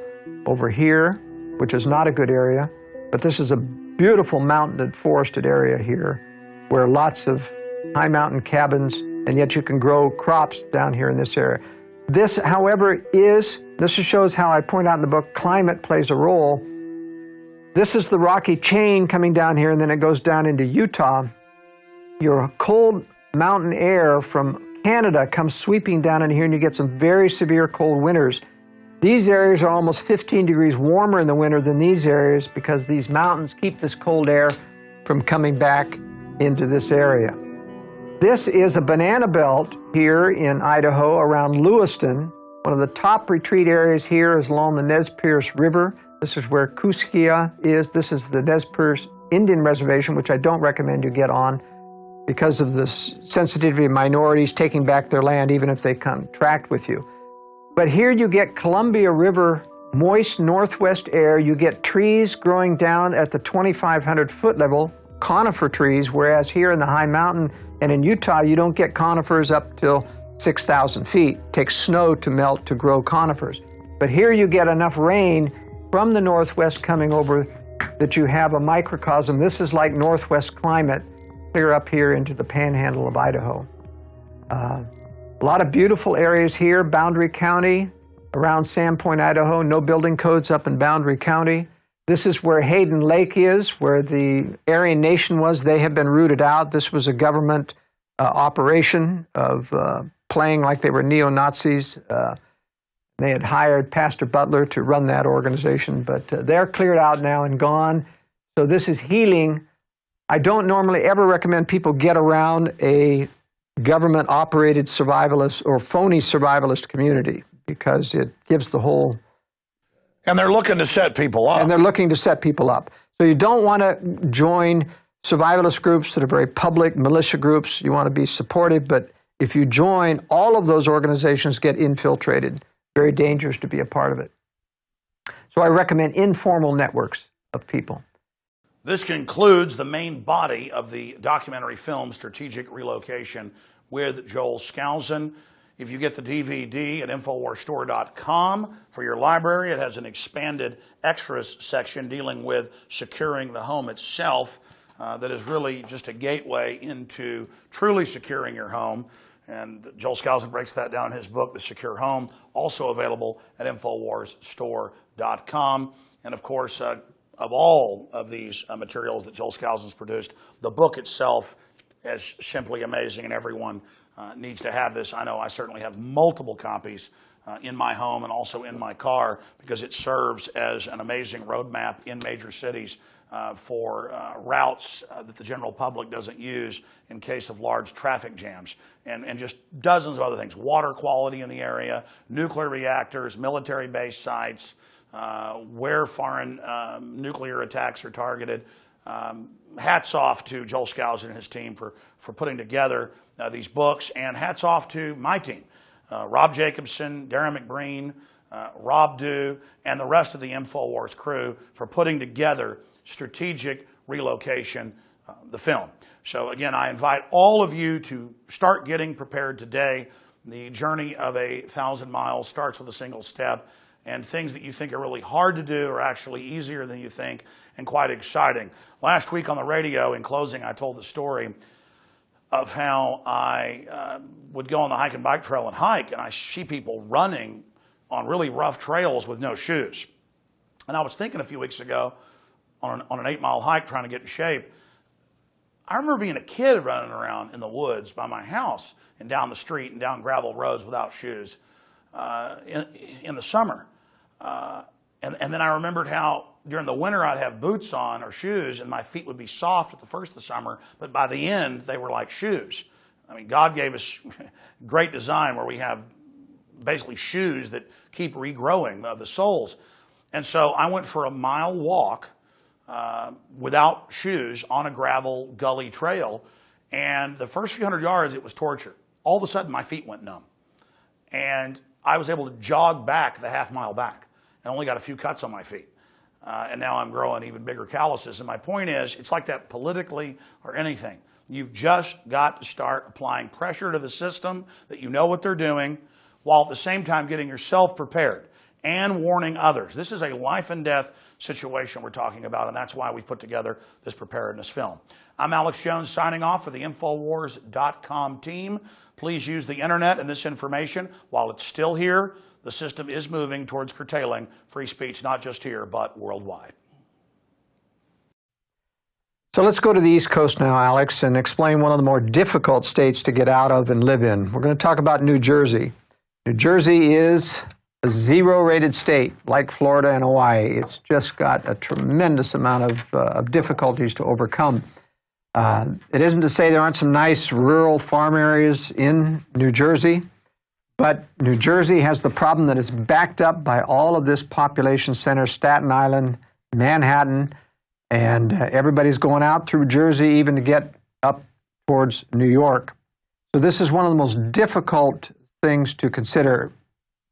over here, which is not a good area, but this is a beautiful mountained forested area here where lots of high mountain cabins, and yet you can grow crops down here in this area. This, however, this shows how I point out in the book, climate plays a role. This is the rocky chain coming down here, and then it goes down into Utah. Your cold mountain air from Canada comes sweeping down in here, and you get some very severe cold winters. These areas are almost 15 degrees warmer in the winter than these areas because these mountains keep this cold air from coming back into this area. This is a banana belt here in Idaho around Lewiston. One of the top retreat areas here is along the Nez Perce River. This is where Kuskia is. This is the Nez Perce Indian Reservation, which I don't recommend you get on because of the sensitivity of minorities taking back their land, even if they contract with you. But here you get Columbia River, moist northwest air. You get trees growing down at the 2,500 foot level, conifer trees, whereas here in the high mountain and in Utah, you don't get conifers up till 6,000 feet. It takes snow to melt to grow conifers. But here you get enough rain from the northwest coming over that you have a microcosm. This is like northwest climate, clear up here into the panhandle of Idaho. A lot of beautiful areas here, Boundary County, around Sandpoint, Idaho, no building codes up in Boundary County. This is where Hayden Lake is, where the Aryan Nation was. They have been rooted out. This was a government operation of playing like they were neo-Nazis. They had hired Pastor Butler to run that organization, but they're cleared out now and gone. So this is healing. I don't normally ever recommend people get around a government-operated survivalist or phony survivalist community because it gives the whole... And they're looking to set people up. And they're looking to set people up. So you don't want to join survivalist groups that are very public, militia groups. You want to be supportive, but if you join, all of those organizations get infiltrated. Very dangerous to be a part of it. So I recommend informal networks of people. This concludes the main body of the documentary film Strategic Relocation with Joel Skousen. If you get the DVD at InfoWarsStore.com for your library, it has an expanded extras section dealing with securing the home itself that is really just a gateway into truly securing your home. And Joel Skousen breaks that down in his book, The Secure Home, also available at InfoWarsStore.com. And of course, of all of these materials that Joel Skousen's produced, the book itself is simply amazing, and everyone needs to have this. I know I certainly have multiple copies in my home and also in my car because it serves as an amazing roadmap in major cities for routes that the general public doesn't use in case of large traffic jams, and just dozens of other things. Water quality in the area, nuclear reactors, military base sites, where foreign nuclear attacks are targeted. Hats off to Joel Skousen and his team for putting together these books, and hats off to my team, Rob Jacobson, Darren McBreen, Rob Dew, and the rest of the Infowars crew for putting together Strategic Relocation, the film. So again, I invite all of you to start getting prepared today. The journey of 1,000 miles starts with a single step, and things that you think are really hard to do are actually easier than you think and quite exciting. Last week on the radio, in closing, I told the story of how I would go on the hike and bike trail and hike, and I see people running on really rough trails with no shoes. And I was thinking a few weeks ago on an 8-mile hike trying to get in shape, I remember being a kid running around in the woods by my house and down the street and down gravel roads without shoes in the summer. And then I remembered how during the winter I'd have boots on or shoes and my feet would be soft at the first of the summer, but by the end they were like shoes. I mean, God gave us great design where we have basically shoes that keep regrowing the soles. And so I went for a mile walk without shoes on a gravel gully trail, and the first few hundred yards it was torture. All of a sudden my feet went numb, and I was able to jog back the half mile back and only got a few cuts on my feet. and now I'm growing even bigger calluses. And my point is, it's like that politically or anything. You've just got to start applying pressure to the system that you know what they're doing, while at the same time getting yourself prepared and warning others. This is a life and death situation we're talking about, and that's why we put together this preparedness film. I'm Alex Jones signing off for the Infowars.com team. Please use the internet and this information while it's still here. The system is moving towards curtailing free speech, not just here, but worldwide. So let's go to the East Coast now, Alex, and explain one of the more difficult states to get out of and live in. We're going to talk about New Jersey. New Jersey is a zero-rated state, like Florida and Hawaii. It's just got a tremendous amount of difficulties to overcome. It isn't to say there aren't some nice rural farm areas in New Jersey, but New Jersey has the problem that is backed up by all of this population center, Staten Island, Manhattan, and everybody's going out through Jersey even to get up towards New York. So this is one of the most difficult things to consider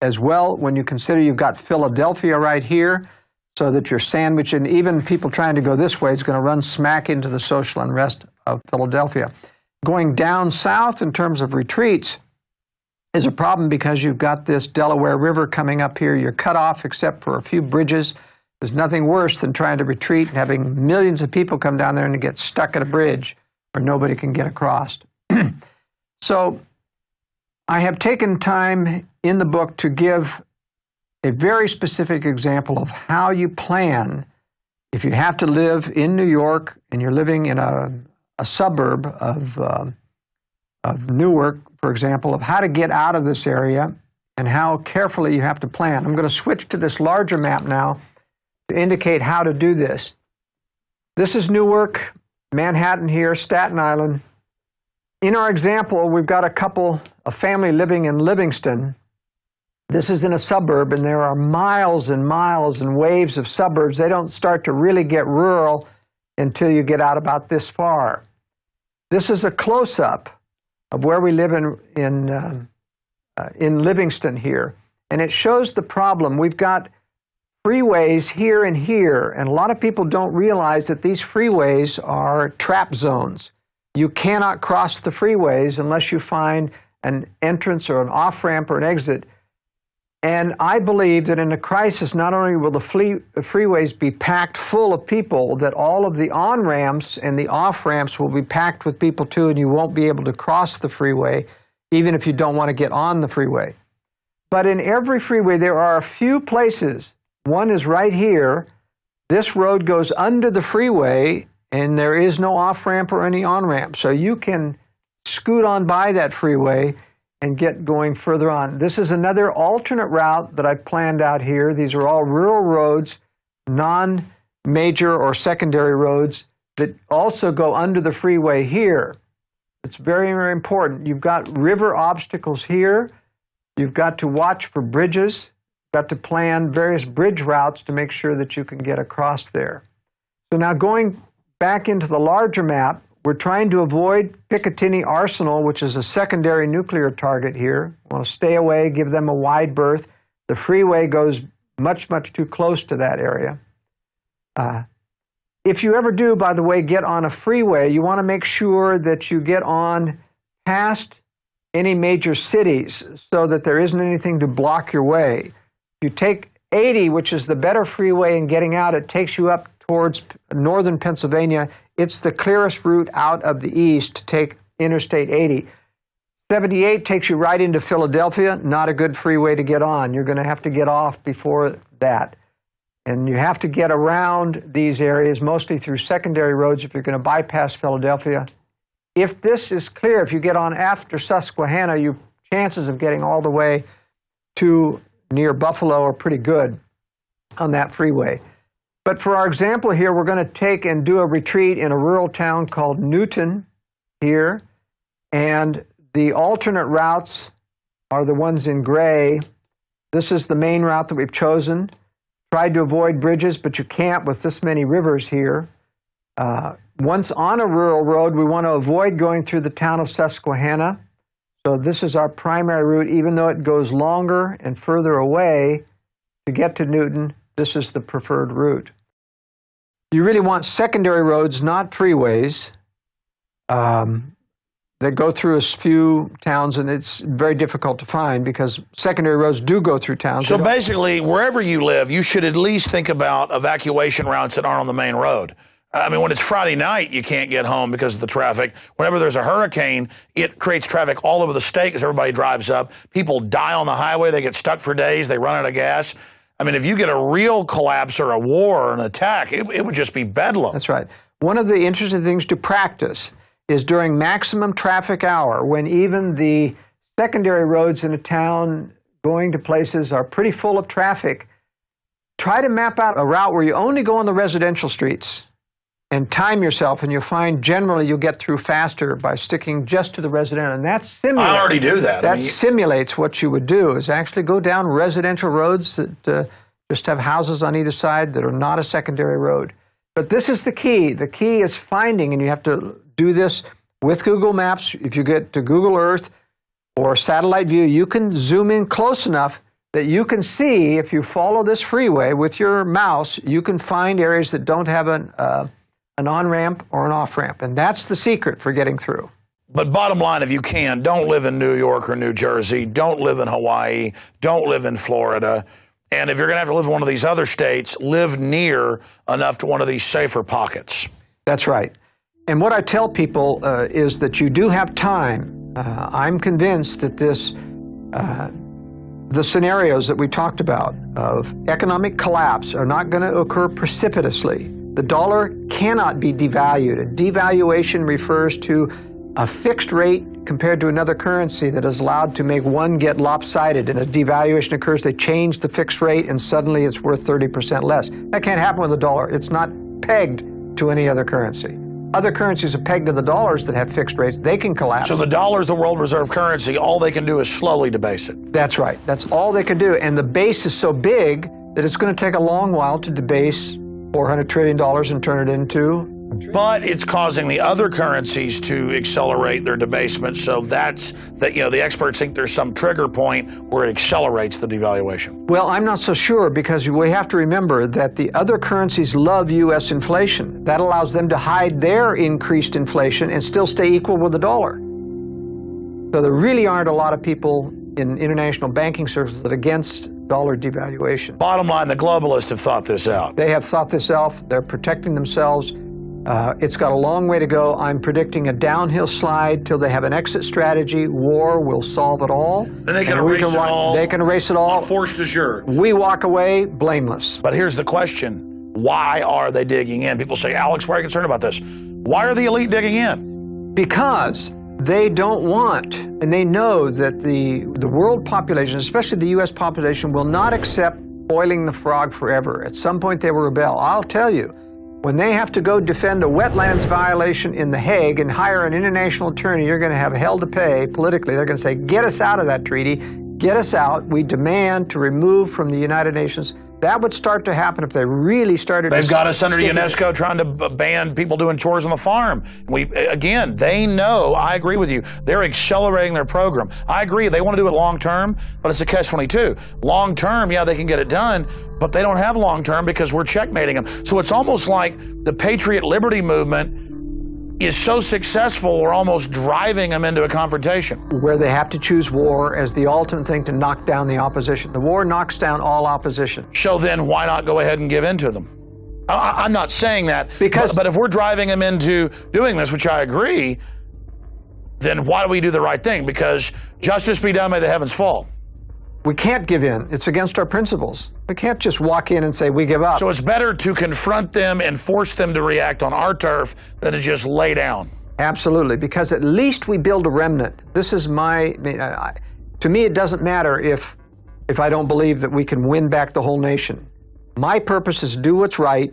as well when you consider you've got Philadelphia right here, so that you're sandwiched, and even people trying to go this way is going to run smack into the social unrest of Philadelphia. Going down south in terms of retreats is a problem because you've got this Delaware River coming up here. You're cut off except for a few bridges. There's nothing worse than trying to retreat and having millions of people come down there and get stuck at a bridge where nobody can get across. So I have taken time in the book to give a very specific example of how you plan if you have to live in New York and you're living in a suburb of Newark, for example, of how to get out of this area and how carefully you have to plan. I'm going to switch to this larger map now to indicate how to do this. This is Newark, Manhattan here, Staten Island. In our example, we've got a family living in Livingston. This is in a suburb, and there are miles and miles and waves of suburbs. They don't start to really get rural until you get out about this far. This is a close-up of where we live in Livingston here, and it shows the problem. We've got freeways here and here, and a lot of people don't realize that these freeways are trap zones. You cannot cross the freeways unless you find an entrance or an off-ramp or an exit. And I believe that in a crisis, not only will the freeways be packed full of people, that all of the on-ramps and the off-ramps will be packed with people too, and you won't be able to cross the freeway, even if you don't want to get on the freeway. But in every freeway, there are a few places. One is right here. This road goes under the freeway, and there is no off-ramp or any on-ramp. So you can scoot on by that freeway and get going further on. This is another alternate route that I've planned out here. These are all rural roads, non-major or secondary roads that also go under the freeway here. It's very, very important. You've got river obstacles here. You've got to watch for bridges. You've got to plan various bridge routes to make sure that you can get across there. So now going back into the larger map, we're trying to avoid Picatinny Arsenal, which is a secondary nuclear target here. We want to stay away, give them a wide berth. The freeway goes much, much too close to that area. If you ever do, by the way, get on a freeway, you want to make sure that you get on past any major cities so that there isn't anything to block your way. If you take 80, which is the better freeway in getting out, it takes you up towards northern Pennsylvania. It's the clearest route out of the east to take Interstate 80. 78 takes you right into Philadelphia, not a good freeway to get on. You're going to have to get off before that. And you have to get around these areas, mostly through secondary roads if you're going to bypass Philadelphia. If this is clear, if you get on after Susquehanna, your chances of getting all the way to near Buffalo are pretty good on that freeway. But for our example here, we're going to take and do a retreat in a rural town called Newton here. And the alternate routes are the ones in gray. This is the main route that we've chosen. Tried to avoid bridges, but you can't with this many rivers here. Once on a rural road, we want to avoid going through the town of Susquehanna. So this is our primary route, even though it goes longer and further away to get to Newton. this is the preferred route. You really want secondary roads, not freeways, that go through a few towns, and it's very difficult to find because secondary roads do go through towns. So basically, wherever you live, you should at least think about evacuation routes that aren't on the main road. I mean, when it's Friday night, you can't get home because of the traffic. Whenever there's a hurricane, it creates traffic all over the state as everybody drives up. People die on the highway. They get stuck for days. They run out of gas. I mean, if you get a real collapse or a war or an attack, it would just be bedlam. That's right. One of the interesting things to practice is during maximum traffic hour, when even the secondary roads in a town going to places are pretty full of traffic, try to map out a route where you only go on the residential streets and time yourself, and you'll find generally you'll get through faster by sticking just to the residential. And that simulates. I already do that. That simulates what you would do, is actually go down residential roads that just have houses on either side that are not a secondary road. But this is the key. The key is finding, and you have to do this with Google Maps. If you get to Google Earth or satellite view, you can zoom in close enough that you can see, if you follow this freeway with your mouse, you can find areas that don't have an on-ramp or an off-ramp. And that's the secret for getting through. But bottom line, if you can, don't live in New York or New Jersey. Don't live in Hawaii. Don't live in Florida. And if you're going to have to live in one of these other states, live near enough to one of these safer pockets. That's right. And what I tell people is that you do have time. I'm convinced that the scenarios that we talked about of economic collapse are not going to occur precipitously. The dollar cannot be devalued. A devaluation refers to a fixed rate compared to another currency that is allowed to make one get lopsided. And a devaluation occurs, they change the fixed rate, and suddenly it's worth 30% less. That can't happen with the dollar. It's not pegged to any other currency. Other currencies are pegged to the dollars that have fixed rates. They can collapse. So the dollar is the world reserve currency. All they can do is slowly debase it. That's right. That's all they can do. And the base is so big that it's going to take a long while to debase $400 trillion and turn it into. But it's causing the other currencies to accelerate their debasement. So that's that. The experts think there's some trigger point where it accelerates the devaluation. Well, I'm not so sure, because we have to remember that the other currencies love U.S. inflation. That allows them to hide their increased inflation and still stay equal with the dollar. So there really aren't a lot of people in international banking services that are against dollar devaluation. Bottom line, the globalists have thought this out. They have thought this out. They're protecting themselves. It's got a long way to go. I'm predicting a downhill slide till they have an exit strategy. War will solve it all. And they can erase it all. They can erase it all. Forced azure. We walk away blameless. But here's the question. Why are they digging in? People say, Alex, why are you concerned about this? Why are the elite digging in? Because they don't want, and they know that the world population, especially the U.S. population, will not accept boiling the frog forever. At some point they will rebel. I'll tell you, when they have to go defend a wetlands violation in The Hague and hire an international attorney, you're going to have hell to pay politically. They're going to say, get us out of that treaty, get us out. We demand to remove from the United Nations. That would start to happen if they really started. They've got us under UNESCO trying to ban people doing chores on the farm. They know, I agree with you, they're accelerating their program. I agree, they want to do it long term, but it's a catch-22. Long term, yeah, they can get it done, but they don't have long term because we're checkmating them. So it's almost like the Patriot Liberty movement is so successful, we're almost driving them into a confrontation. Where they have to choose war as the ultimate thing to knock down the opposition. The war knocks down all opposition. So then why not go ahead and give in to them? I'm not saying that, but if we're driving them into doing this, which I agree, then why do we do the right thing? Because justice be done, may the heavens fall. We can't give in. It's against our principles. We can't just walk in and say, we give up. So it's better to confront them and force them to react on our turf than to just lay down. Absolutely, because at least we build a remnant. This is to me, it doesn't matter if I don't believe that we can win back the whole nation. My purpose is to do what's right,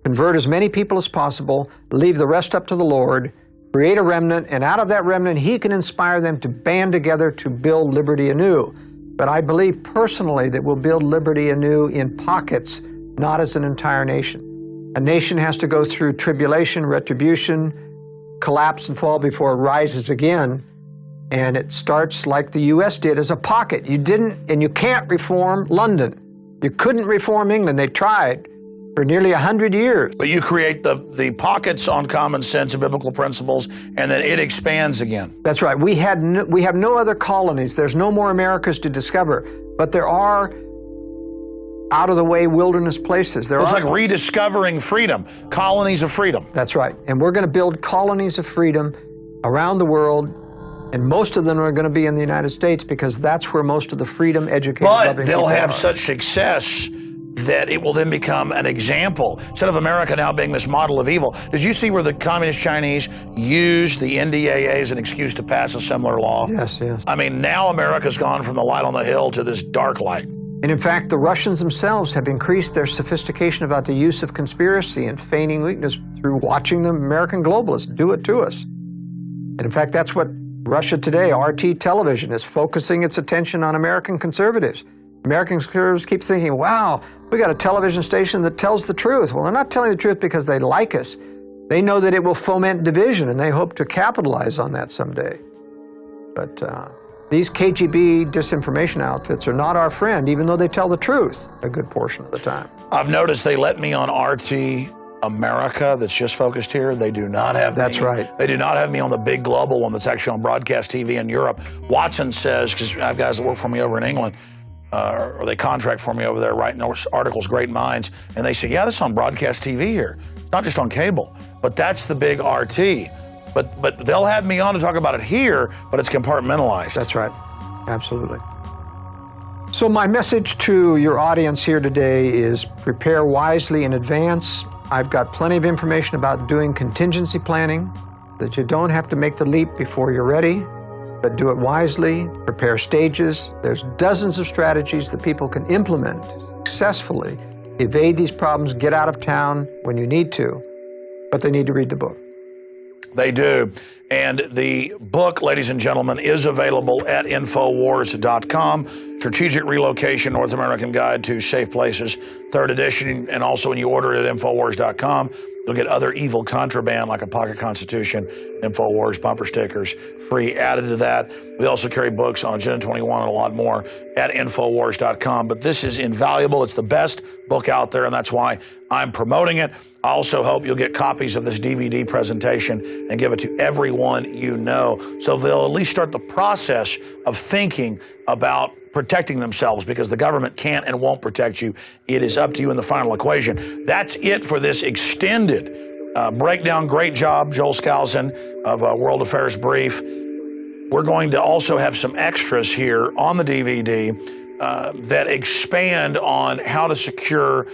convert as many people as possible, leave the rest up to the Lord, create a remnant, and out of that remnant, He can inspire them to band together to build liberty anew. But I believe personally that we'll build liberty anew in pockets, not as an entire nation. A nation has to go through tribulation, retribution, collapse and fall before it rises again. And it starts like the U.S. did as a pocket. You can't reform London. You couldn't reform England. They tried for nearly 100 years. But you create the pockets on common sense and biblical principles, and then it expands again. That's right. We have no other colonies. There's no more Americas to discover. But there are out-of-the-way wilderness places. It's like rediscovering freedom, colonies of freedom. That's right. And we're going to build colonies of freedom around the world, and most of them are going to be in the United States because that's where most of the freedom, educated, loving But they'll people have are. such success that it will then become an example. Instead of America now being this model of evil, did you see where the communist Chinese used the NDAA as an excuse to pass a similar law? Yes, yes. I mean, now America's gone from the light on the hill to this dark light. And in fact, the Russians themselves have increased their sophistication about the use of conspiracy and feigning weakness through watching the American globalists do it to us. And in fact, that's what Russia today, RT television, is focusing its attention on American conservatives. American conservatives keep thinking, wow, we got a television station that tells the truth. Well, they're not telling the truth because they like us. They know that it will foment division, and they hope to capitalize on that someday. But these KGB disinformation outfits are not our friend, even though they tell the truth a good portion of the time. I've noticed they let me on RT America that's just focused here. They do not have That's me. right. They do not have me on the big global one that's actually on broadcast TV in Europe. Watson says, because I have guys that work for me over in England, or they contract for me over there writing articles, great minds, and they say, yeah, this is on broadcast TV here, not just on cable. But that's the big RT. But they'll have me on to talk about it here, but it's compartmentalized. That's right. Absolutely. So my message to your audience here today is prepare wisely in advance. I've got plenty of information about doing contingency planning, that you don't have to make the leap before you're ready, but do it wisely, prepare stages. There's dozens of strategies that people can implement successfully, evade these problems, get out of town when you need to, but they need to read the book. They do. And the book, ladies and gentlemen, is available at Infowars.com. Strategic Relocation, North American Guide to Safe Places, 3rd edition. And also when you order it at Infowars.com, you'll get other evil contraband like a pocket constitution, Infowars bumper stickers, free added to that. We also carry books on Agenda 21 and a lot more at Infowars.com. But this is invaluable. It's the best book out there, and that's why I'm promoting it. I also hope you'll get copies of this DVD presentation and give it to everyone you know, so they'll at least start the process of thinking about protecting themselves, because the government can't and won't protect you. It is up to you in the final equation. That's it for this extended breakdown. Great job, Joel Skousen of World Affairs Brief. We're going to also have some extras here on the DVD that expand on how to secure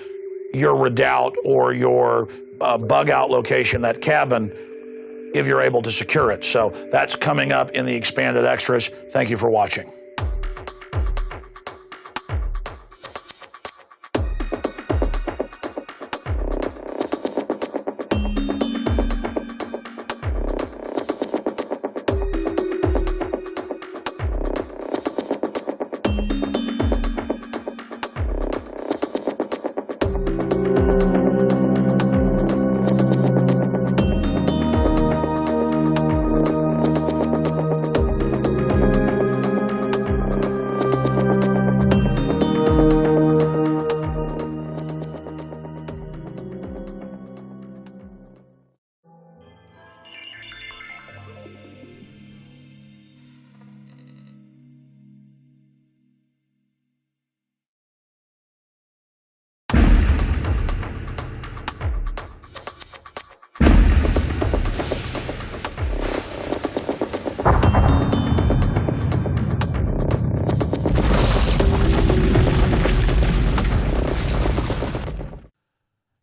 your redoubt or your bug out location, that cabin, if you're able to secure it. So that's coming up in the expanded extras. Thank you for watching.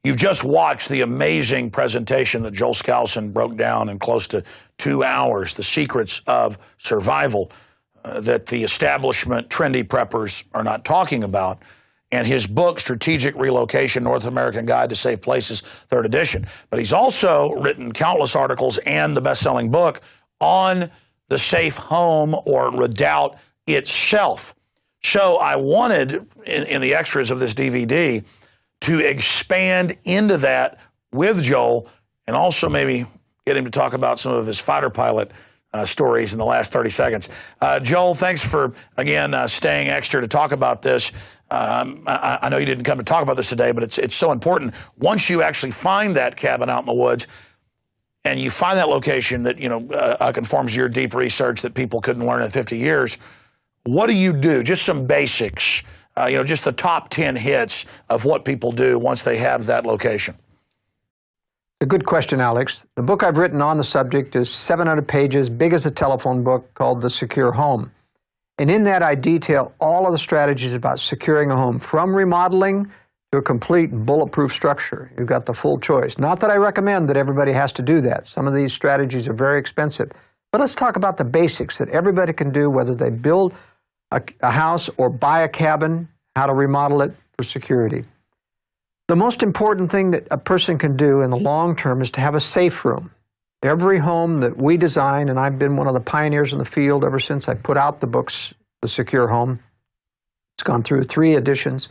You've just watched the amazing presentation that Joel Skousen broke down in close to 2 hours, the secrets of survival that the establishment trendy preppers are not talking about, and his book, Strategic Relocation, North American Guide to Safe Places, 3rd edition. But he's also written countless articles and the best-selling book on the safe home or redoubt itself. So I wanted, in the extras of this DVD, to expand into that with Joel, and also maybe get him to talk about some of his fighter pilot stories in the last 30 seconds. Joel, thanks for, again, staying extra to talk about this. I know you didn't come to talk about this today, but it's so important. Once you actually find that cabin out in the woods, and you find that location that, conforms to your deep research that people couldn't learn in 50 years, what do you do? Just some basics, just the top 10 hits of what people do once they have that location. A good question, Alex. The book I've written on the subject is 700 pages, big as a telephone book, called The Secure Home. And in that, I detail all of the strategies about securing a home, from remodeling to a complete bulletproof structure. You've got the full choice. Not that I recommend that everybody has to do that. Some of these strategies are very expensive. But let's talk about the basics that everybody can do, whether they build a house or buy a cabin, how to remodel it for security. The most important thing that a person can do in the long term is to have a safe room. Every home that we design, and I've been one of the pioneers in the field ever since I put out the books, The Secure Home, it's gone through 3 editions,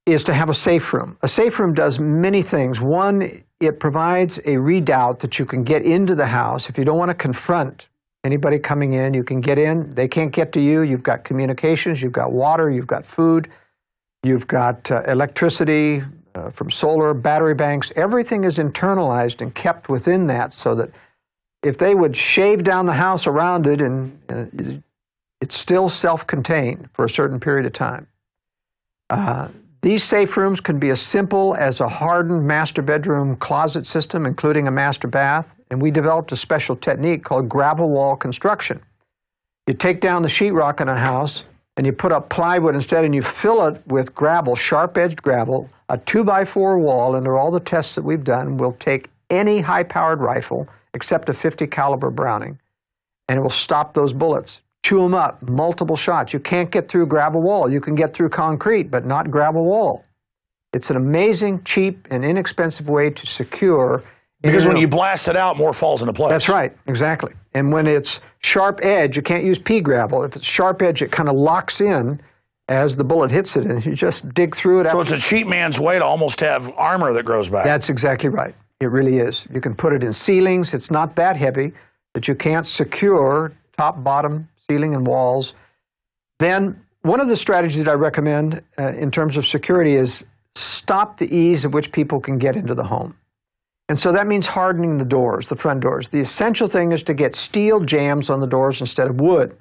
is to have a safe room. A safe room does many things. One, it provides a redoubt that you can get into the house. If you don't want to confront anybody coming in, you can get in. They can't get to you. You've got communications, you've got water, you've got food, you've got electricity from solar, battery banks. Everything is internalized and kept within that, so that if they would shave down the house around it, and it's still self-contained for a certain period of time. These safe rooms can be as simple as a hardened master bedroom closet system, including a master bath. And we developed a special technique called gravel wall construction. You take down the sheetrock in a house, and you put up plywood instead, and you fill it with gravel, sharp-edged gravel, a 2x4 wall. Under all the tests that we've done, will take any high-powered rifle except a .50 caliber Browning, and it will stop those bullets. Chew them up, multiple shots. You can't get through gravel wall. You can get through concrete, but not gravel wall. It's an amazing, cheap, and inexpensive way to secure. Because when you blast it out, more falls into place. That's right, exactly. And when it's sharp edge, you can't use pea gravel. If it's sharp edge, it kind of locks in as the bullet hits it, and you just dig through it. So it's a cheap man's way to almost have armor that grows back. That's exactly right. It really is. You can put it in ceilings. It's not that heavy that you can't secure top, bottom, ceiling, and walls. Then one of the strategies that I recommend in terms of security is stop the ease at which people can get into the home. And so that means hardening the doors, the front doors. The essential thing is to get steel jambs on the doors instead of wood.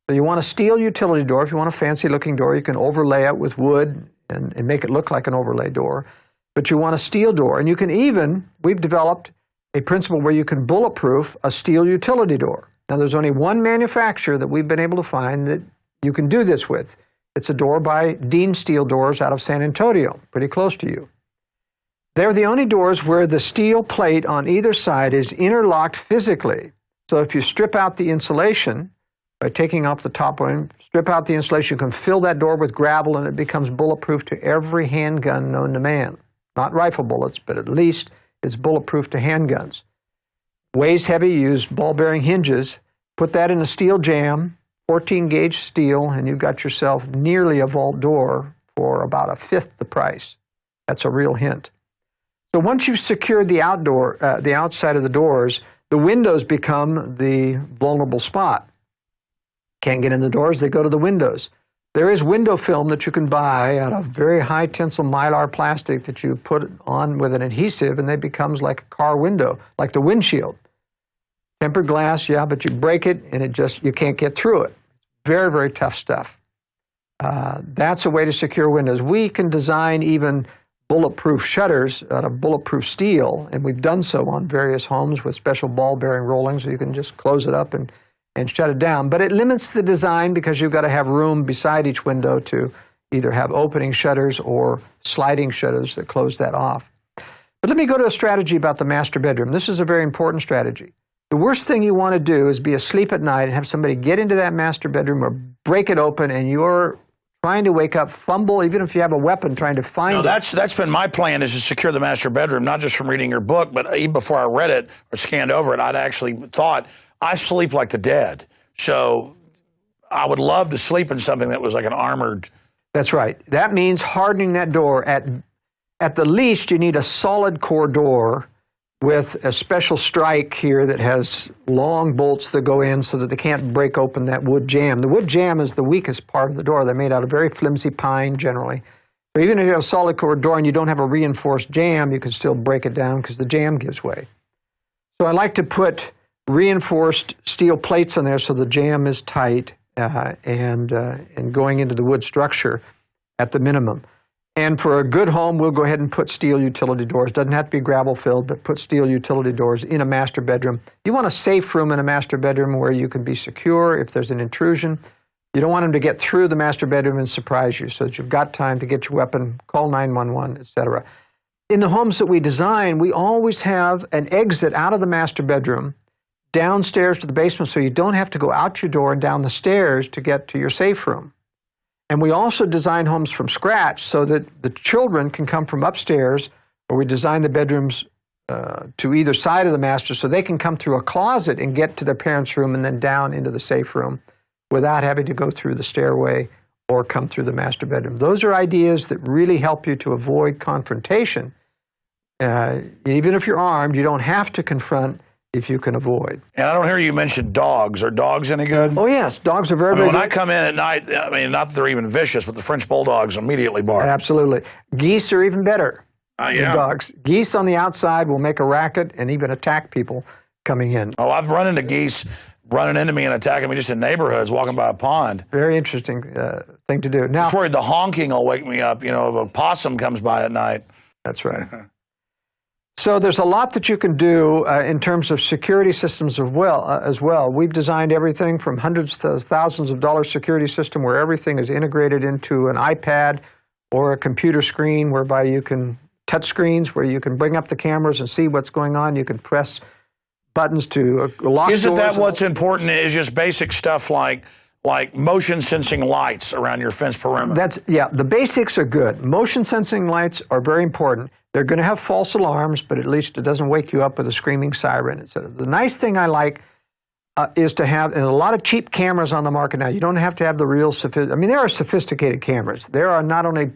So you want a steel utility door. If you want a fancy looking door, you can overlay it with wood and make it look like an overlay door. But you want a steel door. And you can even, we've developed a principle where you can bulletproof a steel utility door. Now, there's only one manufacturer that we've been able to find that you can do this with. It's a door by Dean Steel Doors out of San Antonio, pretty close to you. They're the only doors where the steel plate on either side is interlocked physically. So if you strip out the insulation, by taking off the top one, strip out the insulation, you can fill that door with gravel, and it becomes bulletproof to every handgun known to man. Not rifle bullets, but at least it's bulletproof to handguns. Weighs heavy, use ball bearing hinges, put that in a steel jam, 14 gauge steel, and you've got yourself nearly a vault door for about 1/5 the price. That's a real hint. So once you've secured the outside of the doors, the windows become the vulnerable spot. Can't get in the doors, they go to the windows. There is window film that you can buy out of very high tensile mylar plastic that you put on with an adhesive, and it becomes like a car window, like the windshield. Tempered glass, yeah, but you break it and you can't get through it. Very, very tough stuff. That's a way to secure windows. We can design even bulletproof shutters out of bulletproof steel, and we've done so on various homes with special ball bearing rollings, so you can just close it up and shut it down. But it limits the design because you've got to have room beside each window to either have opening shutters or sliding shutters that close that off. But let me go to a strategy about the master bedroom. This is a very important strategy. The worst thing you want to do is be asleep at night and have somebody get into that master bedroom or break it open, and you're trying to wake up, fumble, even if you have a weapon, trying to find it. That's been my plan, is to secure the master bedroom, not just from reading your book, but even before I read it or scanned over it, I'd actually thought, I sleep like the dead. So I would love to sleep in something that was like an armored. That's right. That means hardening that door. At the least, you need a solid core door with a special strike here that has long bolts that go in so that they can't break open that wood jamb. The wood jamb is the weakest part of the door. They're made out of very flimsy pine generally. So even if you have a solid core door and you don't have a reinforced jamb, you can still break it down because the jamb gives way. So I like to put reinforced steel plates on there so the jamb is tight and going into the wood structure at the minimum. And for a good home, we'll go ahead and put steel utility doors. Doesn't have to be gravel-filled, but put steel utility doors in a master bedroom. You want a safe room in a master bedroom where you can be secure if there's an intrusion. You don't want them to get through the master bedroom and surprise you, so that you've got time to get your weapon, call 911, etc. In the homes that we design, we always have an exit out of the master bedroom downstairs to the basement, so you don't have to go out your door and down the stairs to get to your safe room. And we also design homes from scratch so that the children can come from upstairs, or we design the bedrooms to either side of the master so they can come through a closet and get to their parents' room and then down into the safe room without having to go through the stairway or come through the master bedroom. Those are ideas that really help you to avoid confrontation. Even if you're armed, you don't have to confront if you can avoid. And I don't hear you mention dogs. Are dogs any good? Oh, yes. Dogs are very, very when good. I come in at night, I mean, not that they're even vicious, but the French Bulldogs immediately bark. Absolutely. Geese are even better than dogs. Geese on the outside will make a racket and even attack people coming in. Oh, I've run into geese running into me and attacking me just in neighborhoods, walking by a pond. Very interesting thing to do. Now, I'm worried the honking will wake me up, you know, if a possum comes by at night. That's right. So there's a lot that you can do in terms of security systems as well. We've designed everything from hundreds to thousands of dollars security system where everything is integrated into an iPad or a computer screen whereby you can touch screens where you can bring up the cameras and see what's going on. You can press buttons to lock doors. Isn't that what's important is just basic stuff like motion sensing lights around your fence perimeter? Yeah, the basics are good. Motion sensing lights are very important. They're going to have false alarms, but at least it doesn't wake you up with a screaming siren, etc. The nice thing I like is to have, and a lot of cheap cameras on the market now. You don't have to have the real there are sophisticated cameras. There are not only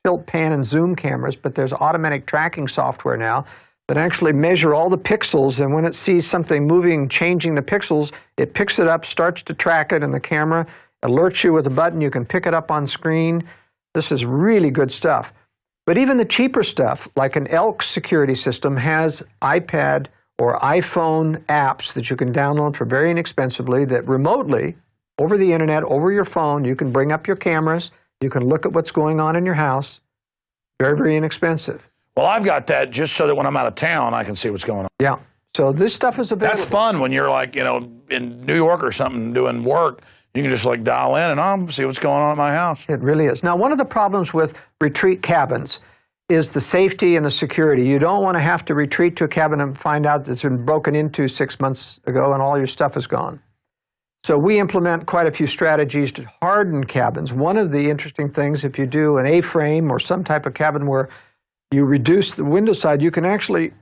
tilt, pan, and zoom cameras, but there's automatic tracking software now that actually measure all the pixels, and when it sees something moving, changing the pixels, it picks it up, starts to track it, and the camera alerts you with a button. You can pick it up on screen. This is really good stuff. But even the cheaper stuff, like an Elk security system, has iPad or iPhone apps that you can download for very inexpensively that remotely, over the internet, over your phone, you can bring up your cameras, you can look at what's going on in your house. Very, very inexpensive. Well, I've got that just so that when I'm out of town, I can see what's going on. Yeah. So this stuff is available. That's fun when you're like, you know, in New York or something doing work. You can just like dial in and see what's going on at my house. It really is. Now, one of the problems with retreat cabins is the safety and the security. You don't want to have to retreat to a cabin and find out that it's been broken into 6 months ago and all your stuff is gone. So we implement quite a few strategies to harden cabins. One of the interesting things, if you do an A-frame or some type of cabin where you reduce the window side, you can actually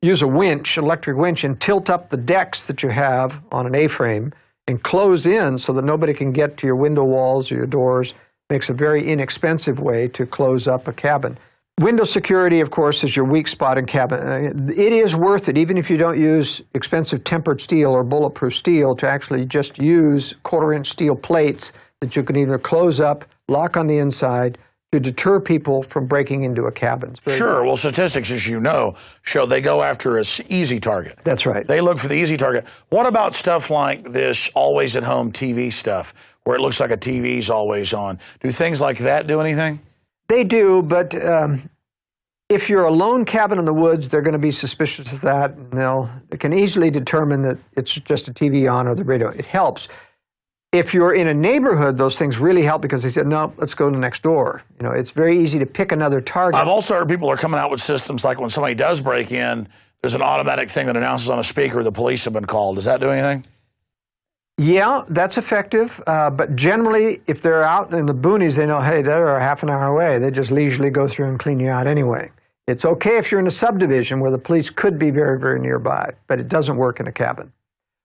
use a winch, electric winch, and tilt up the decks that you have on an A-frame and close in so that nobody can get to your window walls or your doors. Makes a very inexpensive way to close up a cabin. Window security, of course, is your weak spot in cabin. It is worth it, even if you don't use expensive tempered steel or bulletproof steel, to actually just use quarter-inch steel plates that you can either close up, lock on the inside, to deter people from breaking into a cabin. Sure. Well, statistics, as you know, show they go after an easy target. That's right. They look for the easy target. What about stuff like this always-at-home TV stuff, where it looks like a TV's always on? Do things like that do anything? They do, but if you're a lone cabin in the woods, they're going to be suspicious of that. And they can easily determine that it's just a TV on or the radio. It helps. If you're in a neighborhood, those things really help because they said, no, let's go to next door. You know, it's very easy to pick another target. I've also heard people are coming out with systems like when somebody does break in, there's an automatic thing that announces on a speaker the police have been called. Does that do anything? Yeah, that's effective. But generally, if they're out in the boonies, they know, hey, they're a half an hour away. They just leisurely go through and clean you out anyway. It's okay if you're in a subdivision where the police could be very, very nearby, but it doesn't work in a cabin.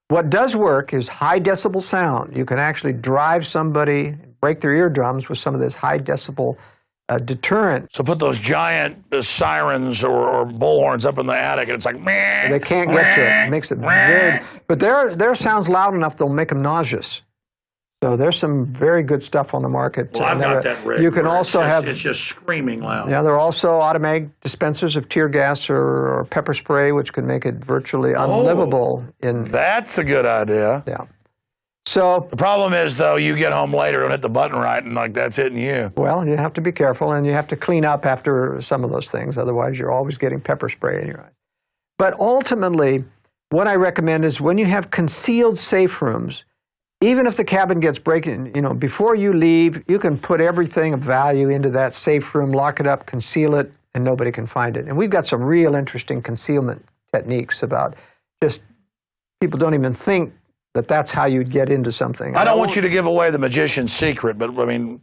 What does work is high decibel sound. You can actually drive somebody, break their eardrums with some of this high decibel deterrent. So put those giant sirens or bullhorns up in the attic, and it's like, meh, They can't get to it. It makes it very... But their sound's loud enough, they'll make them nauseous. So there's some very good stuff on the market. Well, I've got that rig. You can also have... It's just screaming loud. Yeah, there are also automatic dispensers of tear gas or pepper spray, which could make it virtually unlivable. That's a good idea. Yeah. So the problem is, though, you get home later, don't hit the button right, and like that's hitting you. Well, you have to be careful, and you have to clean up after some of those things. Otherwise, you're always getting pepper spray in your eyes. But ultimately, what I recommend is when you have concealed safe rooms, even if the cabin gets broken, before you leave, you can put everything of value into that safe room, lock it up, conceal it, and nobody can find it. And we've got some real interesting concealment techniques about just people don't even think that that's how you'd get into something. I don't want you to give away the magician's secret, but I mean,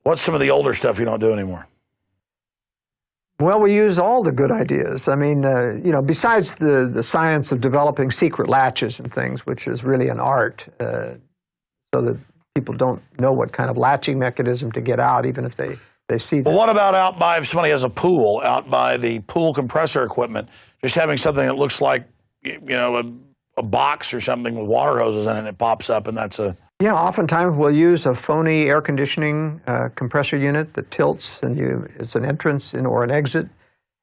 what's some of the older stuff you don't do anymore? Well, we use all the good ideas. I mean, besides the science of developing secret latches and things, which is really an art, so that people don't know what kind of latching mechanism to get out, even if they see that. Well, what about out by, if somebody has a pool, out by the pool compressor equipment, just having something that looks like, a box or something with water hoses in it, and it pops up, and that's a... Yeah, oftentimes we'll use a phony air conditioning compressor unit that tilts, and it's an entrance or an exit.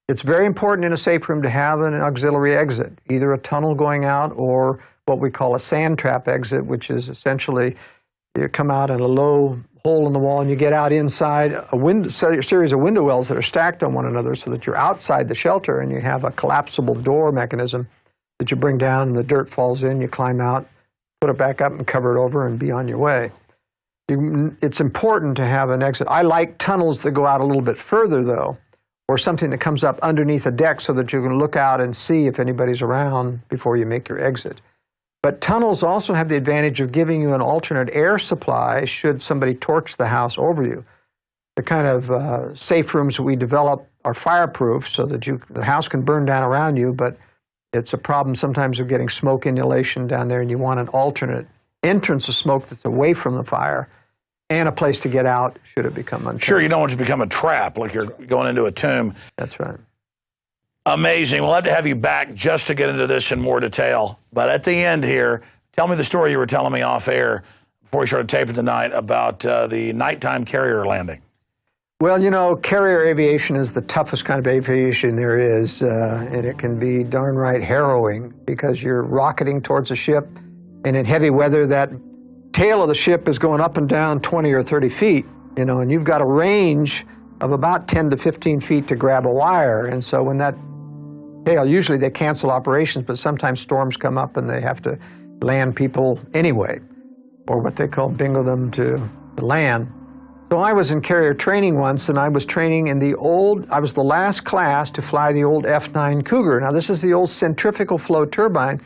It's very important in a safe room to have an auxiliary exit, either a tunnel going out or what we call a sand trap exit, which is essentially you come out in a low hole in the wall and you get out inside a series of window wells that are stacked on one another so that you're outside the shelter, and you have a collapsible door mechanism that you bring down and the dirt falls in, you climb out, put it back up and cover it over and be on your way. It's important to have an exit. I like tunnels that go out a little bit further, though, or something that comes up underneath a deck so that you can look out and see if anybody's around before you make your exit. But tunnels also have the advantage of giving you an alternate air supply should somebody torch the house over you. The kind of safe rooms that we develop are fireproof so that the house can burn down around you, but it's a problem sometimes of getting smoke inhalation down there, and you want an alternate entrance of smoke that's away from the fire and a place to get out should it become unsafe. Sure, you don't want it to become a trap, like you're going into a tomb. That's right. Amazing. We'll have to have you back just to get into this in more detail. But at the end here, tell me the story you were telling me off air before we started taping tonight about the nighttime carrier landing. Well, carrier aviation is the toughest kind of aviation there is, and it can be darn right harrowing because you're rocketing towards a ship, and in heavy weather, that tail of the ship is going up and down 20 or 30 feet, and you've got a range of about 10 to 15 feet to grab a wire, and so when that tail, usually they cancel operations, but sometimes storms come up and they have to land people anyway, or what they call bingo them to land. So I was in carrier training once, and I was training in I was the last class to fly the old F9 Cougar. Now this is the old centrifugal flow turbine.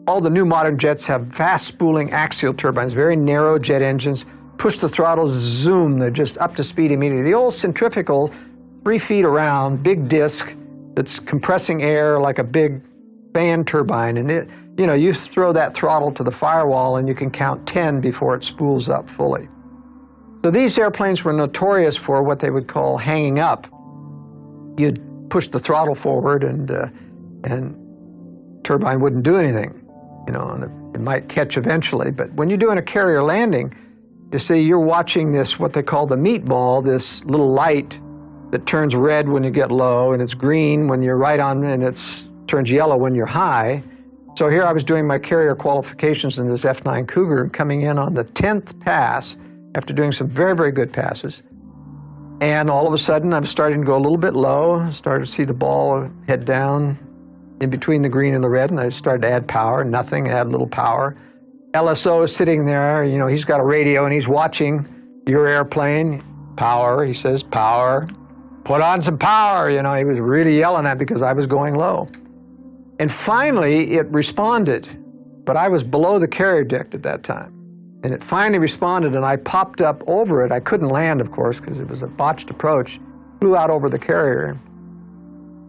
All the new modern jets have fast spooling axial turbines, very narrow jet engines. Push the throttle, zoom, they're just up to speed immediately. The old centrifugal, 3 feet around, big disc that's compressing air like a big fan turbine. And you throw that throttle to the firewall and you can count 10 before it spools up fully. So these airplanes were notorious for what they would call hanging up. You'd push the throttle forward and turbine wouldn't do anything, and it might catch eventually. But when you're doing a carrier landing, you see you're watching this, what they call the meatball, this little light that turns red when you get low, and it's green when you're right on, and it turns yellow when you're high. So here I was doing my carrier qualifications in this F9 Cougar and coming in on the 10th pass, after doing some very, very good passes. And all of a sudden, I'm starting to go a little bit low, started to see the ball head down in between the green and the red, and I started to add power, nothing, add a little power. LSO is sitting there, he's got a radio and he's watching your airplane. Power, he says, power. Put on some power, he was really yelling at me because I was going low. And finally, it responded, but I was below the carrier deck at that time. And it finally responded, and I popped up over it. I couldn't land, of course, because it was a botched approach. Flew out over the carrier.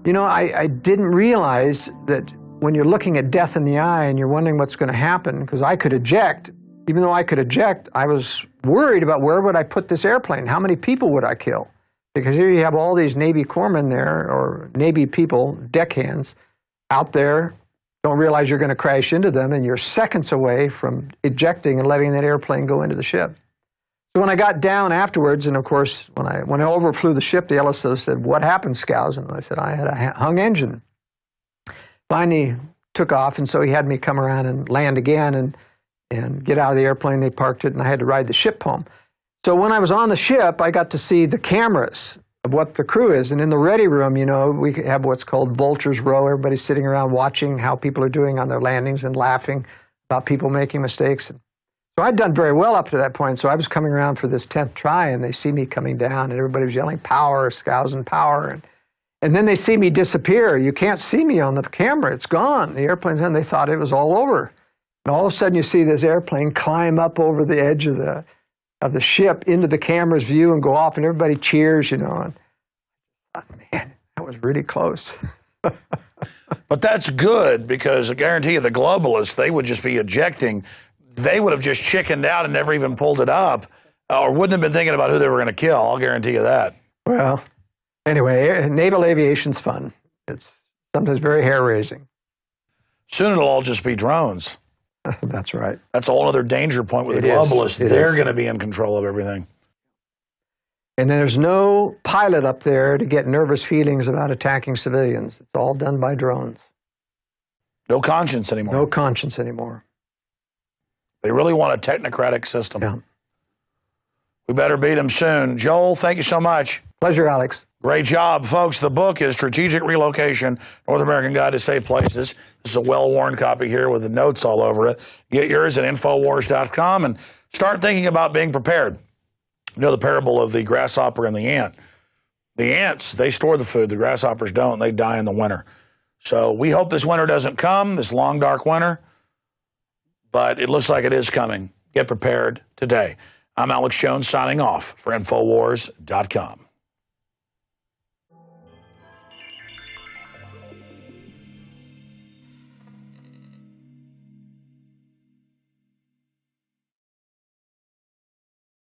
I didn't realize that when you're looking at death in the eye and you're wondering what's going to happen, because I could eject. Even though I could eject, I was worried about where would I put this airplane? How many people would I kill? Because here you have all these Navy corpsmen there, or Navy people, deckhands, out there, don't realize you're going to crash into them, and you're seconds away from ejecting and letting that airplane go into the ship. So when I got down afterwards, and of course, when I overflew the ship, the LSO said, "What happened, Skousen?" And I said, "I had a hung engine." Finally took off, and so he had me come around and land again and get out of the airplane. They parked it, and I had to ride the ship home. So when I was on the ship, I got to see the cameras of what the crew is. And in the ready room, you know, we have what's called vulture's row. Everybody's sitting around watching how people are doing on their landings and laughing about people making mistakes. So I'd done very well up to that point. So I was coming around for this 10th try, and they see me coming down, and everybody was yelling, "Power, Skousen, power." And then they see me disappear. You can't see me on the camera. It's gone. The airplane's gone. They thought it was all over. And all of a sudden, you see this airplane climb up over the edge of the ship into the camera's view and go off, and everybody cheers, you know. And I thought, man, that was really close. But that's good, because I guarantee you the globalists, they would just be ejecting. They would have just chickened out and never even pulled it up, or wouldn't have been thinking about who they were going to kill. I'll guarantee you that. Well, anyway, naval aviation's fun. It's sometimes very hair-raising. Soon it'll all just be drones. That's right. That's a whole other danger point with the globalists. They're going to be in control of everything. And there's no pilot up there to get nervous feelings about attacking civilians. It's all done by drones. No conscience anymore. No conscience anymore. They really want a technocratic system. Yeah. We better beat them soon. Joel, thank you so much. Pleasure, Alex. Great job, folks. The book is Strategic Relocation, North American Guide to Safe Places. This is a well-worn copy here with the notes all over it. Get yours at Infowars.com and start thinking about being prepared. You know the parable of the grasshopper and the ant. The ants, they store the food. The grasshoppers don't. They die in the winter. So we hope this winter doesn't come, this long, dark winter, but it looks like it is coming. Get prepared today. I'm Alex Jones signing off for Infowars.com.